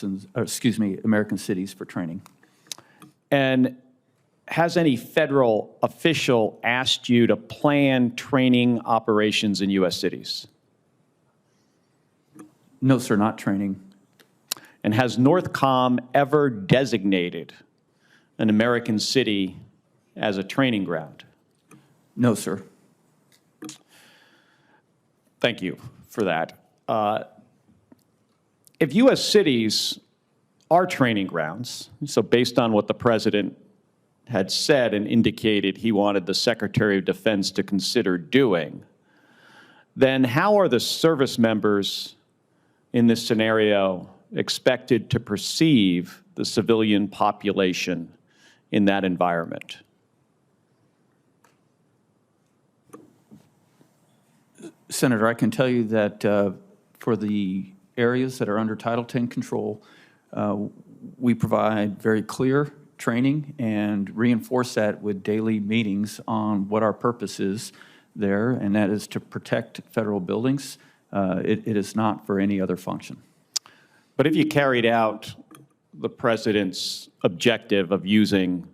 for training. And has any federal official asked you to plan training operations in U.S. cities? No, sir, not training. And has NORTHCOM ever designated an American city as a training ground? No, sir. Thank you for that. If U.S. cities are training grounds, so based on what the president had said and indicated he wanted the Secretary of Defense to consider doing, then how are the service members in this scenario expected to perceive the civilian population in that environment? Senator, I can tell you that for the areas that are under Title X control, we provide very clear training and reinforce that with daily meetings on what our purpose is there, and that is to protect federal buildings. It is not for any other function. But if you carried out the president's objective of using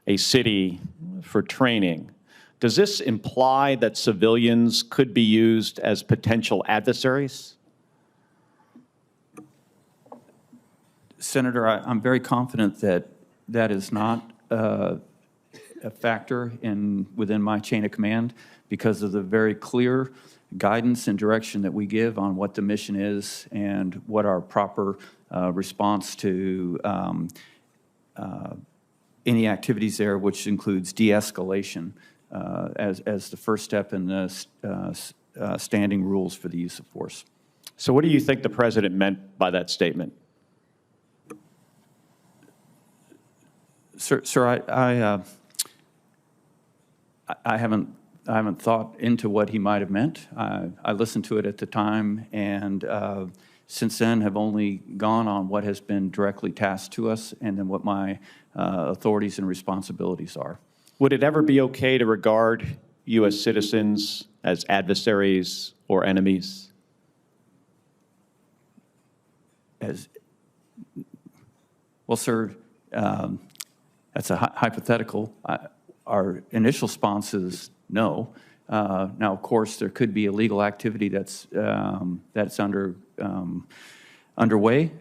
a city for training, does this imply that civilians could be used as potential adversaries? Senator, I'm very confident that that is not a factor within my chain of command because of the very clear guidance and direction that we give on what the mission is and what our proper response to any activities there, which includes de-escalation as the first step in the standing rules for the use of force. So what do you think the president meant by that statement? Sir, I haven't thought into what he might have meant. I listened to it at the time, and since then have only gone on what has been directly tasked to us and then what my authorities and responsibilities are. Would it ever be okay to regard U.S. citizens as adversaries or enemies? Well, sir, that's a hypothetical. Our initial response is no. Now, of course, there could be illegal activity that's underway,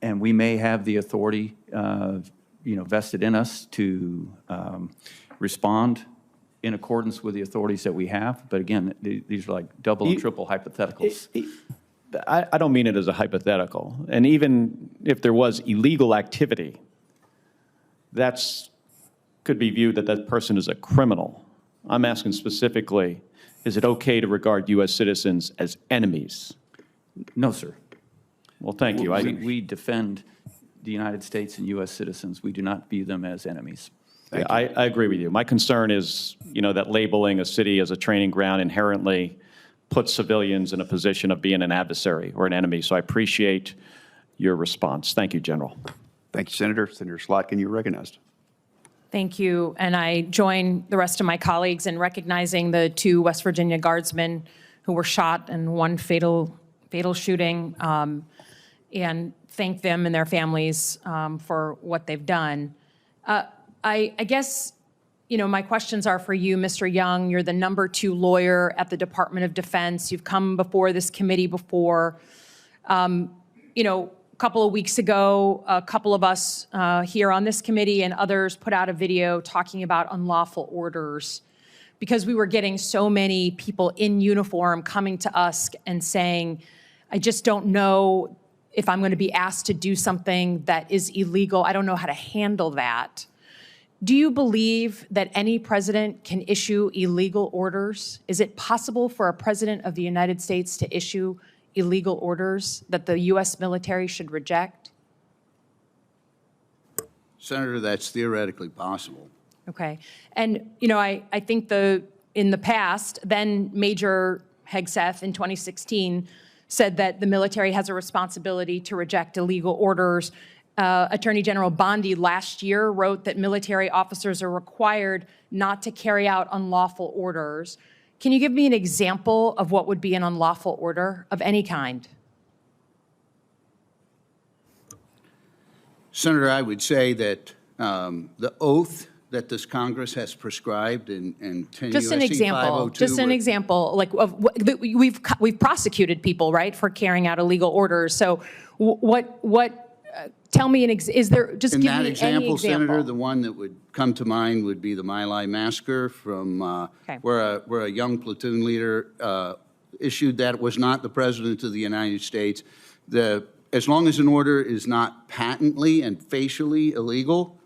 and we may have the authority, vested in us to respond in accordance with the authorities that we have. But again, these are like double and triple hypotheticals. I don't mean it as a hypothetical. And even if there was illegal activity, could be viewed that that person is a criminal. I'm asking specifically, is it okay to regard U.S. citizens as enemies? No, sir. Well, thank you. We defend the United States and U.S. citizens. We do not view them as enemies. Yeah, I agree with you. My concern is, that labeling a city as a training ground inherently puts civilians in a position of being an adversary or an enemy. So I appreciate your response. Thank you, General. Thank you, Senator. Senator Slotkin, you're recognized. Thank you. And I join the rest of my colleagues in recognizing the 2 West Virginia guardsmen who were shot in one fatal shooting, and thank them and their families for what they've done. I guess, my questions are for you, Mr. Young. You're the #2 lawyer at the Department of Defense. You've come before this committee before. A couple of weeks ago, a couple of us here on this committee and others put out a video talking about unlawful orders because we were getting so many people in uniform coming to us and saying, I just don't know if I'm going to be asked to do something that is illegal. I don't know how to handle that. Do you believe that any president can issue illegal orders? Is it possible for a president of the United States to issue illegal orders that the U.S. military should reject? Senator, that's theoretically possible. Okay. And, I think in the past, then Major Hegseth in 2016 said that the military has a responsibility to reject illegal orders. Attorney General Bondi last year wrote that military officers are required not to carry out unlawful orders. Can you give me an example of what would be an unlawful order of any kind? Senator, I would say that the oath that this Congress has prescribed in 10 Just an U.S.C. example. 502 Just an example. Like we've prosecuted people, right, for carrying out illegal orders. So what tell me is there, just In give that me example, any example. Senator, the one that would come to mind would be the My Lai massacre from where a young platoon leader issued that it was not the President of the United States. As long as an order is not patently and facially illegal,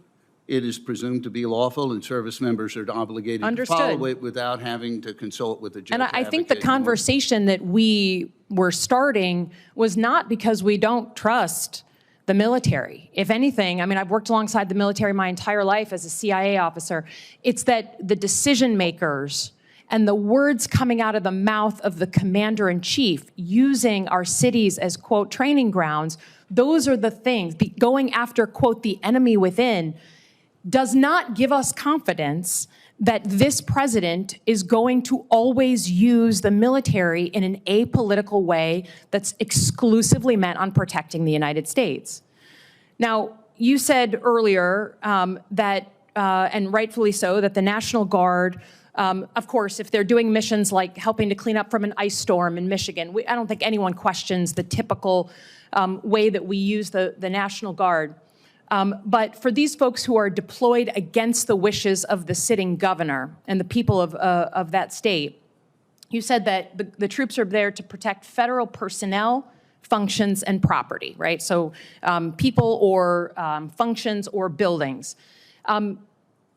it is presumed to be lawful, and service members are obligated to follow it without having to consult with the judge. And I think the conversation that we were starting was not because we don't trust the military. If anything, I mean, I've worked alongside the military my entire life as a CIA officer. It's that the decision makers and the words coming out of the mouth of the commander-in-chief using our cities as, quote, training grounds, those are the things. Going after, quote, the enemy within does not give us confidence that this president is going to always use the military in an apolitical way that's exclusively meant on protecting the United States. Now, you said earlier that, and rightfully so, that the National Guard, of course, if they're doing missions like helping to clean up from an ice storm in Michigan, I don't think anyone questions the typical way that we use the National Guard. But for these folks who are deployed against the wishes of the sitting governor and the people of that state, you said that the troops are there to protect federal personnel, functions, and property, right? So people or functions or buildings.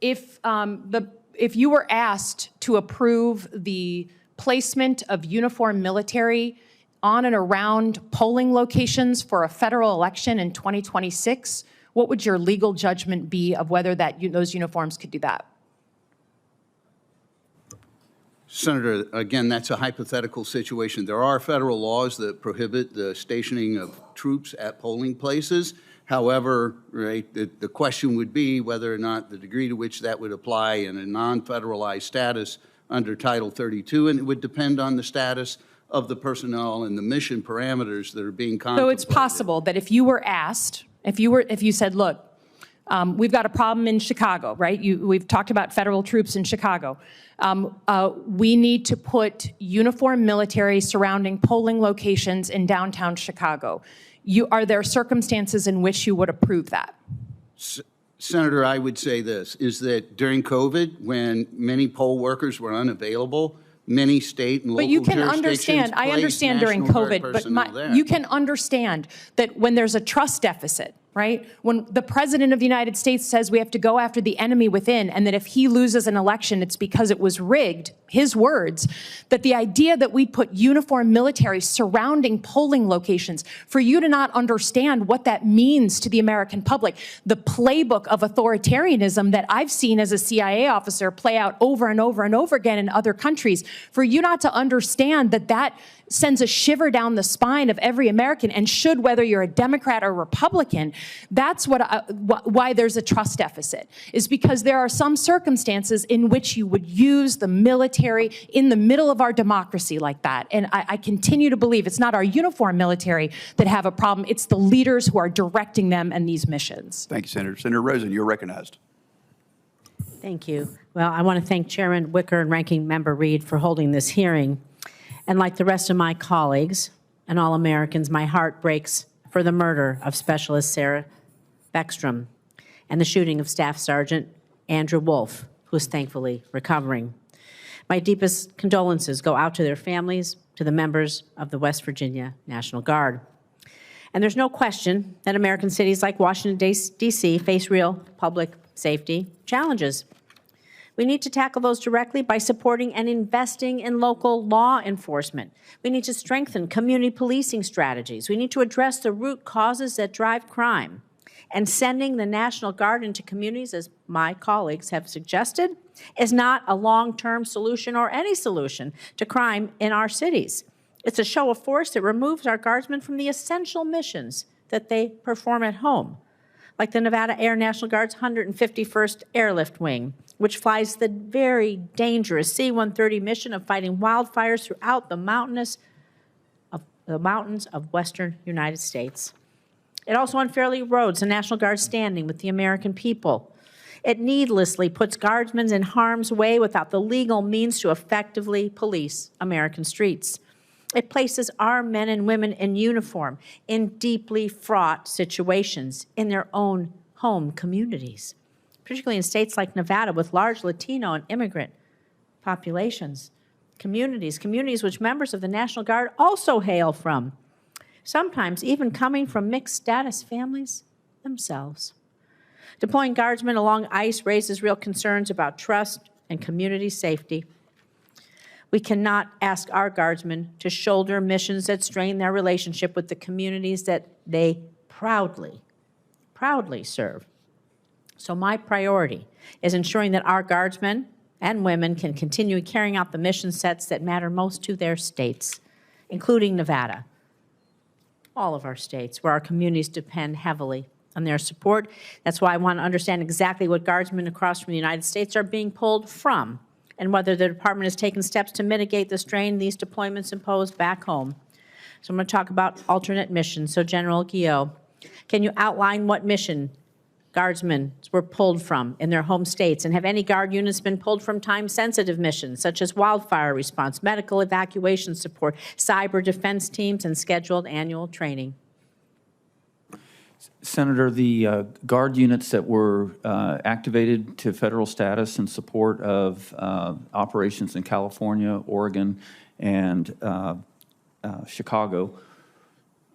If you were asked to approve the placement of uniformed military on and around polling locations for a federal election in 2026, what would your legal judgment be of whether those uniforms could do that? Senator, again, that's a hypothetical situation. There are federal laws that prohibit the stationing of troops at polling places. However, right, the question would be whether or not the degree to which that would apply in a non-federalized status under Title 32, and it would depend on the status of the personnel and the mission parameters that are being contemplated. So it's possible that if you were asked, if you said, look, we've got a problem in Chicago, right? We've talked about federal troops in Chicago. We need to put uniformed military surrounding polling locations in downtown Chicago. Are there circumstances in which you would approve that? Senator, I would say this, is that during COVID, when many poll workers were unavailable, many state and local jurisdictions But you can understand, I understand during COVID, but you can understand that when there's a trust deficit, right? When the President of the United States says we have to go after the enemy within, and that if he loses an election, it's because it was rigged, his words, that the idea that we'd put uniformed military surrounding polling locations, for you to not understand what that means to the American public, the playbook of authoritarianism that I've seen as a CIA officer play out over and over and over again in other countries, for you not to understand that that sends a shiver down the spine of every American, and should, whether you're a Democrat or Republican, that's why there's a trust deficit, is because there are some circumstances in which you would use the military in the middle of our democracy like that. And I continue to believe it's not our uniformed military that have a problem, it's the leaders who are directing them and these missions. Thank you, Senator. Senator Rosen, you're recognized. Thank you. Well, I want to thank Chairman Wicker and Ranking Member Reed for holding this hearing. And like the rest of my colleagues and all Americans, my heart breaks for the murder of Specialist Sarah Beckstrom and the shooting of Staff Sergeant Andrew Wolf, who is thankfully recovering. My deepest condolences go out to their families, to the members of the West Virginia National Guard. And there's no question that American cities like Washington, D.C. face real public safety challenges. We need to tackle those directly by supporting and investing in local law enforcement. We need to strengthen community policing strategies. We need to address the root causes that drive crime. And sending the National Guard into communities, as my colleagues have suggested, is not a long-term solution or any solution to crime in our cities. It's a show of force that removes our guardsmen from the essential missions that they perform at home, like the Nevada Air National Guard's 151st Airlift Wing, which flies the very dangerous C-130 mission of fighting wildfires throughout the mountains of western United States. It also unfairly erodes the National Guard's standing with the American people. It needlessly puts guardsmen in harm's way without the legal means to effectively police American streets. It places our men and women in uniform in deeply fraught situations in their own home communities, particularly in states like Nevada with large Latino and immigrant populations, communities which members of the National Guard also hail from, sometimes even coming from mixed status families themselves. Deploying Guardsmen along ICE raises real concerns about trust and community safety. We cannot ask our Guardsmen to shoulder missions that strain their relationship with the communities that they proudly serve. So my priority is ensuring that our Guardsmen and women can continue carrying out the mission sets that matter most to their states, including Nevada, all of our states, where our communities depend heavily on their support. That's why I want to understand exactly what Guardsmen across from the United States are being pulled from, and whether the department has taken steps to mitigate the strain these deployments impose back home. So I'm going to talk about alternate missions. So General Guillot, can you outline what mission Guardsmen were pulled from in their home states, and have any Guard units been pulled from time-sensitive missions, such as wildfire response, medical evacuation support, cyber defense teams, and scheduled annual training? Senator, the Guard units that were activated to federal status in support of operations in California, Oregon, and Chicago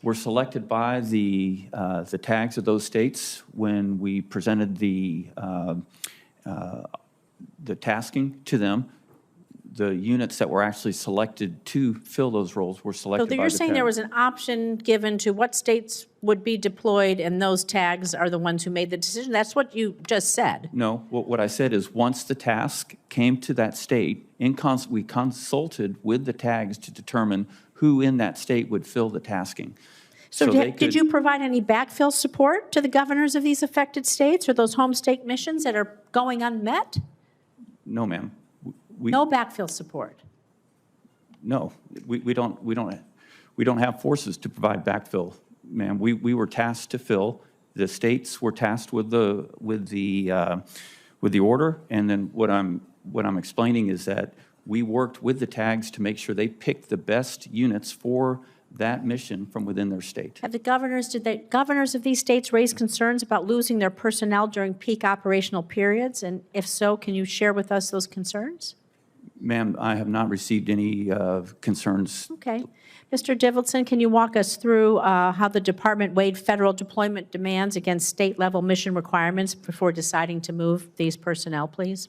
were selected by the tags of those states when we presented the tasking to them. The units that were actually selected to fill those roles were selected by the you're saying tag. there was an option given to what states would be deployed, and those tags are the ones who made the decision? That's what you just said. No, what I said is once the task came to that state, we consulted with the tags to determine who in that state would fill the tasking. So did you provide any backfill support to the governors of these affected states or those home state missions that are going unmet? No, ma'am. No backfill support? No, we don't have forces to provide backfill, ma'am. We were tasked to fill. The states were tasked with the order, and then what I'm explaining is that we worked with the tags to make sure they picked the best units for that mission from within their state. Have did the governors of these states raise concerns about losing their personnel during peak operational periods? And if so, can you share with us those concerns? Ma'am, I have not received any concerns. Okay. Mr. Divelson, can you walk us through how the department weighed federal deployment demands against state-level mission requirements before deciding to move these personnel, please?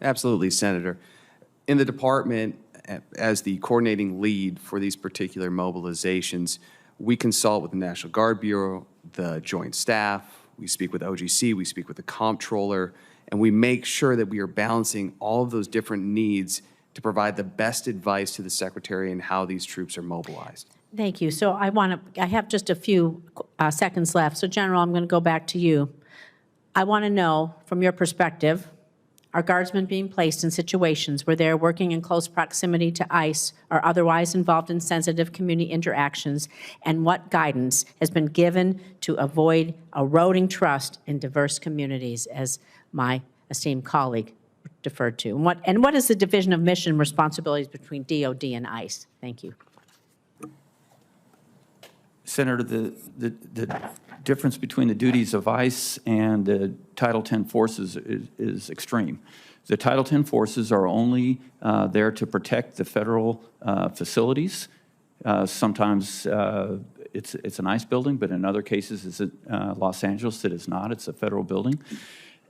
Absolutely, Senator. In the department, as the coordinating lead for these particular mobilizations, we consult with the National Guard Bureau, the Joint Staff, we speak with OGC, we speak with the Comptroller, and we make sure that we are balancing all of those different needs to provide the best advice to the Secretary in how these troops are mobilized. Thank you. So I have just a few seconds left. So General, I'm going to go back to you. I want to know, from your perspective, are Guardsmen being placed in situations where they're working in close proximity to ICE or otherwise involved in sensitive community interactions, and what guidance has been given to avoid eroding trust in diverse communities, as my esteemed colleague deferred to? And what is the division of mission responsibilities between DoD and ICE? Thank you. Senator, the difference between the duties of ICE and the Title X forces is extreme. The Title X forces are only there to protect the federal facilities. Sometimes it's an ICE building, but in other cases it's Los Angeles. It is not. It's a federal building.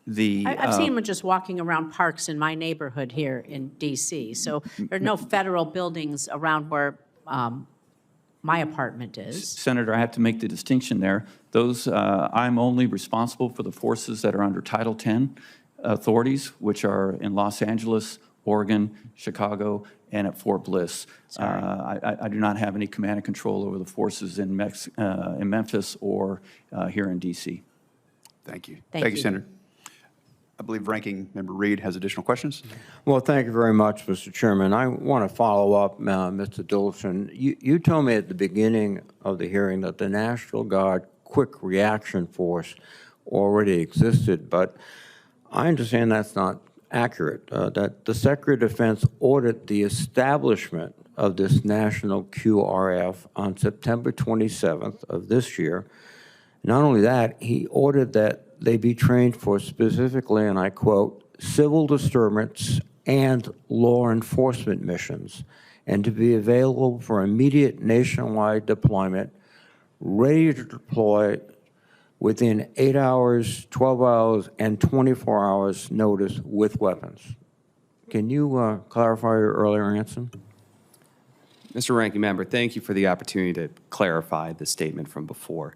I've seen them just walking around parks in my neighborhood here in D.C., so there are no federal buildings around where my apartment is. Senator, I have to make the distinction there. I'm only responsible for the forces that are under Title X authorities, which are in Los Angeles, Oregon, Chicago, and at Fort Bliss. I do not have any command and control over the forces in Memphis or here in D.C. Thank you. Thank you, Senator. I believe Ranking Member Reed has additional questions. Well, thank you very much, Mr. Chairman. I want to follow up, Mr. Divelson. You told me at the beginning of the hearing that the National Guard Quick Reaction Force already existed, but I understand that's not accurate, that the Secretary of Defense ordered the establishment of this national QRF on September 27th of this year. Not only that, he ordered that they be trained for specifically, and I quote, civil disturbance and law enforcement missions, and to be available for immediate nationwide deployment, ready to deploy within 8 hours, 12 hours, and 24 hours notice with weapons. Can you clarify your earlier answer? Mr. Ranking Member, thank you for the opportunity to clarify the statement from before.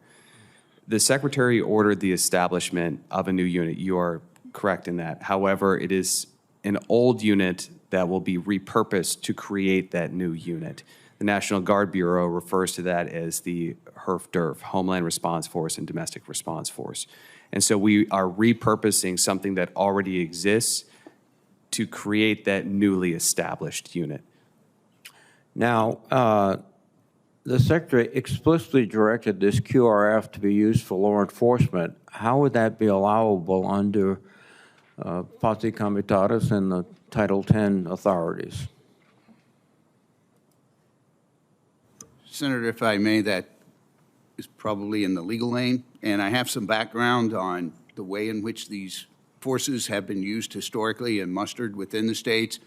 The Secretary ordered the establishment of a new unit. You are correct in that. However, it is an old unit that will be repurposed to create that new unit. The National Guard Bureau refers to that as the HERF-DERF, Homeland Response Force and Domestic Response Force. And so we are repurposing something that already exists to create that newly established unit. Now, the Secretary explicitly directed this QRF to be used for law enforcement. How would that be allowable under Posse Comitatus and the Title X authorities? Senator, if I may, that is probably in the legal lane, and I have some background on the way in which these forces have been used historically and mustered within the states,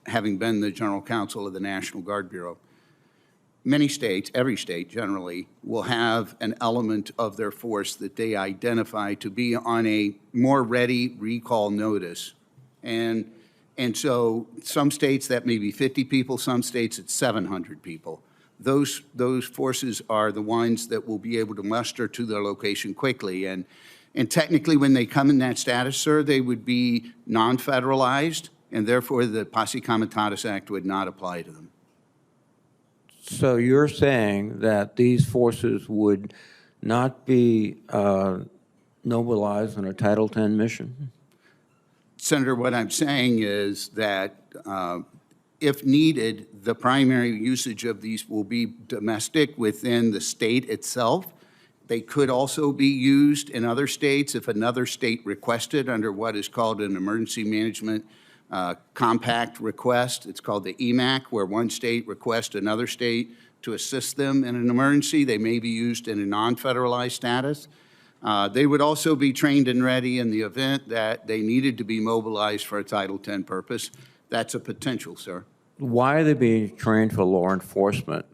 having been the General Counsel of the National Guard Bureau. Many states, every state generally, will have an element of their force that they identify to be on a more ready recall notice. And so some states that may be 50 people, some states it's 700 people. Those forces are the ones that will be able to muster to their location quickly. And technically, when they come in that status, sir, they would be non-federalized, and therefore the Posse Comitatus Act would not apply to them. So you're saying that these forces would not be mobilized on a Title X mission? Senator, what I'm saying is that if needed, the primary usage of these will be domestic within the state itself. They could also be used in other states if another state requested under what is called an emergency management compact request. It's called the EMAC, where one state requests another state to assist them in an emergency. They may be used in a non-federalized status. They would also be trained and ready in the event that they needed to be mobilized for a Title X purpose. That's a potential, sir. Why are they being trained for law enforcement?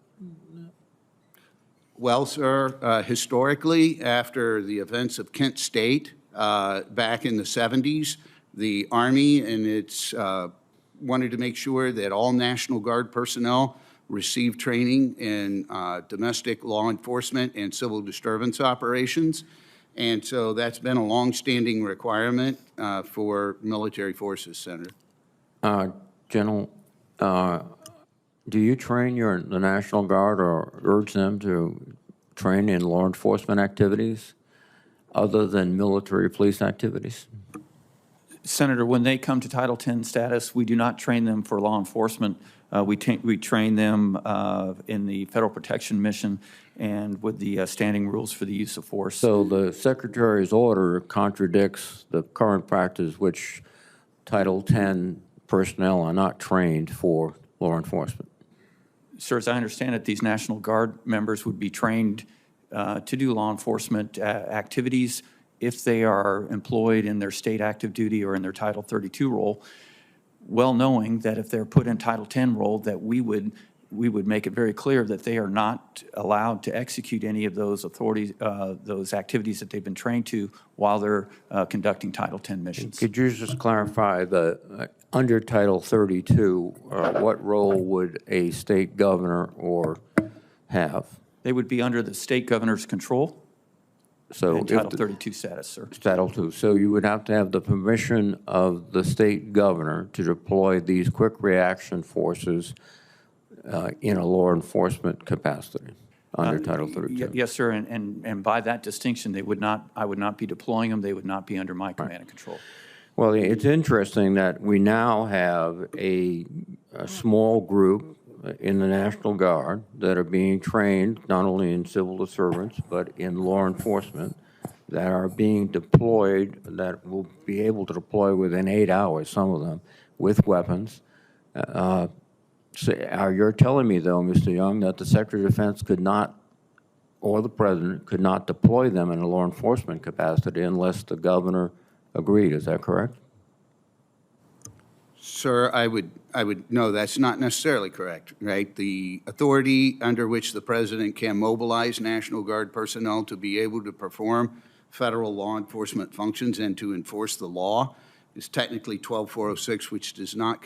Well, sir, historically, after the events of Kent State back in the 70s, the Army and its wanted to make sure that all National Guard personnel received training in domestic law enforcement and civil disturbance operations. And so that's been a longstanding requirement for military forces, Senator. General, do you train the National Guard or urge them to train in law enforcement activities other than military police activities? Senator, when they come to Title X status, we do not train them for law enforcement. We train them in the Federal Protection Mission and with the standing rules for the use of force. So the Secretary's order contradicts the current practice, which Title X personnel are not trained for law enforcement. Sir, as I understand it, these National Guard members would be trained to do law enforcement activities if they are employed in their state active duty or in their Title 32 role, well knowing that if they're put in Title 10 role, that we would make it very clear that they are not allowed to execute any of those authorities, those activities that they've been trained to while they're conducting Title 10 missions. Could you just clarify under Title 32, what role would a state governor have? They would be under the state governor's control. So Title 32 status, sir. Title II. So you would have to have the permission of the state governor to deploy these quick reaction forces in a law enforcement capacity under Title 32. Yes, sir. And by that distinction, they would not. I would not be deploying them. They would not be under my command and control. Well, it's interesting that we now have a small group in the National Guard that are being trained not only in civil disturbance but in law enforcement that are being deployed, that will be able to deploy within 8 hours, some of them, with weapons. So you're telling me, though, Mr. Young, that the Secretary of Defense could not, or the President could not deploy them in a law enforcement capacity unless the governor agreed. Is that correct? Sir, no, that's not necessarily correct, right? The authority under which the president can mobilize National Guard personnel to be able to perform federal law enforcement functions and to enforce the law is technically 12406, which does not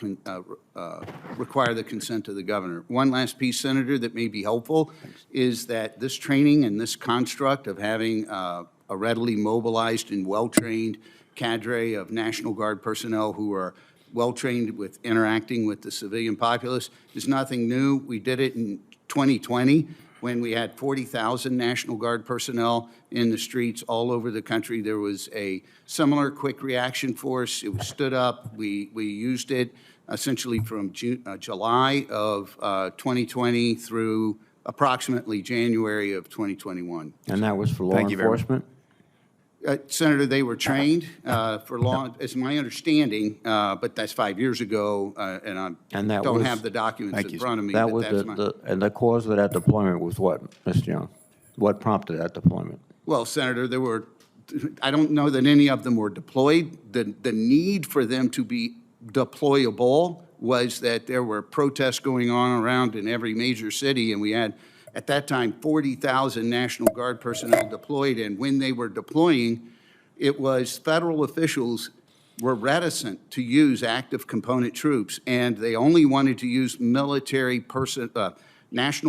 require the consent of the governor. One last piece, Senator, that may be helpful is that this training and this construct of having a readily mobilized and well-trained cadre of National Guard personnel who are well-trained with interacting with the civilian populace is nothing new. We did it in 2020 when we had 40,000 National Guard personnel in the streets all over the country. There was a similar quick reaction force. It was stood up. We used it essentially from July of 2020 through approximately January of 2021. And that was for law enforcement? Senator, they were trained for law, is my understanding, but that's 5 years ago, and I don't have the documents in front of me. That was and the cause of that deployment was what, Mr. Young? What prompted that deployment? Well, Senator, I don't know that any of them were deployed. The need for them to be deployable was that there were protests going on around in every major city, and we had at that time 40,000 National Guard personnel deployed, and when they were deploying, it was federal officials were reticent to use active component troops, and they only wanted to use National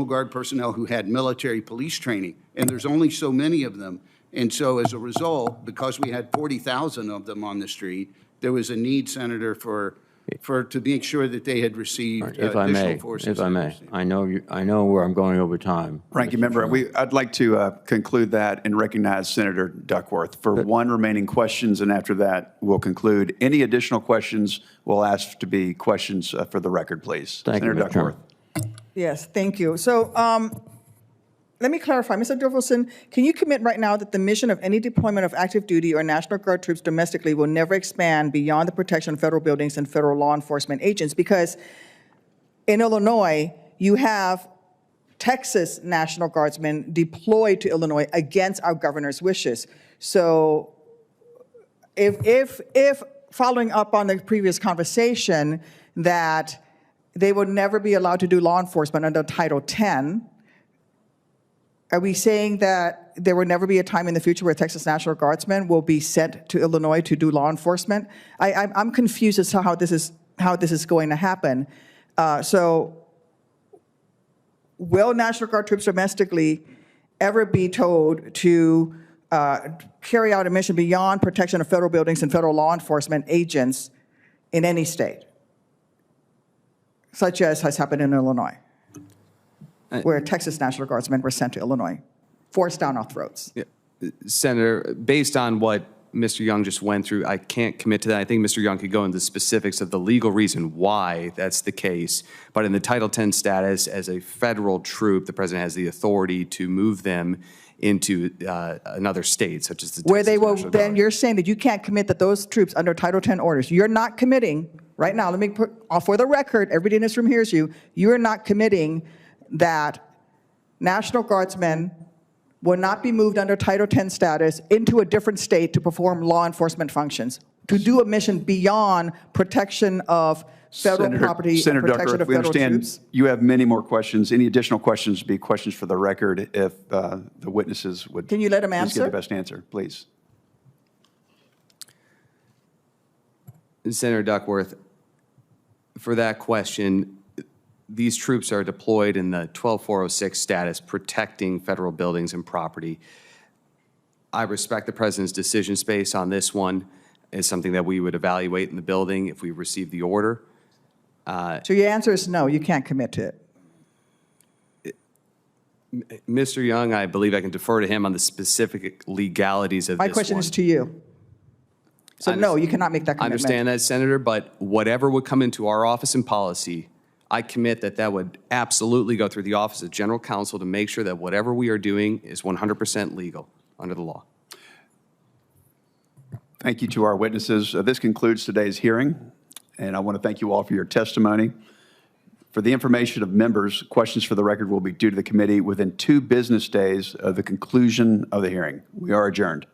Guard personnel who had military police training, and there's only so many of them. And so as a result, because we had 40,000 of them on the street, there was a need, Senator, to make sure that they had received additional forces. If I may, I know where I'm going over time. Ranking Member, I'd like to conclude that and recognize Senator Duckworth for one remaining questions, and after that, we'll conclude. Any additional questions we'll ask to be questions for the record, please. Thank Senator you, Duckworth. Yes, thank you. So let me clarify. Mr. Dorfelson, can you commit right now that the mission of any deployment of active duty or National Guard troops domestically will never expand beyond the protection of federal buildings and federal law enforcement agents? Because in Illinois, you have Texas National Guardsmen deployed to Illinois against our governor's wishes. So if following up on the previous conversation that they would never be allowed to do law enforcement under Title 10, are we saying that there will never be a time in the future where Texas National Guardsmen will be sent to Illinois to do law enforcement? I'm confused as to how this is going to happen. So will National Guard troops domestically ever be told to carry out a mission beyond protection of federal buildings and federal law enforcement agents in any state, such as has happened in Illinois, where Texas National Guardsmen were sent to Illinois, forced down our throats? Yeah. Senator, based on what Mr. Young just went through, I can't commit to that. I think Mr. Young could go into the specifics of the legal reason why that's the case. But in the Title 10 status, as a federal troop, the president has the authority to move them into another state, such as the where Texas they will, National then Guard. you're saying that you can't commit that those troops under Title 10 orders, you're not committing, right now, let me put, for the record, everybody in this room hears you, you are not committing that National Guardsmen will not be moved under Title 10 status into a different state to perform law enforcement functions, to do a mission beyond protection of federal property Senator and protection Duckworth, of we federal understand troops? you have many more questions. Any additional questions would be questions for the record if the witnesses would. Can you let him please answer? give the best answer, please. Senator Duckworth, for that question, these troops are deployed in the 12406 status, protecting federal buildings and property. I respect the president's decision space on this one. It's something that we would evaluate in the building if we receive the order. So your answer is no, you can't commit to it. Mr. Young, I believe I can defer to him on the specific legalities of My this question one. is to you. So no, you cannot make that I commitment. understand that, Senator, but whatever would come into our office and policy, I commit that that would absolutely go through the Office of General Counsel to make sure that whatever we are doing is 100% legal under the law. Thank you to our witnesses. This concludes today's hearing, and I want to thank you all for your testimony. For the information of members, questions for the record will be due to the committee within 2 business days of the conclusion of the hearing. We are adjourned.